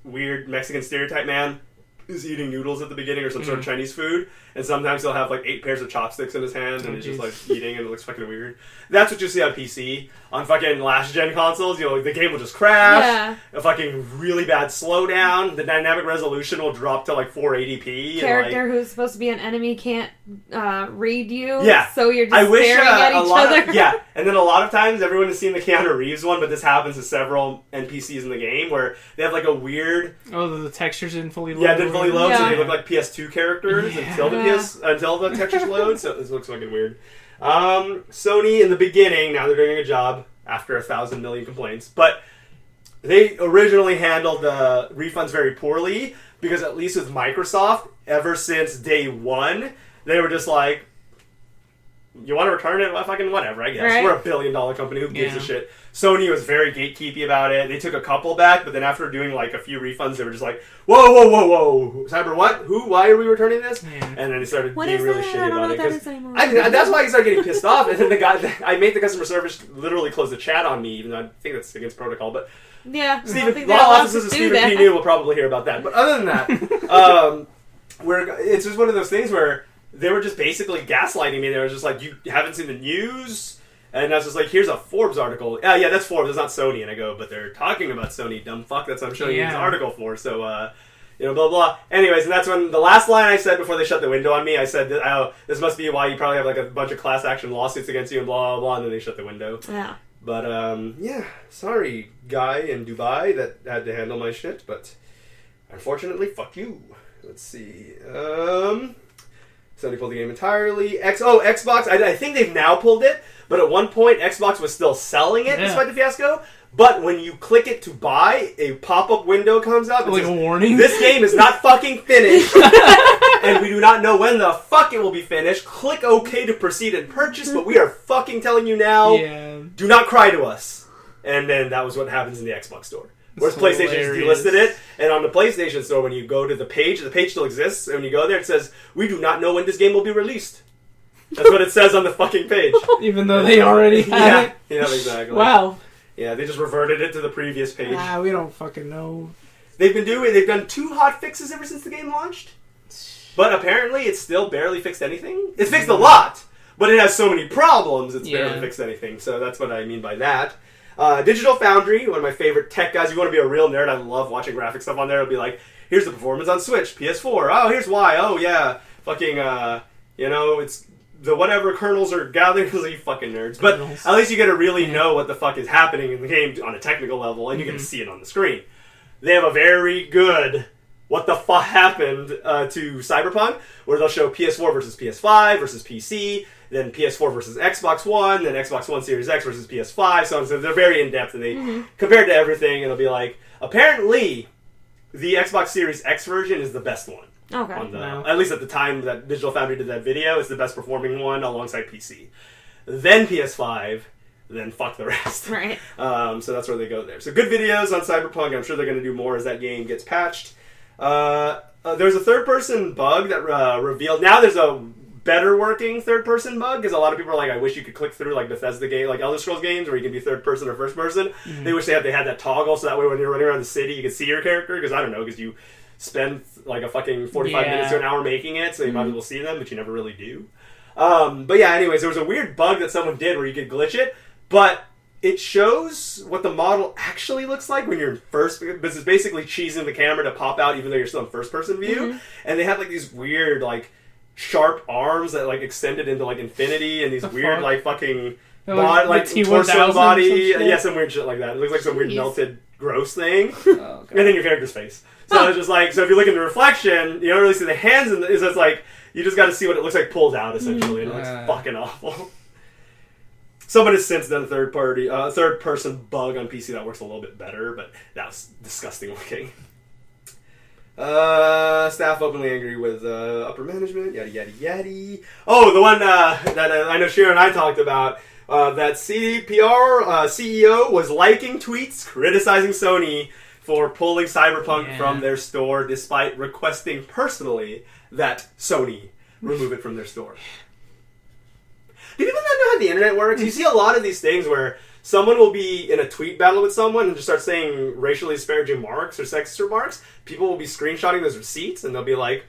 weird Mexican stereotype man is eating noodles at the beginning or some sort of Chinese food, and sometimes he'll have 8 pairs of chopsticks in his hand and he's just eating, and it looks fucking weird. That's what you see on PC. On fucking last gen consoles, the game will just crash. A fucking really bad slowdown. The dynamic resolution will drop to 480p. Character who's supposed to be an enemy can't read you. Yeah. So you're just staring at each other. Yeah. And then a lot of times, everyone has seen the Keanu Reeves one, but this happens to several NPCs in the game where they have a weird... Oh, the textures didn't fully load. Yeah, didn't fully load, so they look like PS2 characters until the textures load, so this looks fucking weird. Sony in the beginning, now they're doing a good job after 1,000 million complaints, but they originally handled the refunds very poorly, because at least with Microsoft, ever since day one, they were just like, you want to return it? Well, fucking whatever, I guess. Right. We're a $1 billion company. Who gives a shit? Sony was very gatekeepy about it. They took a couple back, but then after doing a few refunds, they were just like, whoa. Cyber what? Who? Why are we returning this? Yeah. And then they started What being is really that? shitty I don't about know it. what that is anymore. That's why I started getting pissed off. And then the guy, I made the customer service literally close the chat on me, even though I think that's against protocol. But yeah, law offices of Stephen P. New will probably hear about that. But other than that, it's just one of those things where they were just basically gaslighting me. They were just like, you haven't seen the news? And I was just like, here's a Forbes article. Yeah, that's Forbes. It's not Sony. And I go, but they're talking about Sony, dumb fuck. That's what I'm showing you this article for. So, blah, blah. Anyways, and that's when the last line I said before they shut the window on me, I said, this must be why you probably have a bunch of class action lawsuits against you and blah, blah, blah. And then they shut the window. Yeah. But, yeah, sorry, guy in Dubai that had to handle my shit, but unfortunately, fuck you. Let's see. Sony pulled the game entirely. Xbox, I think they've now pulled it, but at one point, Xbox was still selling it despite the fiasco. But when you click it to buy, a pop-up window comes up. Like a warning? This game is not fucking finished. And we do not know when the fuck it will be finished. Click OK to proceed and purchase, but we are fucking telling you now, do not cry to us. And then that was what happens in the Xbox store. Whereas PlayStation just delisted it, and on the PlayStation store, when you go to the page still exists, and when you go there, it says, we do not know when this game will be released. That's what it says on the fucking page. Even though they already had it? Yeah, exactly. Wow. Yeah, they just reverted it to the previous page. We don't fucking know. They've done 2 hot fixes ever since the game launched. But apparently it's still barely fixed anything. It's fixed a lot, but it has so many problems it's barely fixed anything. So that's what I mean by that. Digital Foundry, one of my favorite tech guys. You want to be a real nerd, I love watching graphic stuff on there. It'll be like, here's the performance on Switch, PS4. Oh, here's why. Oh, yeah. Fucking, it's the whatever kernels are gathering because you fucking nerds. But at least you get to really know what the fuck is happening in the game on a technical level, and you get to see it on the screen. They have a very good what the fuck happened to Cyberpunk, where they'll show PS4 versus PS5 versus PC, then PS4 versus Xbox One, then Xbox One Series X versus PS5, so on. So they're very in-depth, and they compared to everything, and it'll be like, apparently, the Xbox Series X version is the best one. Okay. At least at the time that Digital Foundry did that video, it's the best performing one alongside PC. Then PS5, then fuck the rest. Right. So that's where they go there. So good videos on Cyberpunk. I'm sure they're going to do more as that game gets patched. There's a third-person bug that revealed... Now there's a better working third-person bug, because a lot of people are like, I wish you could click through like Bethesda game, like Elder Scrolls games, where you can be third-person or first-person. They wish they had that toggle, so that way when you're running around the city, you can see your character, because I don't know, because you spend like a fucking 45 minutes to an hour making it, so you might as well see them, but you never really do. But yeah, anyways, there was a weird bug that someone did where you could glitch it, but it shows what the model actually looks like when you're in first, because it's basically cheesing the camera to pop out even though you're still in first person view. And they had like these weird like sharp arms that like extended into like infinity, and these weird like fucking torso body. Yeah, some weird shit like that. It looks like some weird melted gross thing. And then your character's face. So it's just like, so if you look in the reflection, you don't really see the hands, and it's like, you just got to see what it looks like pulled out, essentially, and it looks fucking awful. Someone has since done a third-person bug on PC that works a little bit better, but that was disgusting looking. Staff openly angry with upper management, yada yada yada. Oh, the one that I know Shira and I talked about, that CPR CEO was liking tweets criticizing Sony for pulling Cyberpunk from their store, despite requesting personally that Sony remove it from their store. Do people not know how the internet works? You see a lot of these things where someone will be in a tweet battle with someone and just start saying racially disparaging remarks or sexist remarks. People will be screenshotting those receipts, and they'll be like,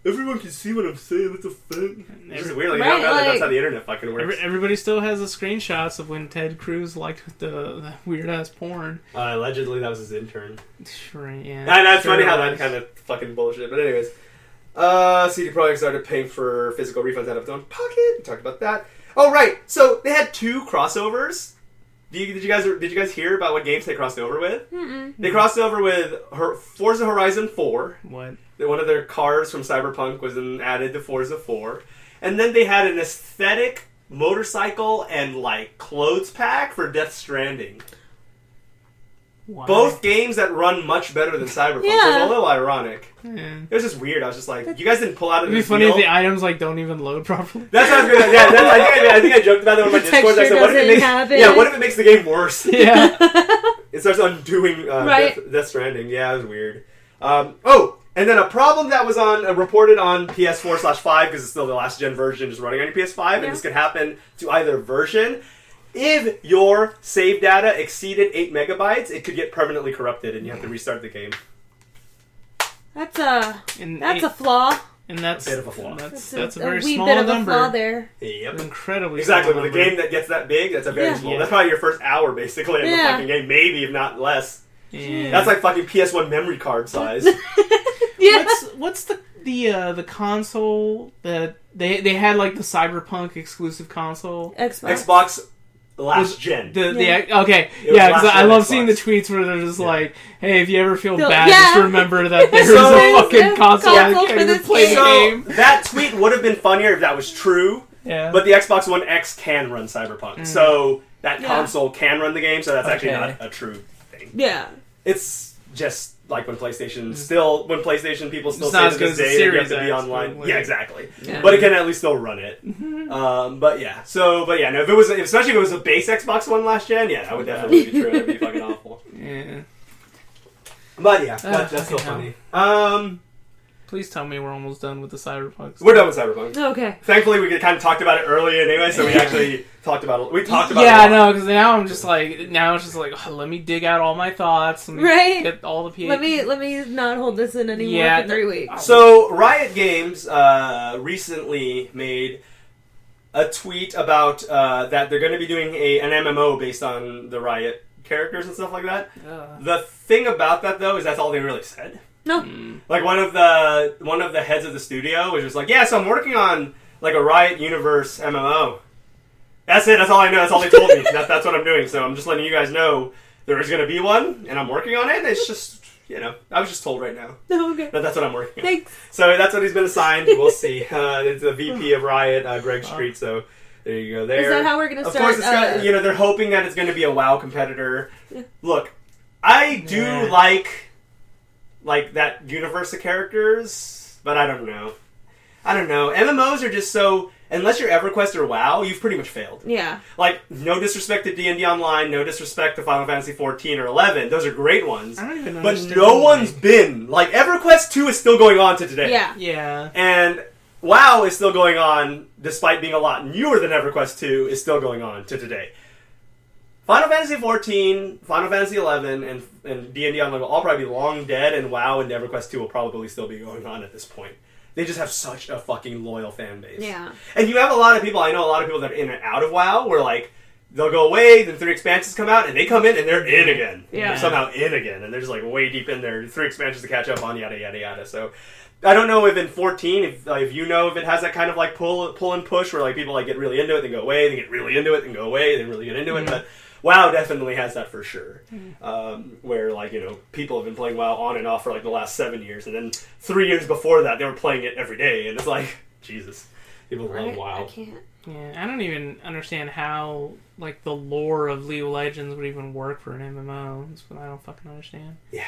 everyone can see what I'm saying, what the fuck? It's just weird, like, you don't know that that's how the internet fucking works. Everybody still has the screenshots of when Ted Cruz liked the weird-ass porn. Allegedly, that was his intern. Sure, yeah. And that's funny how that kind of fucking bullshit, but anyways. CD Projekt started paying for physical refunds out of its own pocket. We talked about that. Oh, right. So they had 2 crossovers. Did you guys hear about what games they crossed over with? Mm-mm. They crossed over with Forza Horizon 4. What? One of their cars from Cyberpunk was added to Forza 4. And then they had an aesthetic motorcycle and like clothes pack for Death Stranding. Why? Both games that run much better than Cyberpunk. So it's a little ironic. Yeah. It was just weird. I was just like, you guys didn't pull out of this It'd be funny deal? if the items like don't even load properly. That's what I was going to say. Yeah, I think I joked about that on my Discord. I said, what if it makes the game worse? Yeah. It starts undoing Death Stranding. Yeah, it was weird. And then a problem that was reported on PS4/5, because it's still the last gen version just running on your PS5, and this could happen to either version. If your save data exceeded 8 megabytes, it could get permanently corrupted, and you have to restart the game. That's a flaw. And that's a bit of a flaw. That's a very wee small bit of number. a flaw there. Yep. Incredibly exactly. small With a number. game that gets that big, that's a very small. Yeah. That's probably your first hour, basically, in the fucking game. Maybe, if not less. Yeah. That's like fucking PS1 memory card size. What's the console that they had, like the Cyberpunk exclusive console? Xbox. last gen. Okay, It was yeah, because last I gen love Xbox. seeing the tweets where they're just like, "Hey, if you ever feel They'll- bad, yeah. just remember that there's So- a fucking console console you for can't even this play the So game." that tweet would have been funnier if that was true. Yeah, But the Xbox One X can run Cyberpunk, so that Yeah. console can run the game. So that's actually Okay. not a true thing. Yeah. It's just like when PlayStation people still It's say not to as good this as the day that you have Series to be X, online. probably. Yeah, exactly. Yeah. But it can at least still run it. But yeah, no, if it was, especially if it was a base Xbox One last gen, yeah, that would definitely be true. That'd be fucking awful. yeah. But yeah, that's still fucking funny. Please tell me we're almost done with the Cyberpunk. We're done with Cyberpunk. Okay. Thankfully, we kind of talked about it earlier anyway, so we actually talked about it. Yeah, I know, because now I'm just like, oh, let me dig out all my thoughts. Let me Right. get all the PA. Let me not hold this in anymore Yeah, for 3 weeks. So, Riot Games recently made a tweet about that they're going to be doing an MMO based on the Riot characters and stuff like that. The thing about that, though, is that's all they really said. No. Like, one of the heads of the studio was just like, yeah, so I'm working on, like, a Riot Universe MMO. That's it. That's all I know. That's all they told me. That's what I'm doing. So I'm just letting you guys know there is going to be one, and I'm working on it. It's just, I was just told right now Okay. that's what I'm working on. Thanks. So that's what he's been assigned. We'll see. It's the VP of Riot, Greg Street. So there you go. There. Is that how we're gonna Of start? course, it's got, they're hoping that it's going to be a WoW competitor. Look, I do like that universe of characters, but I don't know. MMOs are just so, unless you're EverQuest or WoW, you've pretty much failed. Yeah. Like, no disrespect to D&D Online, no disrespect to Final Fantasy 14 or 11. Those are great ones. I don't even But understand. no one's been. Like, EverQuest 2 is still going on to today. Yeah. Yeah. And WoW is still going on, despite being a lot newer than EverQuest 2, is still going on to today. Final Fantasy 14, Final Fantasy 11, and D&D Online will all probably be long dead, and WoW and EverQuest 2 will probably still be going on at this point. They just have such a fucking loyal fan base. Yeah. And you have a lot of people, I know a lot of people that are in and out of WoW, where like, they'll go away, then 3 expansions come out, and they come in and they're in again. Yeah. They're somehow in again, and they're just like way deep in there. 3 expansions to catch up on, yada, yada, yada. So, I don't know if in 14, if you know if it has that kind of like pull and push, where like people like get really into it, then go away, then get really into it, then go away, then really get into it, but WoW definitely has that for sure. Where, like, people have been playing WoW on and off for, like, the last 7 years. And then 3 years before that, they were playing it every day. And it's like, Jesus. People love WoW. I can't. Yeah, I don't even understand how, like, the lore of League of Legends would even work for an MMO. That's what I don't fucking understand. Yeah,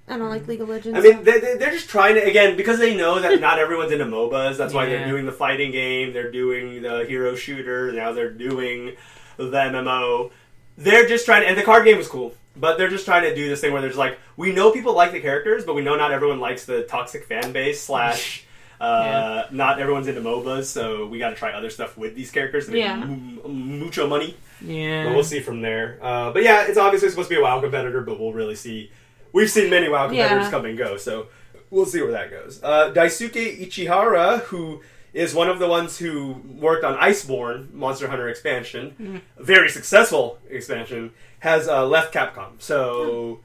I don't like League of Legends. I mean, they're just trying to, again, because they know that not everyone's into MOBAs. That's why they're Yeah. doing the fighting game. They're doing the hero shooter. Now they're doing the MMO. They're just trying to, and the card game was cool, but they're just trying to do this thing where there's like, we know people like the characters, but we know not everyone likes the toxic fan base / not everyone's into MOBAs, so we got to try other stuff with these characters to make mucho money. Yeah. But we'll see from there. But yeah, it's obviously supposed to be a WoW competitor, but we'll really see. We've seen many WoW competitors come and go, so we'll see where that goes. Daisuke Ichihara, who is one of the ones who worked on Iceborne, Monster Hunter expansion, a very successful expansion, has left Capcom. So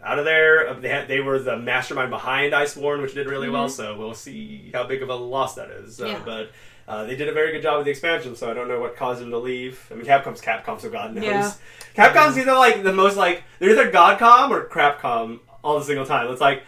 out of there, they were the mastermind behind Iceborne, which did really well, so we'll see how big of a loss that is. But they did a very good job with the expansion, so I don't know what caused them to leave. I mean, Capcom's Capcom, so God knows. Yeah. Capcom's either like the most like, they're either Godcom or Crapcom all the single time. It's like,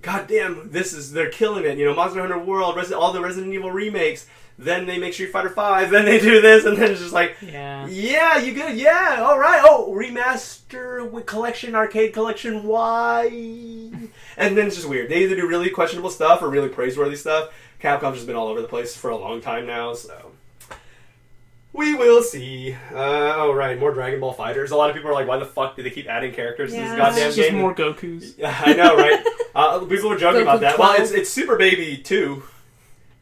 God damn, they're killing it. Monster Hunter World, all the Resident Evil remakes. Then they make Street Fighter 5. Then they do this, and then it's just like, yeah, you good? Yeah, all right. Oh, remaster with collection, arcade collection. Why? And then it's just weird. They either do really questionable stuff or really praiseworthy stuff. Capcom's just been all over the place for a long time now, so we will see. Oh, right, more Dragon Ball Fighters. A lot of people are like, why the fuck do they keep adding characters to this goddamn It's just game? more Gokus. I know, right? People were joking about Goku that. 12. Well, it's Super Baby 2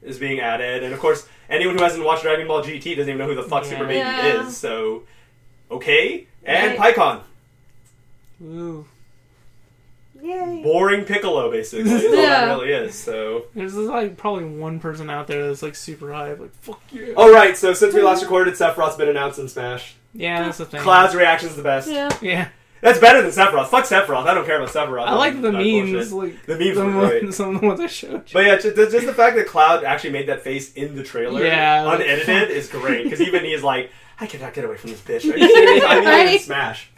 is being added, and of course, anyone who hasn't watched Dragon Ball GT doesn't even know who the fuck Super Baby is, so okay. And Pikkon. Ooh. Yay. Boring Piccolo, basically, is all that really is, so... There's like probably one person out there that's like super hype, like, fuck yeah. Oh, right, so since we last recorded, Sephiroth's been announced in Smash. Yeah, that's the thing. Cloud's reaction's the best. Yeah. Yeah. That's better than Sephiroth. Fuck Sephiroth. I don't care about Sephiroth. I like the memes. Like, the memes were great. Some of the ones I showed you. But yeah, just the fact that Cloud actually made that face in the trailer, unedited, is great. Because even he's like, I cannot get away from this bitch. Are you serious? I mean, in Smash.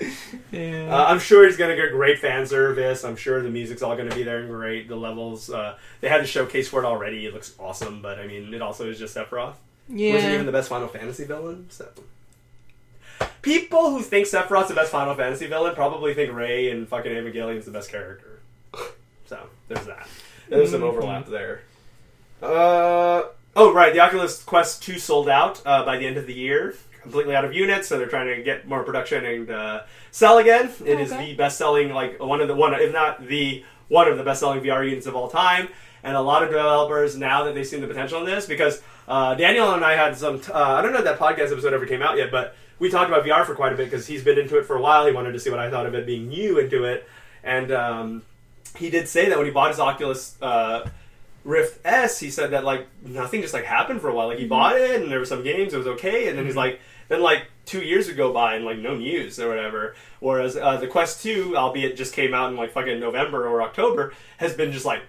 Yeah. I'm sure he's going to get great fan service. I'm sure the music's all going to be there and great. The levels, they had a showcase for it already. It looks awesome. But, I mean, it also is just Sephiroth. Yeah. Wasn't even the best Final Fantasy villain, so... People who think Sephiroth's the best Final Fantasy villain probably think Rey and fucking Evangelion's the best character. So, there's that. There's some overlap there. Oh, right, the Oculus Quest 2 sold out by the end of the year. Completely out of units, so they're trying to get more production and sell again. It is the best-selling, like, one of the best-selling VR units of all time. And a lot of developers, now that they've seen the potential in this, because Daniel and I had some... I don't know if that podcast episode ever came out yet, but we talked about VR for quite a bit because he's been into it for a while. He wanted to see what I thought of it being new into it. And he did say that when he bought his Oculus Rift S, he said that, like, nothing just, like, happened for a while. Like, he bought it, and there were some games, it was okay, and then he's like... Then, like, 2 years would go by and, like, no news or whatever. Whereas the Quest 2, albeit just came out in, like, fucking November or October, has been just, like,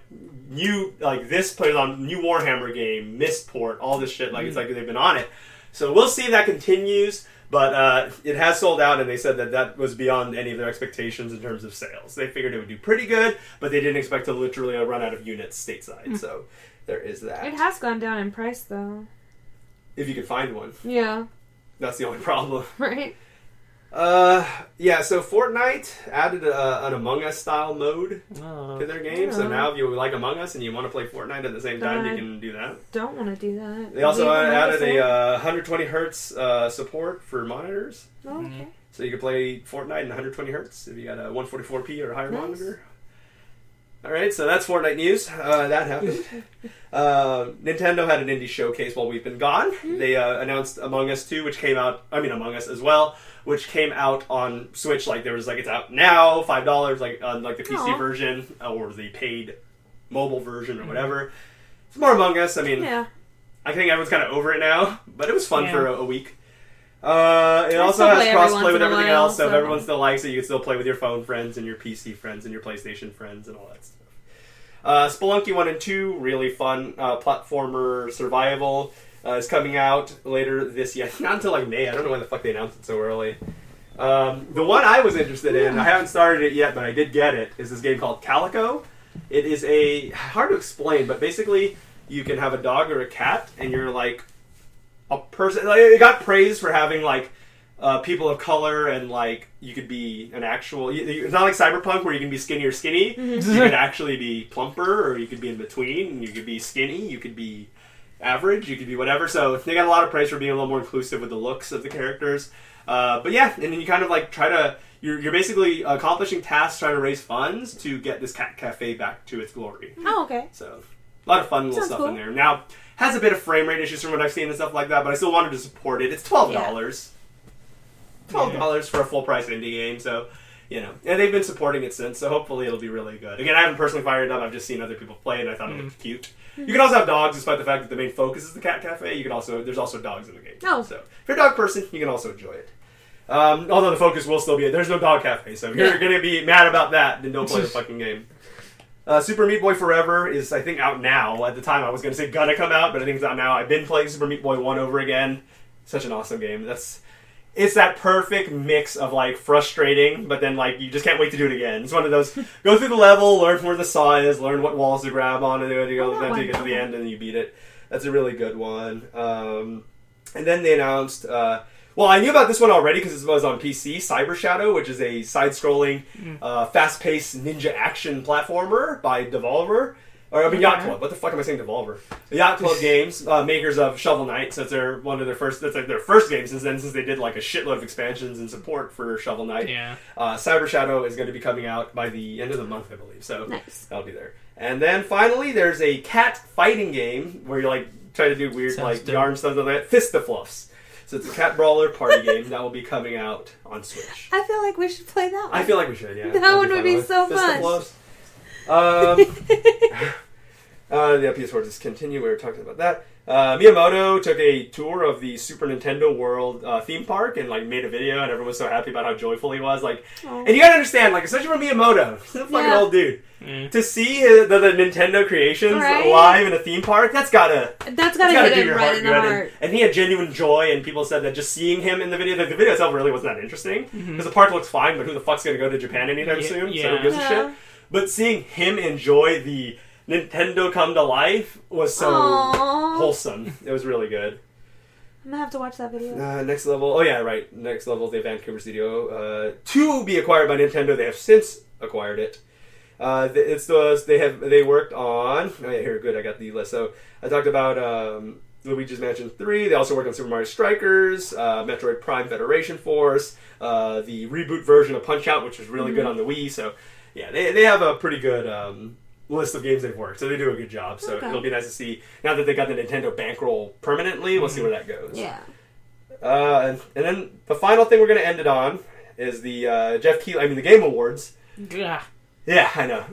new, like, this plays on new Warhammer game, Mistport, all this shit. Like, it's like they've been on it. So we'll see if that continues. But it has sold out, and they said that that was beyond any of their expectations in terms of sales. They figured it would do pretty good, but they didn't expect to literally run out of units stateside. So there is that. It has gone down in price, though. If you can find one. Yeah. That's the only problem. Right. Yeah, so Fortnite added an Among Us style mode to their game. So now if you like Among Us and you want to play Fortnite at the same time, you can do that. Don't want to do that. They also added a 120 hertz support for monitors. Oh, okay. So you can play Fortnite in 120 hertz if you got a 144p or higher monitor. Alright, so that's Fortnite news. That happened. Nintendo had an indie showcase while we've been gone. They announced Among Us 2, which came out... I mean, Among Us as well, which came out on Switch. Like, there was, like, it's out now, $5, like, on, like, the PC version, or the paid mobile version, or whatever. It's more Among Us. I mean, I think everyone's kind of over it now, but it was fun for a week. It also has cross-play with everything else, so if everyone still likes it, you can still play with your phone friends and your PC friends and your PlayStation friends and all that stuff. Spelunky 1 and 2, really fun platformer survival, is coming out later this year. Not until like May. I don't know why the fuck they announced it so early. The one I was interested in, I haven't started it yet, but I did get it, is this game called Calico. It is hard to explain, but basically you can have a dog or a cat, and you're like a person. Like, it got praised for having like people of color, and like you could be an actual. It's not like Cyberpunk where you can be skinny or skinny. You could actually be plumper, or you could be in between. You could be skinny. You could be average. You could be whatever. So they got a lot of praise for being a little more inclusive with the looks of the characters. But yeah, and then you kind of like try to. You're basically accomplishing tasks trying to raise funds to get this cat cafe back to its glory. Oh, okay. So a lot of fun little stuff in there. Now has a bit of frame rate issues from what I've seen and stuff like that, but I still wanted to support it. It's $12. $12 for a full price indie game, so you know, and they've been supporting it since, so hopefully it'll be really good. Again, I haven't personally fired it up, I've just seen other people play it, and I thought it looked cute. You can also have dogs, despite the fact that the main focus is the cat cafe. There's also dogs in the game. Oh. So if you're a dog person, you can also enjoy it. Although the focus will still be, there's no dog cafe, so if you're going to be mad about that, then don't play the fucking game. Super Meat Boy Forever is, I think, out now. At the time, I was going to say gonna come out, but I think it's out now. I've been playing Super Meat Boy 1 over again. Such an awesome game. It's that perfect mix of, like, frustrating, but then, like, you just can't wait to do it again. It's one of those, go through the level, learn where the saw is, learn what walls to grab on, and then you get to the end, and then you beat it. That's a really good one. And then they announced... well, I knew about this one already because it was on PC, Cyber Shadow, which is a side-scrolling, fast-paced ninja action platformer by Devolver. Yacht Club. What the fuck am I saying, Devolver? The Yacht Club Games, makers of Shovel Knight. So it's their first game since then, since they did like a shitload of expansions and support for Shovel Knight. Yeah. Cyber Shadow is going to be coming out by the end of the month, I believe. So that'll be there. And then finally, there's a cat fighting game where you're like trying to do weird yarn stuff like that. Fist the Fluffs. So it's a cat brawler party game that will be coming out on Switch. I feel like we should play that one. I feel like we should, yeah. That one would be so fun. The PS4 discontinued. We were talking about that. Miyamoto took a tour of the Super Nintendo World theme park and like made a video, and everyone was so happy about how joyful he was. Like, and you gotta understand, like, especially for Miyamoto, he's a fucking old dude. To see the Nintendo creations live in a theme park, that's gotta hit him right in the heart. And he had genuine joy, and people said that just seeing him in the video itself really wasn't that interesting because the park looks fine, but who the fuck's gonna go to Japan anytime soon? So who gives a shit? But seeing him enjoy the Nintendo come to life was so wholesome. It was really good. I'm gonna have to watch that video. Next level. Oh yeah, right. Next level is the Vancouver studio. To be acquired by Nintendo. They have since acquired it. It's those they worked on. Oh yeah, here, good. I got the list. So I talked about Luigi's Mansion 3. They also worked on Super Mario Strikers, Metroid Prime Federation Force, the reboot version of Punch Out, which was really good on the Wii. So yeah, they have a pretty good list of games they've worked, so they do a good job. So it'll be nice to see now that they got the Nintendo bankroll permanently. We'll see where that goes. Yeah. And then the final thing we're going to end it on is the the Game Awards. Yeah, I know.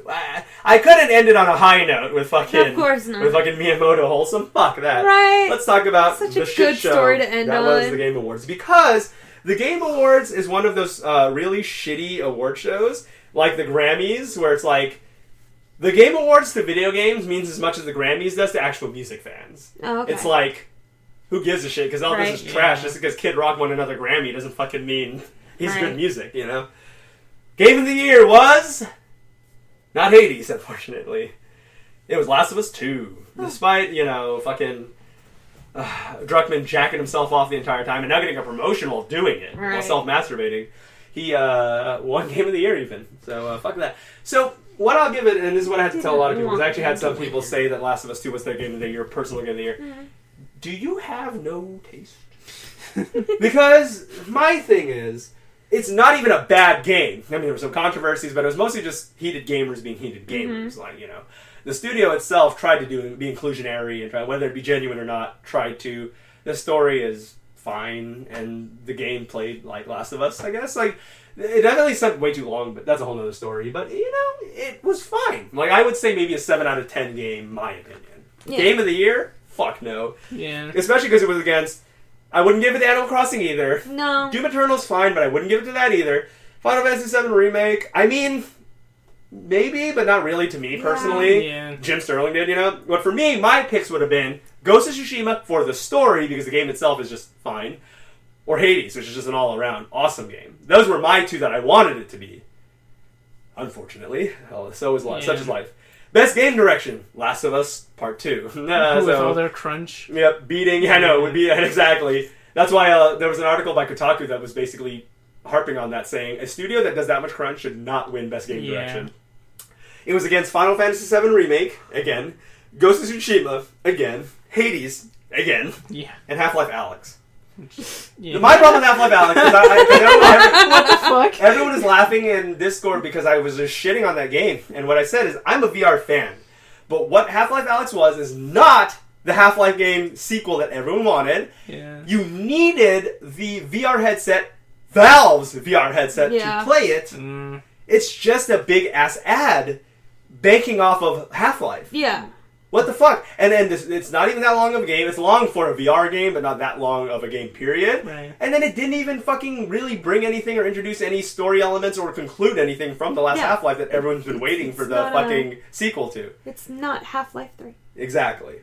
I couldn't end it on a high note with fucking, of course not. With fucking Miyamoto wholesome. Fuck that. Right. Let's talk about such the a shit good show story to end that on. was the Game Awards, because the Game Awards is one of those really shitty award shows, like the Grammys, where it's like the Game Awards to video games means as much as the Grammys does to actual music fans. Oh, okay. It's like, who gives a shit? Because all this is trash. Just because Kid Rock won another Grammy doesn't fucking mean he's good music, you know? Game of the Year was not Hades, unfortunately. It was Last of Us 2. Despite, fucking Druckmann jacking himself off the entire time and now getting a promotion while doing it, while self-masturbating. He won Game of the Year even. So, fuck that. So, what I'll give it, and this is what I had to tell a lot of people, because I actually had some people say that Last of Us 2 was their Game of the Year, personal Game of the Year. Do you have no taste? Because my thing is, it's not even a bad game. I mean, there were some controversies, but it was mostly just heated gamers being heated gamers. Like, the studio itself tried to be inclusionary and try, whether it be genuine or not, tried to. The story is fine, and the game played like Last of Us, I guess. Like, it definitely spent way too long, but that's a whole other story. But, it was fine. Like, I would say maybe a 7 out of 10 game, my opinion. Yeah. Game of the Year? Fuck no. Yeah. Especially because it was against... I wouldn't give it to Animal Crossing either. No. Doom Eternal's fine, but I wouldn't give it to that either. Final Fantasy VII Remake, I mean... Maybe, but not really to me, personally. Yeah. Jim Sterling did, But for me, my picks would have been Ghost of Tsushima for the story, because the game itself is just fine. Or Hades, which is just an all-around awesome game. Those were my two that I wanted it to be. Unfortunately. So is life. Such is life. Best game direction, Last of Us Part 2. With all their crunch. Yep, beating. Yeah, I know, it would be exactly. That's why there was an article by Kotaku that was basically harping on that, saying a studio that does that much crunch should not win Best Game Direction. It was against Final Fantasy VII Remake, again, Ghost of Tsushima, again, Hades, again, and Half-Life Alyx. My problem with Half-Life Alyx is what the fuck? Everyone is laughing in Discord because I was just shitting on that game. And what I said is, I'm a VR fan. But what Half-Life Alyx was is not the Half-Life game sequel that everyone wanted. Yeah. You needed the VR headset, Valve's VR headset, to play it. It's just a big-ass ad banking off of Half-Life. Yeah. What the fuck? And then it's not even that long of a game. It's long for a VR game, but not that long of a game, period. Right. And then it didn't even fucking really bring anything or introduce any story elements or conclude anything from the last Half-Life that everyone's been waiting for the fucking sequel to. It's not Half-Life 3. Exactly.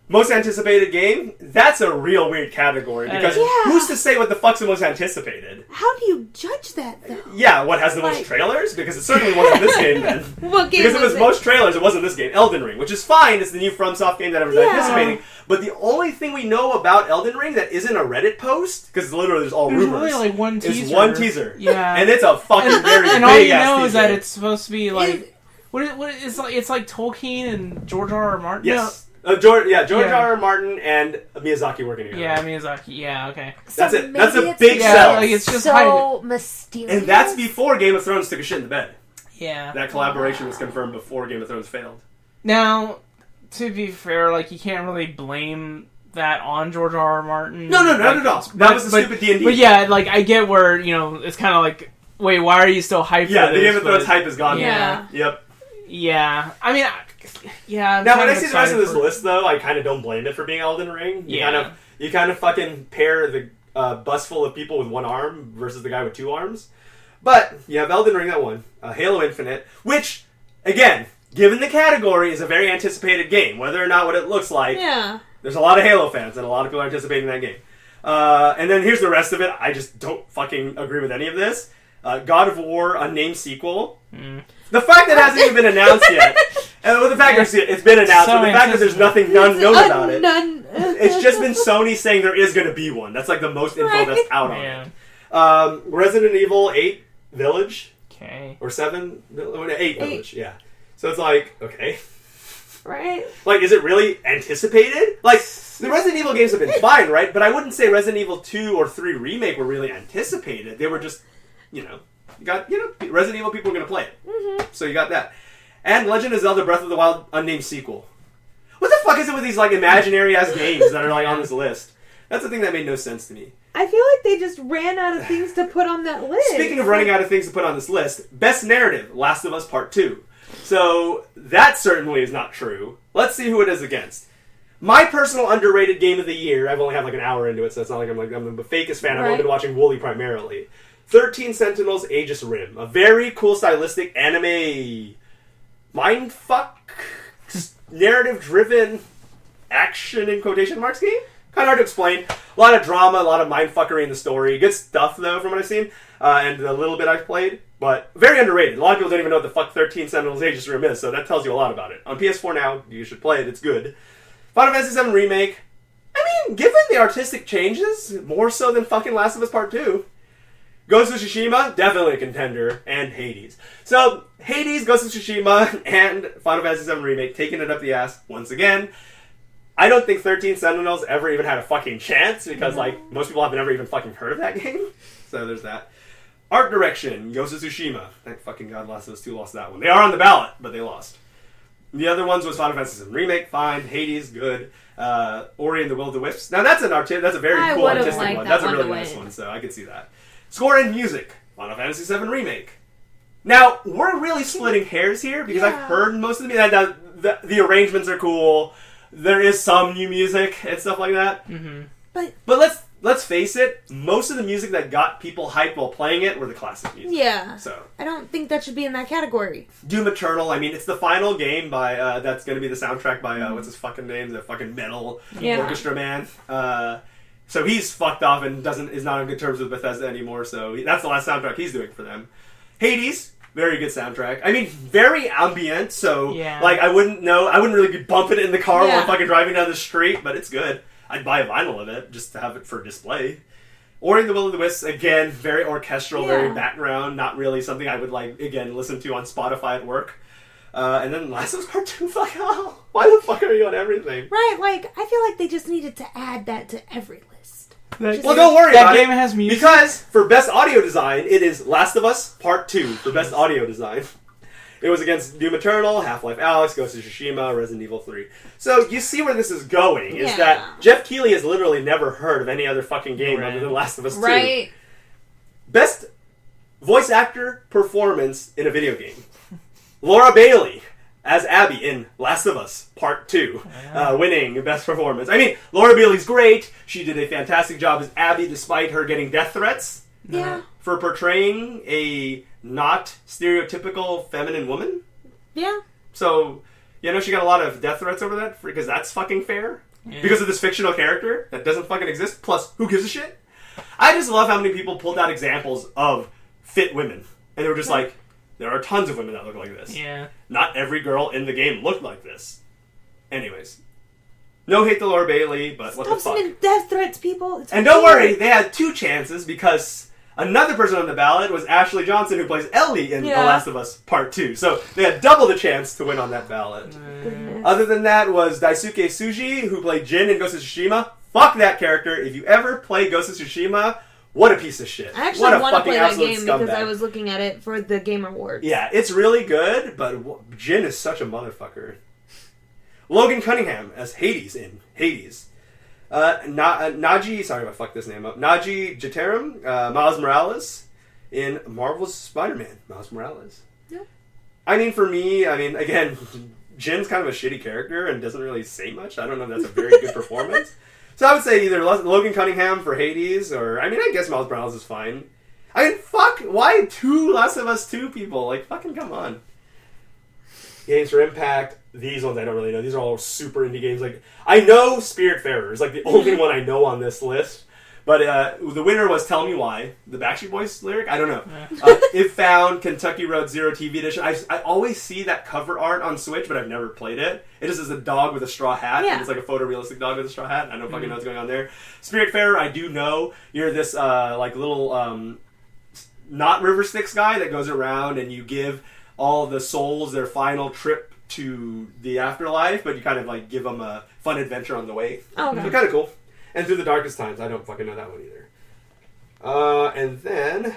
Most anticipated game? That's a real weird category, because who's to say what the fuck's the most anticipated? How do you judge that, though? Yeah, what has the most trailers? Because it certainly wasn't this game then. What game because was it was it? Most trailers, it wasn't this game. Elden Ring, which is fine. It's the new FromSoft game that everyone's anticipating. But the only thing we know about Elden Ring that isn't a Reddit post, because literally there's all rumors. There's only like one teaser. Is one teaser. Yeah. And it's a fucking very and big all you ass know teaser. is that it's supposed to be like... It's like Tolkien and George R.R. Martin? Yes. George R.R. Martin and Miyazaki working together. Yeah, Miyazaki. Yeah, okay. That's it. That's a big sell. Like, it's just so mysterious. And that's before Game of Thrones took a shit in the bed. Yeah. That collaboration was confirmed before Game of Thrones failed. Now, to be fair, like, you can't really blame that on George R.R. Martin. No, not at all. That was a stupid D&D. But yeah, like, I get where, it's kind of like, wait, why are you still hyped for this? Yeah, the Game of Thrones hype is gone. Yeah. Yep. Yeah. I mean, Yeah. Now, when I see the rest of this list, though, I kind of don't blame it for being Elden Ring. You kind of fucking pair the bus full of people with one arm versus the guy with two arms. But you have Elden Ring that won, Halo Infinite, which, again, given the category, is a very anticipated game. Whether or not what it looks like, there's a lot of Halo fans and a lot of people are anticipating that game. And then here's the rest of it. I just don't fucking agree with any of this. God of War, unnamed sequel. The fact that it hasn't even been announced yet. And the fact that it's been announced, but the fact that there's nothing known about it. It's just been Sony saying there is going to be one. That's like the most info that's out on it. Resident Evil 8 Village. Okay. Or 7? 8 Village, yeah. So it's like, okay. Right? Like, is it really anticipated? Like, the Resident Evil games have been fine, right? But I wouldn't say Resident Evil 2 or 3 Remake were really anticipated. They were just, Resident Evil people are going to play it. Mm-hmm. So you got that. And Legend of Zelda Breath of the Wild unnamed sequel. What the fuck is it with these, like, imaginary-ass games that are, like, on this list? That's the thing that made no sense to me. I feel like they just ran out of things to put on that list. Speaking of running out of things to put on this list, Best Narrative, Last of Us Part 2. So, that certainly is not true. Let's see who it is against. My personal underrated game of the year, I've only had like an hour into it, so it's not like I'm the fakest fan. I've only been watching Wooly primarily. 13 Sentinels Aegis Rim. A very cool stylistic anime mindfuck narrative-driven action in quotation marks game. Kind of hard to explain. A lot of drama, a lot of mindfuckery in the story. Good stuff, though, from what I've seen. And the little bit I've played. But very underrated. A lot of people don't even know what the fuck 13 Sentinels Aegis Rim is, so that tells you a lot about it. On PS4 now, you should play it. It's good. Final Fantasy VII Remake. I mean, given the artistic changes, more so than fucking Last of Us Part 2. Ghost of Tsushima, definitely a contender. And Hades. So, Hades, Ghost of Tsushima, and Final Fantasy VII Remake taking it up the ass once again. I don't think 13 Sentinels ever even had a fucking chance, because, most people have never even fucking heard of that game. So there's that. Art direction, Ghost of Tsushima. Thank fucking God Last of Us 2 lost that one. They are on the ballot, but they lost. The other ones was Final Fantasy VII Remake, fine. Hades, good. Ori and the Will of the Wisps. Now that's a very cool artistic one. That's a really nice one, so I could see that. Score and music, Final Fantasy VII Remake. Now, we're really splitting hairs here, because I've heard most of the arrangements are cool. There is some new music and stuff like that. Mm-hmm. But let's face it, most of the music that got people hyped while playing it were the classic music. Yeah. So I don't think that should be in that category. Doom Eternal, I mean, it's the final game by that's going to be the soundtrack by what's his fucking name, the fucking metal orchestra man. So he's fucked off and is not on good terms with Bethesda anymore. So that's the last soundtrack he's doing for them. Hades. Very good soundtrack. I mean, very ambient, so, I wouldn't really be bumping it in the car while I'm fucking driving down the street, but it's good. I'd buy a vinyl of it, just to have it for display. Ori and the Will of the Wisps, again, very orchestral, very background, not really something I would, listen to on Spotify at work. And then Last of Us Part 2, fuck hell. Why the fuck are you on everything? Right, I feel like they just needed to add that to every list. Well, don't worry about it. That game has music. Because for Best Audio Design, it is Last of Us Part 2 for Best Audio Design. It was against Doom Eternal, Half-Life Alyx, Ghost of Tsushima, Resident Evil 3. So you see where this is going, is that Jeff Keighley has literally never heard of any other fucking game other than Last of Us 2. Right. Best Voice Actor Performance in a Video Game. Laura Bailey as Abby in Last of Us Part 2, winning Best Performance. I mean, Laura Bailey's great. She did a fantastic job as Abby despite her getting death threats for portraying a not stereotypical feminine woman. Yeah. So, she got a lot of death threats over that, because that's fucking fair. Yeah. Because of this fictional character that doesn't fucking exist, plus, who gives a shit? I just love how many people pulled out examples of fit women. And they were just like, there are tons of women that look like this. Yeah. Not every girl in the game looked like this. Anyways. No hate to Laura Bailey, but what the fuck. Stop sending death threats, people. And don't worry, they had 2 chances, because another person on the ballot was Ashley Johnson, who plays Ellie in The Last of Us Part 2. So they had double the chance to win on that ballot. Other than that was Daisuke Tsuji, who played Jin in Ghost of Tsushima. Fuck that character. If you ever play Ghost of Tsushima, what a piece of shit. I actually want to play that game because I was looking at it for the Game Awards. Yeah, it's really good, but Jin is such a motherfucker. Logan Cunningham as Hades in Hades. Naji, sorry if I fucked this name up. Naji Jeterum, Miles Morales in Marvel's Spider-Man. Miles Morales. Yeah. I mean, for me, again, Jin's kind of a shitty character and doesn't really say much. I don't know if that's a very good performance. So I would say either Logan Cunningham for Hades, or, I mean, I guess Miles Morales is fine. I mean, fuck, why 2 Last of Us 2 people? Like, fucking come on. Games for Impact, these ones I don't really know. These are all super indie games. Like, I know Spiritfarer is like the only one I know on this list. But the winner was Tell Me Why, the Backstreet Boys lyric. I don't know. If Found, Kentucky Road Zero TV edition. I always see that cover art on Switch, but I've never played it. It just is a dog with a straw hat. Yeah. And it's like a photorealistic dog with a straw hat. I don't fucking know what's going on there. Spiritfarer, I do know. You're this like little not River Styx guy that goes around and you give all the souls their final trip to the afterlife, but you kind of like give them a fun adventure on the way. Oh, okay. So kind of cool. And Through the Darkest Times. I don't fucking know that one either. And then...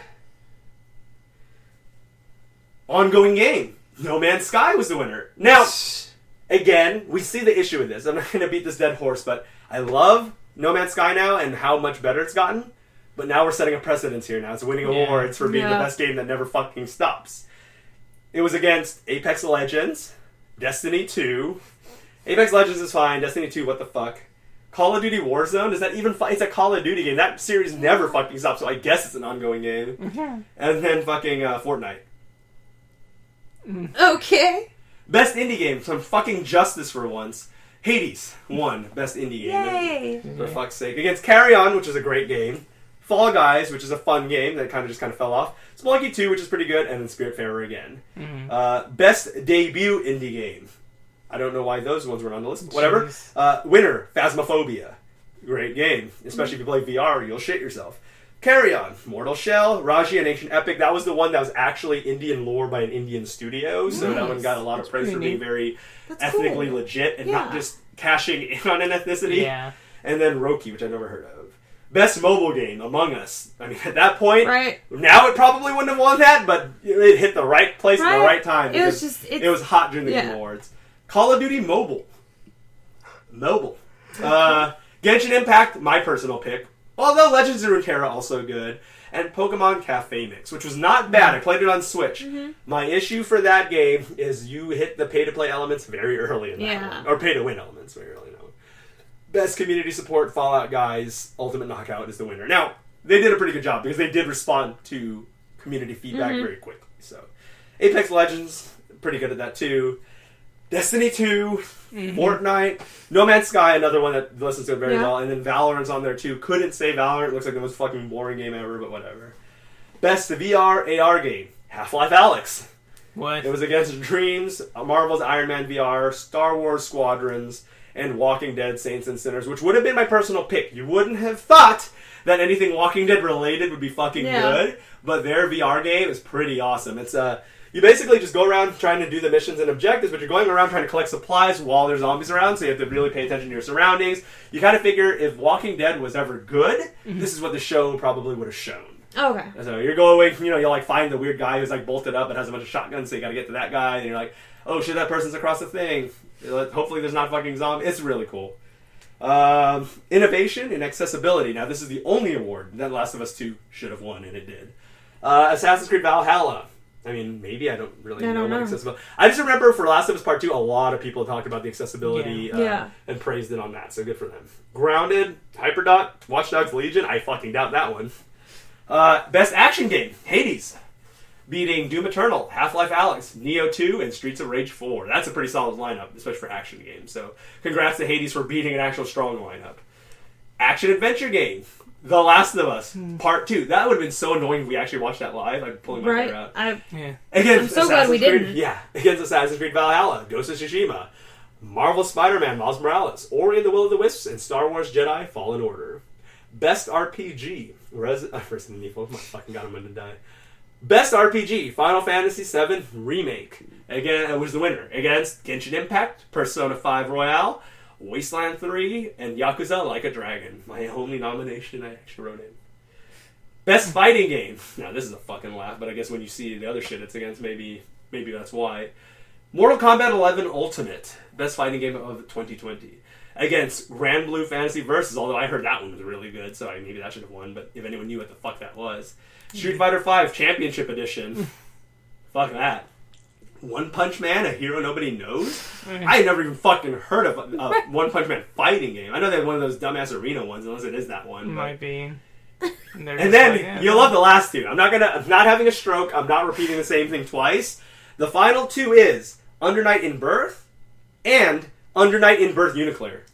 Ongoing game. No Man's Sky was the winner. Now, again, we see the issue with this. I'm not going to beat this dead horse, but I love No Man's Sky now and how much better it's gotten. But now we're setting a precedence here now. It's winning awards for being the best game that never fucking stops. It was against Apex Legends, Destiny 2. Apex Legends is fine. Destiny 2, what the fuck? Call of Duty Warzone, is that even it's a Call of Duty game. That series never fucking stops, so I guess it's an ongoing game. Mm-hmm. And then fucking Fortnite. Okay. Best indie game, some fucking justice for once. Hades won Best Indie Game. Yay! For fuck's sake. Against Carry On, which is a great game. Fall Guys, which is a fun game that kind of fell off. Spelunky 2, which is pretty good. And then Spiritfarer again. Mm-hmm. Best Debut Indie Game. I don't know why those ones were on the list, but whatever. Winner, Phasmophobia. Great game. Especially if you play VR, you'll shit yourself. Carry On, Mortal Shell, Raji and Ancient Epic. That was the one that was actually Indian lore by an Indian studio, so that one got a lot of praise for being very ethnically legit and not just cashing in on an ethnicity. Yeah. And then Roki, which I've never heard of. Best mobile game, Among Us. I mean, at that point, Right. now it probably wouldn't have won that, but it hit the right place at the right time. It was because just... it was hot during the Game Awards. Call of Duty Mobile. Genshin Impact, my personal pick. Although Legends of Runeterra also good. And Pokemon Cafe Mix, which was not bad. I played it on Switch. Mm-hmm. My issue for that game is you hit the pay-to-play elements very early in that one. Or pay-to-win elements very early in that one. Best community support, Fallout Guys, Ultimate Knockout is the winner. Now, they did a pretty good job because they did respond to community feedback very quickly. So, Apex Legends, pretty good at that too. Destiny 2, Fortnite, No Man's Sky, another one that listens to it very well, and then Valorant's on there too. Couldn't say Valorant, looks like the most fucking boring game ever, but whatever. Best VR AR game, Half-Life Alyx. What? It was against Dreams, Marvel's Iron Man VR, Star Wars Squadrons, and Walking Dead Saints and Sinners, which would have been my personal pick. You wouldn't have thought that anything Walking Dead related would be fucking good, but their VR game is pretty awesome. It's you basically just go around trying to do the missions and objectives, but you're going around trying to collect supplies while there's zombies around, so you have to really pay attention to your surroundings. You kind of figure if Walking Dead was ever good, this is what the show probably would have shown. Okay. So you're going, you'll like find the weird guy who's like bolted up and has a bunch of shotguns, so you gotta get to that guy, and you're like, oh shit, that person's across the thing. Hopefully there's not fucking zombies. It's really cool. Innovation and accessibility. Now this is the only award that Last of Us 2 should have won, and it did. Assassin's Creed Valhalla. I mean, maybe I don't really know what accessibility. I just remember for Last of Us Part 2, a lot of people talked about the accessibility and praised it on that, so good for them. Grounded, Hyperdot, Watch Dogs Legion. I fucking doubt that one. Best action game, Hades. Beating Doom Eternal, Half-Life Alyx, Neo 2, and Streets of Rage 4. That's a pretty solid lineup, especially for action games. So, congrats to Hades for beating an actual strong lineup. Action-adventure game, The Last of Us, Part 2. That would have been so annoying if we actually watched that live. I'd be pulling my hair out. I'm so glad we didn't. Yeah, against Assassin's Creed Valhalla, Ghost of Tsushima, Marvel Spider-Man, Miles Morales, Ori and the Will of the Wisps, and Star Wars Jedi Fallen Order. Best RPG, Resident Evil. My fucking god, I'm going to die. Best RPG, Final Fantasy VII Remake. Again, it was the winner. Against Genshin Impact, Persona 5 Royale, Wasteland 3, and Yakuza Like a Dragon. My only nomination I actually wrote in. Best Fighting Game. Now, this is a fucking laugh, but I guess when you see the other shit it's against, maybe that's why. Mortal Kombat 11 Ultimate. Best Fighting Game of 2020. Against Grand Blue Fantasy Versus, although I heard that one was really good, so maybe that should have won, but if anyone knew what the fuck that was. Street Fighter V Championship Edition. Fuck that. One Punch Man, a hero nobody knows? I had never even fucking heard of a One Punch Man fighting game. I know they have one of those dumbass arena ones, unless it is that one. Might be. And then, you'll love the last two. I'm not having a stroke. I'm not repeating the same thing twice. The final two is Under Night in Birth and Under Night in Birth Uniclear.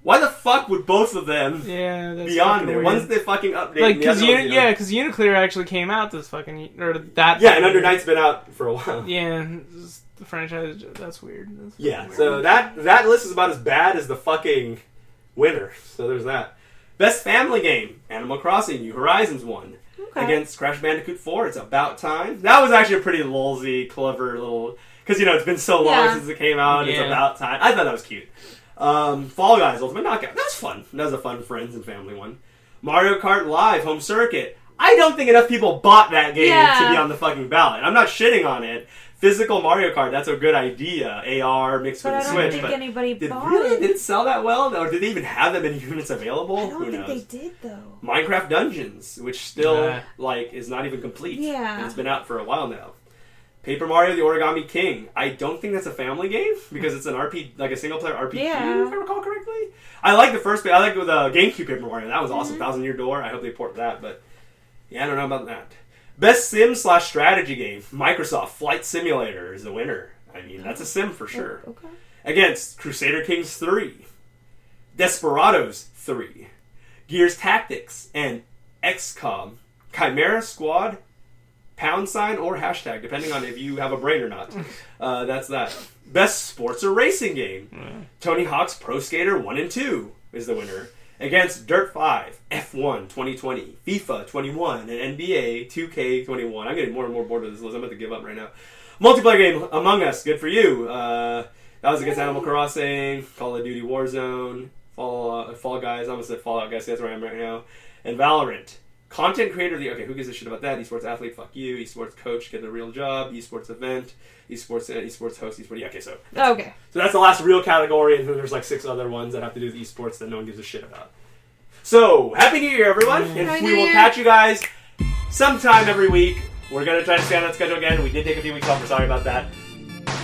Why the fuck would both of them be on there? One's the fucking update. Like, because Uniclear actually came out this fucking and Under Night's been out for a while. Yeah, the franchise. That's weird. Weird. So that list is about as bad as the fucking winner. So there's that. Best Family Game: Animal Crossing: New Horizons won. Against Crash Bandicoot 4. It's About Time. That was actually a pretty lolsy, clever little. Because it's been so long since it came out. It's About Time. I thought that was cute. Fall Guys Ultimate Knockout. That's fun. That was a fun friends and family one. Mario Kart Live Home Circuit. I don't think enough people bought that game to be on the fucking ballot. I'm not shitting on it. Physical Mario Kart, that's a good idea. AR mixed with the Switch. I don't think anybody bought it. Did it sell that well? Or did they even have that many units available? I don't think they did, though. Minecraft Dungeons, which still is not even complete. Yeah. And it's been out for a while now. Paper Mario: The Origami King. I don't think that's a family game because it's an RPG, like a single player RPG. If I recall correctly. I like the first. I like the GameCube Paper Mario. That was awesome. 1,000 Year Door. I hope they port that, but I don't know about that. Best sim/strategy game. Microsoft Flight Simulator is the winner. I mean, that's a sim for sure. Okay. Against Crusader Kings 3, Desperados 3, Gears Tactics, and XCOM. Chimera Squad, #, or hashtag, depending on if you have a brain or not. That's that. Best sports or racing game. Tony Hawk's Pro Skater 1 and 2 is the winner. Against Dirt 5, F1 2020, FIFA 21, and NBA 2K21. I'm getting more and more bored with this list. I'm about to give up right now. Multiplayer game, Among Us. Good for you. That was against Animal Crossing, Call of Duty Warzone, Fall Guys. I almost said Fallout Guys. That's where I am right now. And Valorant. Content creator of the... Okay, who gives a shit about that? Esports athlete, fuck you. Esports coach, get a real job. Esports event. Esports host, esports... Yeah, okay, so... So that's the last real category, and then there's like 6 other ones that have to do with esports that no one gives a shit about. So, Happy New Year, everyone! And we will catch you guys sometime every week. We're going to try to stay on that schedule again. We did take a few weeks off. We're sorry about that.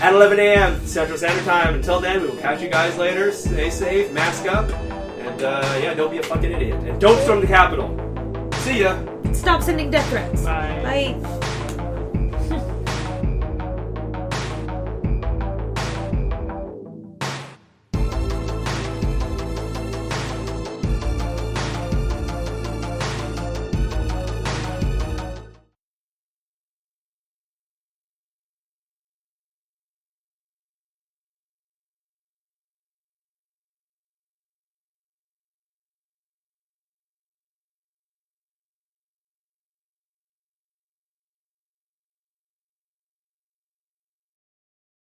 At 11 a.m. Central Standard Time. Until then, we will catch you guys later. Stay safe, mask up, and don't be a fucking idiot. And don't storm the Capitol. See ya. Stop sending death threats. Bye. Bye.